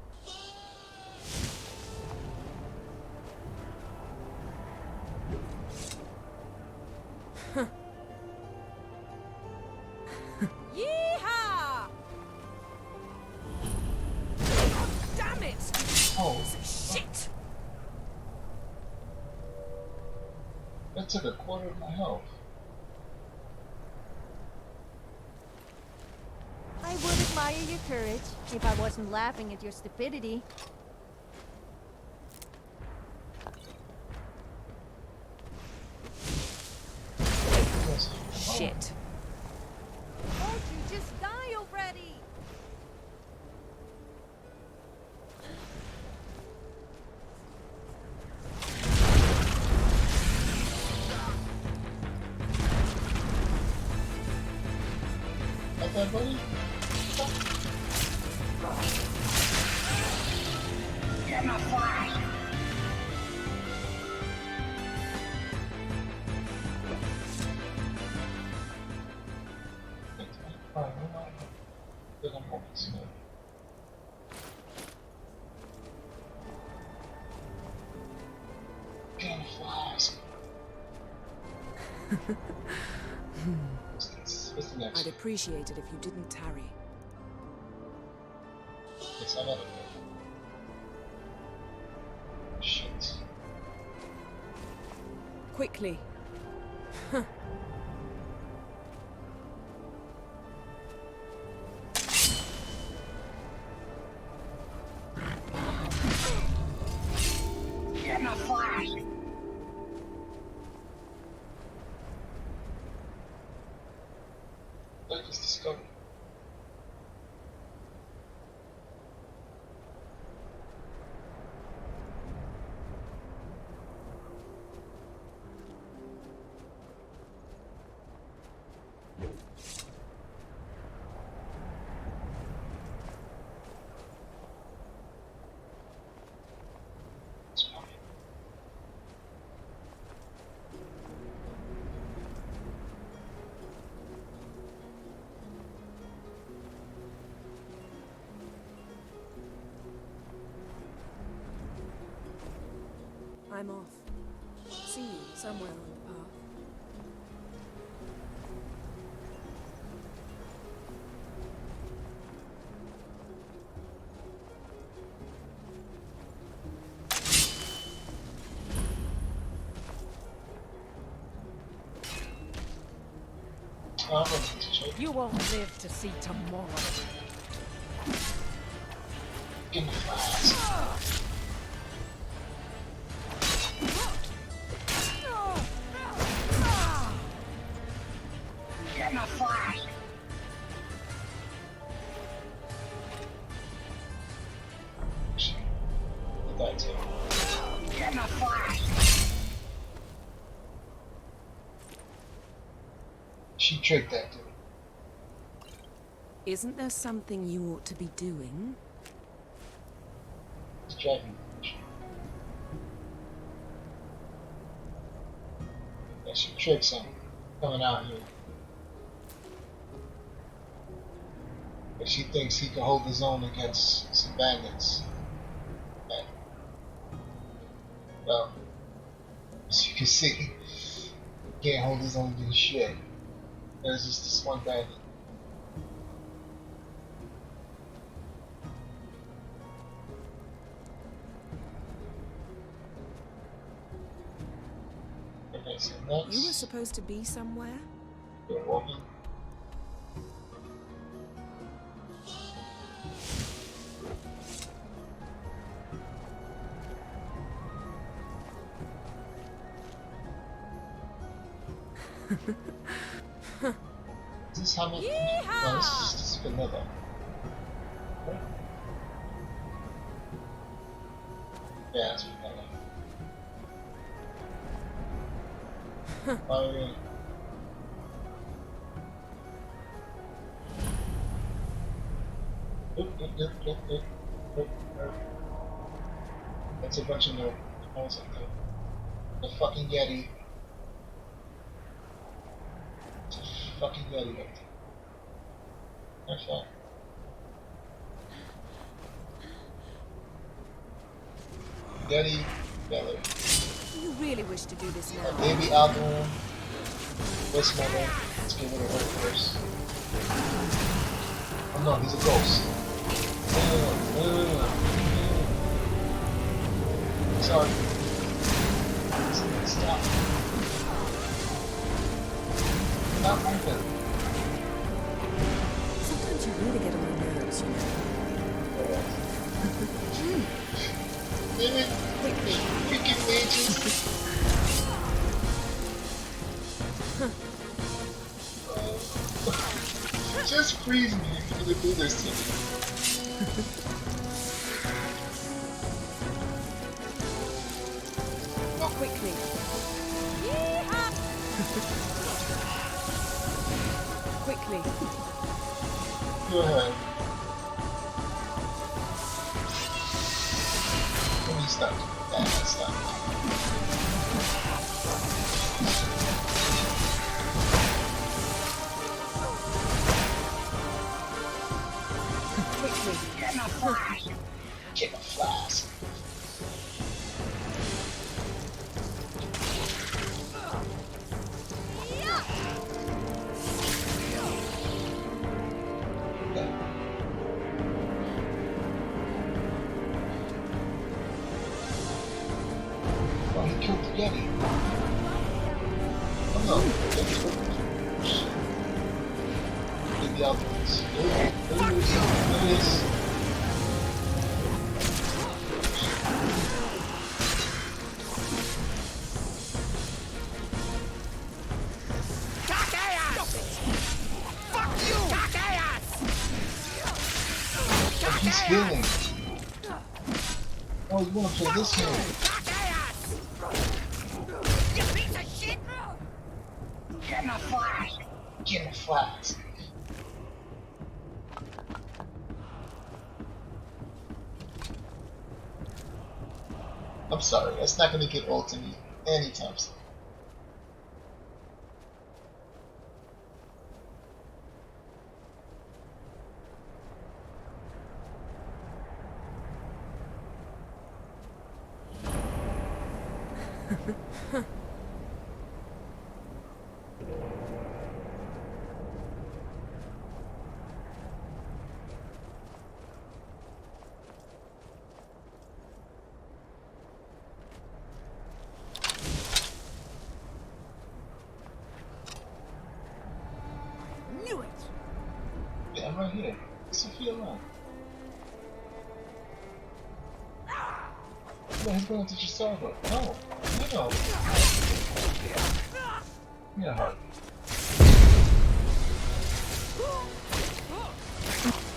Yeehaw! Oh, shit! That took a quarter of my health. I would admire your courage if I wasn't laughing at your stupidity. Shit. Won't you just die already? Got that, buddy? Get my flash! I'd appreciate it if you didn't tarry. Yes, I gotta go. Shit. Quickly. Get my flash! Life is discovered. I'm off. See you somewhere on the path. You won't live to see tomorrow. Give me flash. Get my flash! Get that too. Get my flash! She tricked that dude. Isn't there something you ought to be doing? It's driving. Yeah, she tricked him coming out here. But she thinks he can hold his own against some bandits. And, well, as you can see, he can't hold his own against shit. There's just this one bandit. Okay, so next. You were supposed to be somewhere? The woman. Is this how much? No, this is just vanilla. Okay. Yeah, it's vanilla. Oh, yeah. That's a bunch of no. What's up there? The fucking Yeti. It's a fucking Yeti right there. That's fine. Yeti, Belly. You really wish to do this now? Baby album. This moment. Let's get rid of her first. Oh no, he's a ghost. Sorry. Stop. Stop moving. Sometimes you really get on my nerves, you know. Damn it. Quickly. Freaking mages. Just freeze me if you're gonna do this to me. Not quickly. Quickly. Go ahead. Let me stop. Stop. Quickly. Get a flash. Get a flask. Oh, he killed the Yeti. Oh no, Get the other ones. There it is. Oh, he's healing. Oh, you wanna play this game? Get a flash. Get a flask. I'm sorry, that's not gonna get old to me anytime soon. Knew it. Yeah, I'm right here. Sofia alone. No, he's going to Gisargo. No. No. Yeah, heart.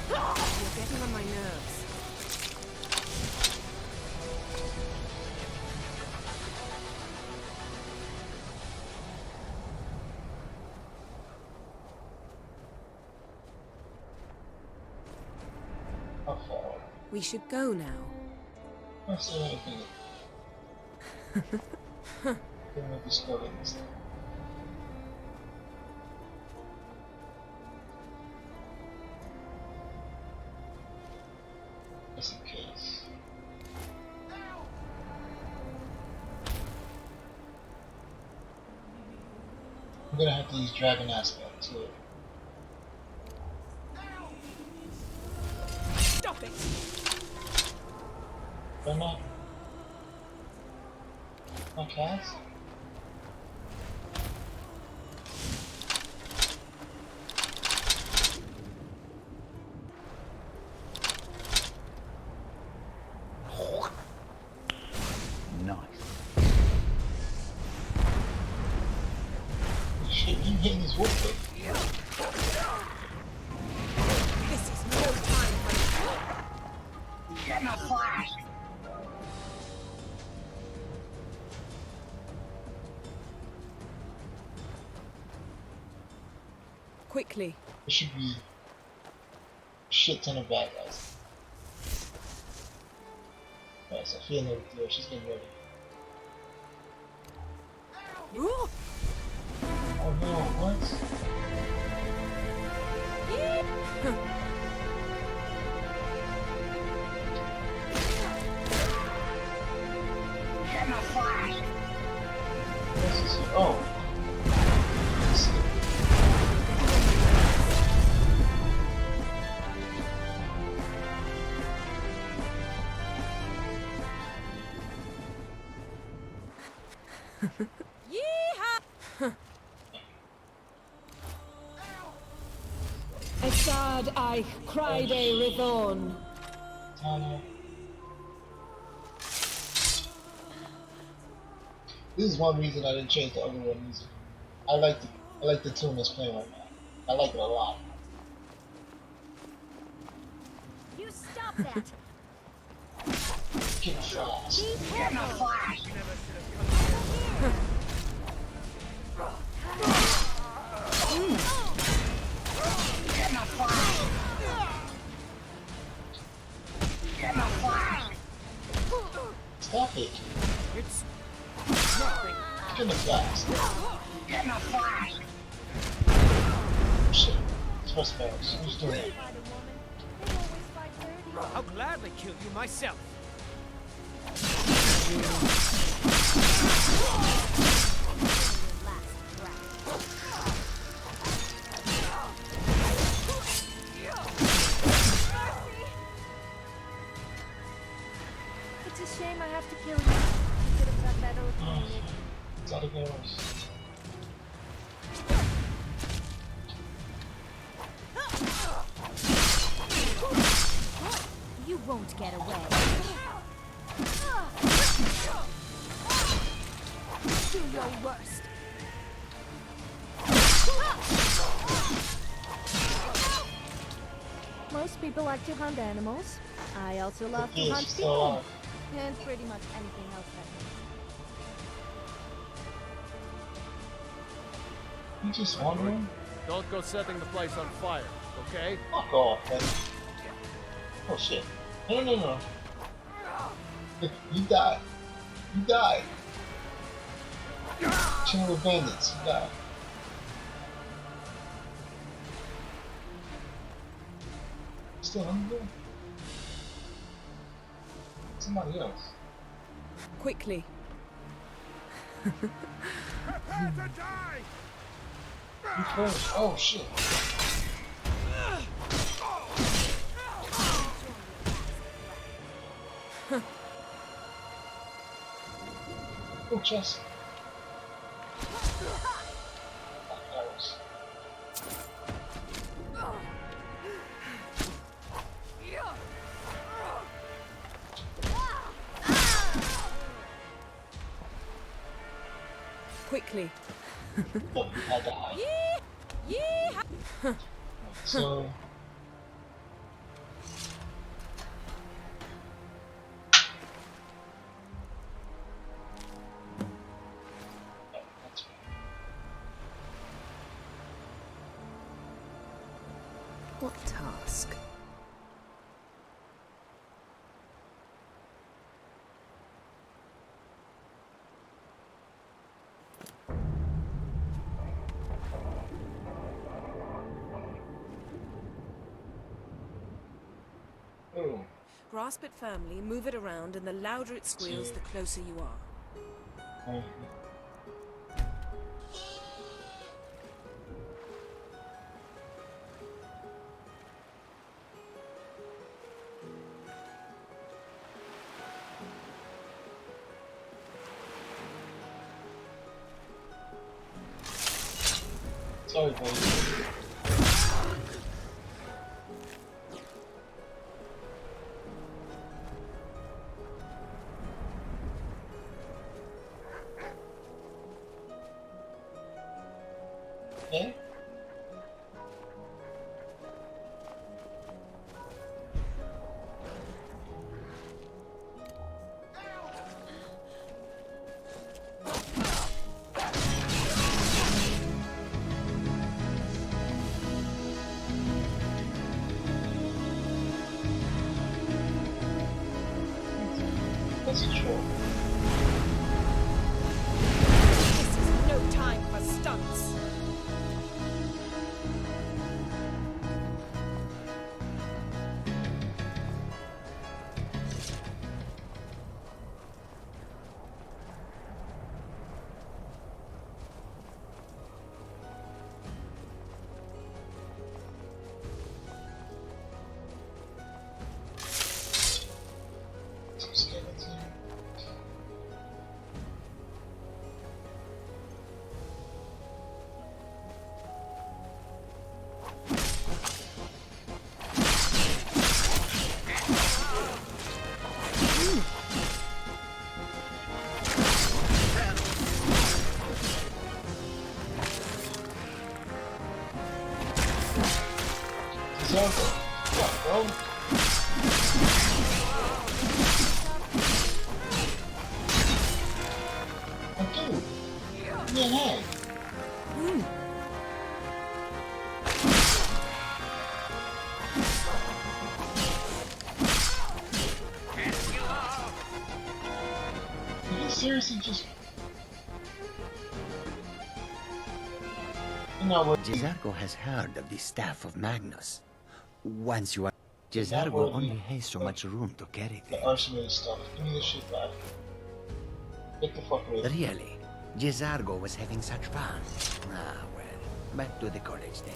You're getting on my nerves. We should go now. That's the only thing. Don't know discover this thing. Just in case. I'm gonna have to use dragon aspect too. Stop it! Why not? My cats? Nice. Shit, you hitting his wolf thing. This is no time for Get a flash. quickly. There should be a shit ton of bad guys. Alright, Sofia over there, she's getting ready. Oh no, what? This is, oh. Esad I cried a Rithon. This is one reason I didn't change the other one music. I like the tune that's playing right now. I like it a lot. You stop that! Get fast. Get my flash! Get my flash! Get my flash! Stop it. It's nothing. Get the flash. Get my flash! Shit. It's first spells. Who's doing it? I'll gladly kill you myself. It's a shame I have to kill you. You could have done better with me. It's other girls. You won't get away. Do your worst. Most people like to hunt animals. I also love to hunt people. And pretty much anything else that You just wondering? Don't go setting the place on fire, okay? Fuck off, man. Oh shit. No. You died. You died. Chilling with bandits. You died. Still hungry? Somebody else. Quickly. Prepare to die! You first. Oh shit. Oh, chest. Talos. Quickly. Oh, I died. So. What task? Grasp it firmly, move it around, and the louder it squeals, the closer you are. Sorry, buddy. Okay. That's a troll. This is no time for stunts. man hang? Did he seriously just... Jizargo has heard of the Staff of Magnus. Once you are... Jizargo only has so much room to carry things. The arsenal stuff. Give me this shit back. Get the fuck rid of it. Really? Jizargo was having such fun. Ah, well. Back to the college then.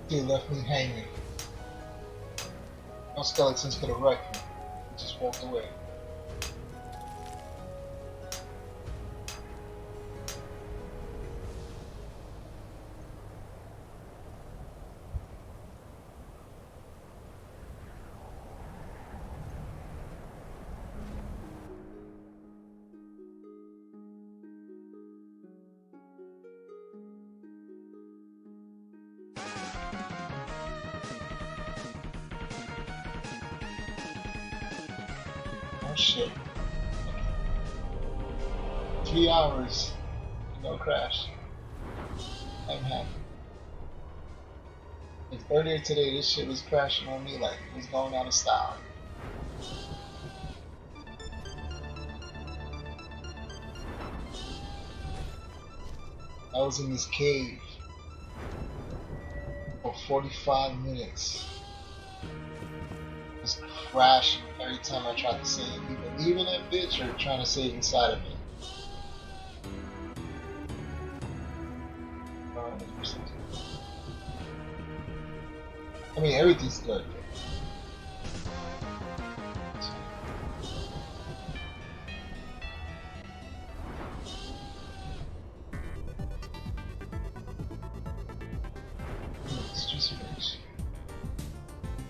He left me hanging. No skeletons could have wrecked me. He just walked away. Oh shit. 3 hours. No crash. I'm happy. Like earlier today, this shit was crashing on me like it was going out of style. I was in this cave for 45 minutes. Just crashing every time I tried to save. Either leaving that bitch or trying to save inside of it. I mean, everything's good.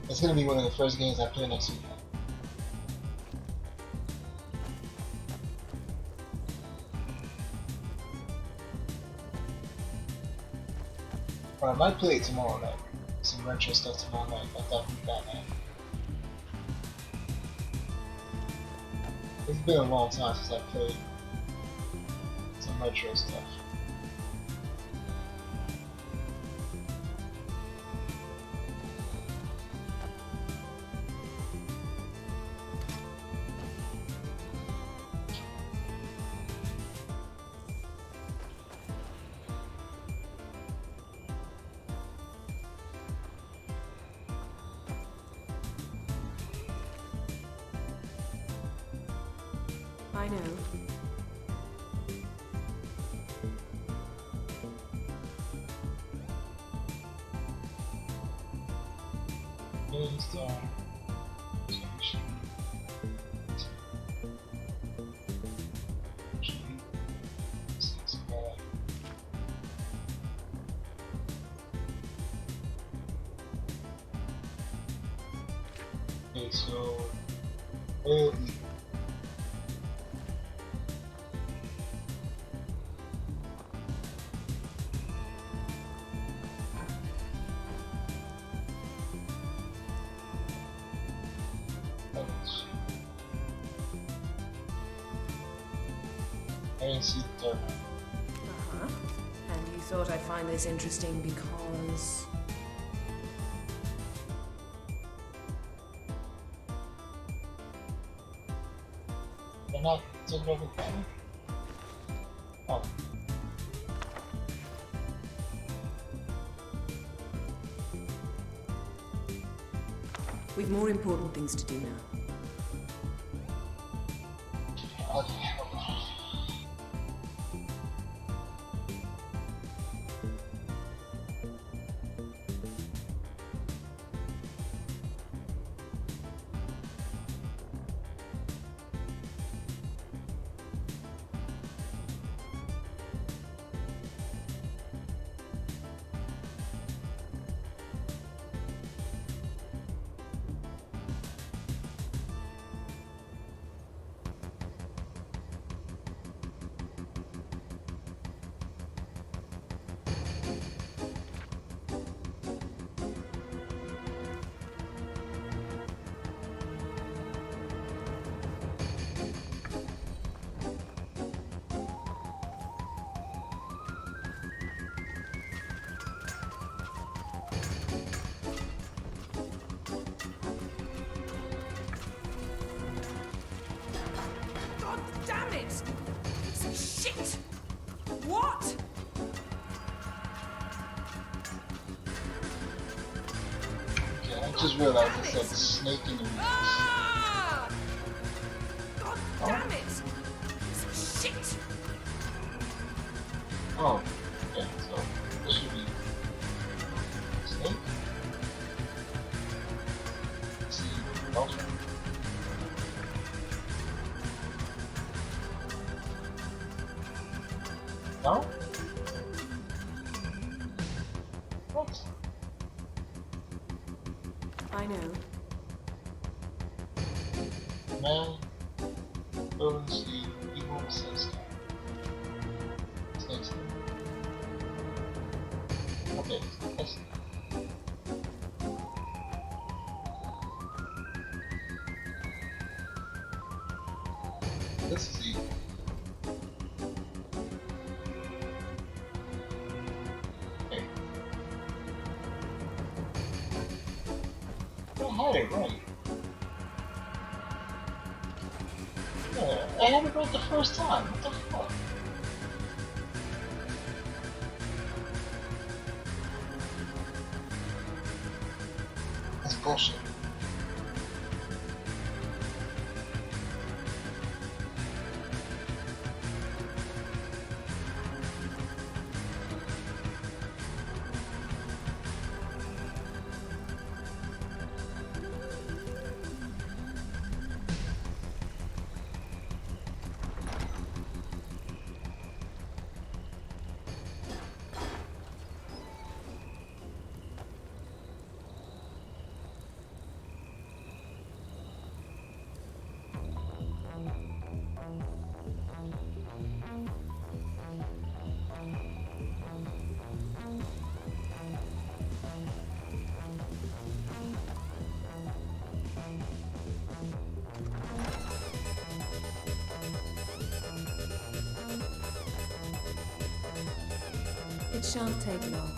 It's gonna be one of the first games I play next weekend. Or I might play it tomorrow night. Some retro stuff tomorrow night. I thought we got that. It's been a long time since I played some retro stuff. I know. Okay, so oil eat. Uh-huh. And you thought I'd find this interesting because... They're not taking over the planet? Oh. We've more important things to do now. Okay. I just realized it said snake in the weeds. Ah! God damn it! Shit! Oh, yeah, so this should be snake. Let's see, ultra. No? What? I know. Man, building the equal sense. Snakes. Okay, let's see. This is equal. Okay. I had it right. Yeah, I had it right the first time. What the fuck? That's bullshit. It shan't take long.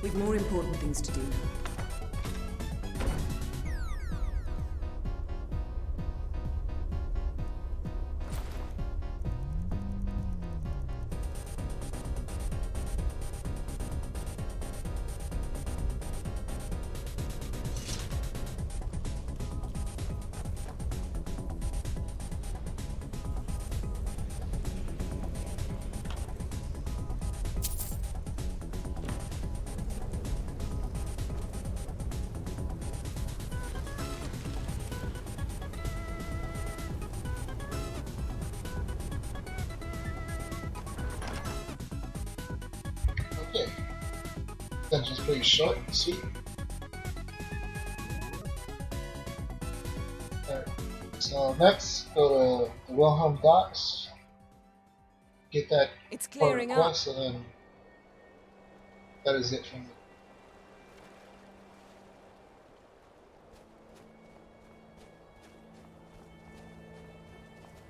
We've more important things to do now. Okay. That's just pretty short and sweet. Alright. So next, go to the Wilhelm Docks. Get that It's pull clearing up. request, and then that is it from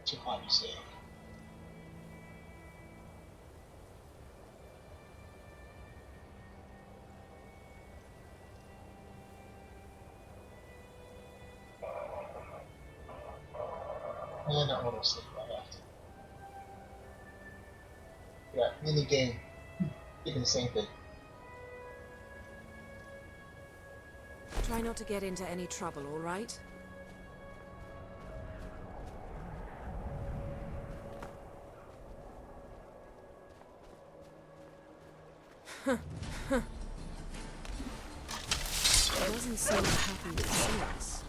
to find save. And not want to save right after. Yeah, mini game. Even the same thing. Try not to get into any trouble, all right? Doesn't seem happy to see us.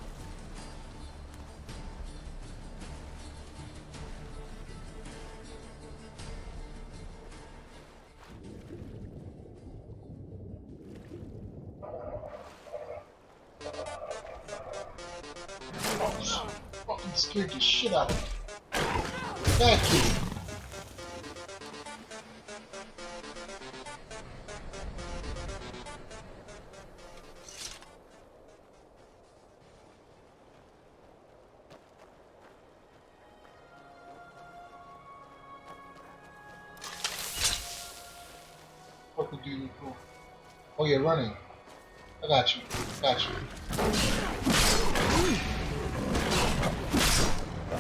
Fucking scared the shit out of me. That kid. What could you do? Cool. Oh, you're running. I got you. Got you.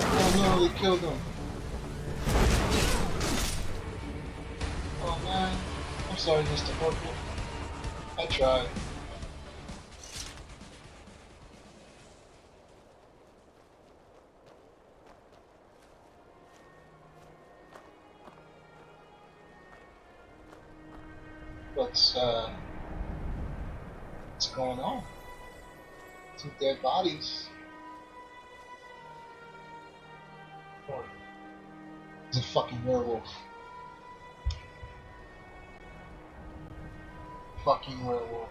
Oh no, they killed him. Oh man. I'm sorry, Mr. Purple. I tried. What's going on? Two dead bodies. Oh, it's a fucking werewolf. Fucking werewolf.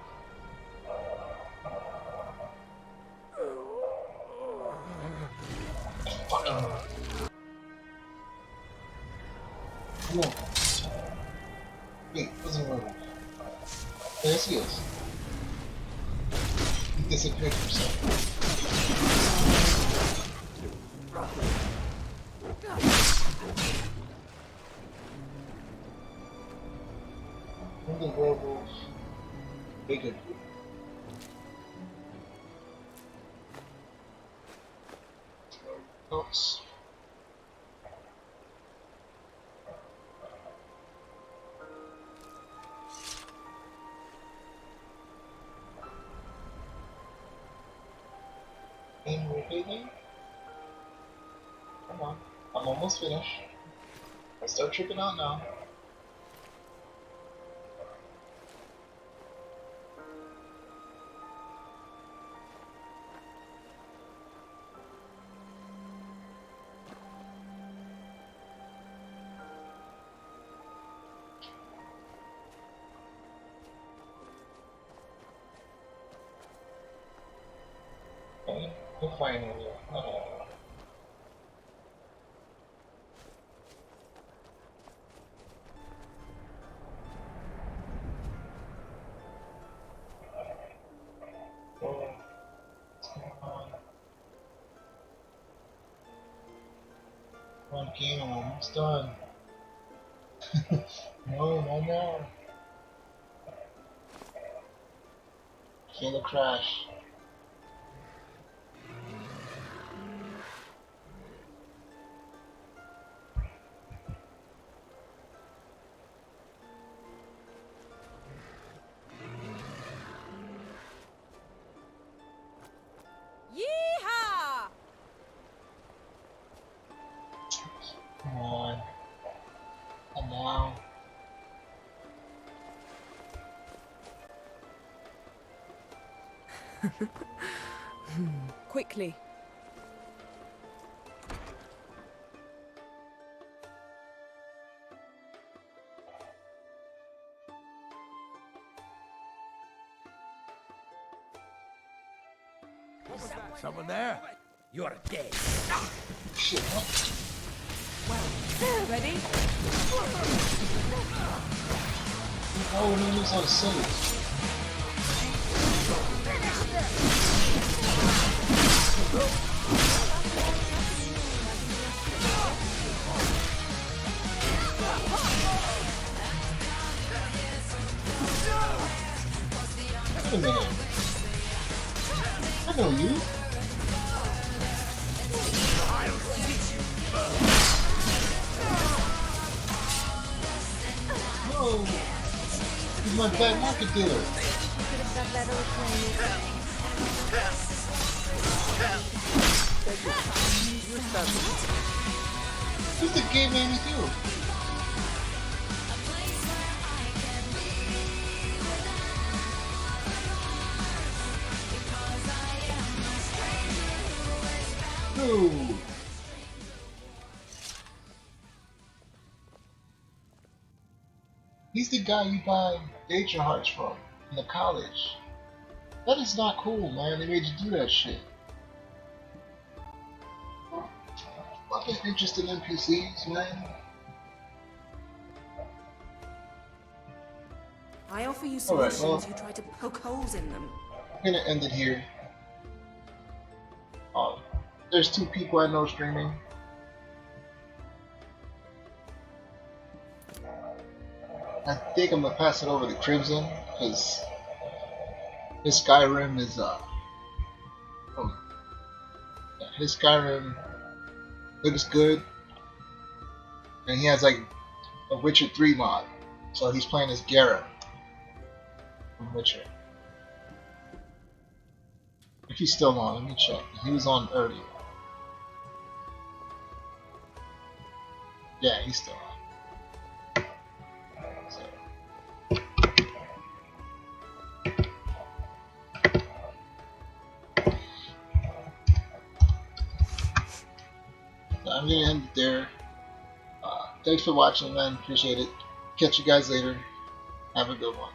Fucking werewolf. Come on. Wait, where's the werewolf? There he is. He disappeared himself. When the werewolf bigger. Oops. And we're leaving. Come on. I'm almost finished. I start tripping out now. Okay, we're fine with it. One game, I'm almost done. No, no, no. Feel the crash. Yeehaw! Come on. And now. Quickly. Someone there? You're dead. Shit, what? Ready? Oh, no, he knows how to save. Wait a minute. I know you. Oh, he's my bad market dealer. Could have done better with playing Who's the game made me do? Ooh. He's the guy you buy nature hearts from in the college. That is not cool, man. They made you do that shit. Fucking interested NPCs, man. I offer you Alright, solutions, well, you try to poke holes in them. I'm gonna end it here. There's 2 people I know streaming. I think I'm gonna pass it over to Crimson because his Skyrim is his Skyrim looks good, and he has like a Witcher 3 mod, so he's playing as Geralt from Witcher. If he's still on, let me check. He was on earlier. Yeah, he's still on. So I'm gonna end it there. Thanks for watching, man. Appreciate it. Catch you guys later. Have a good one.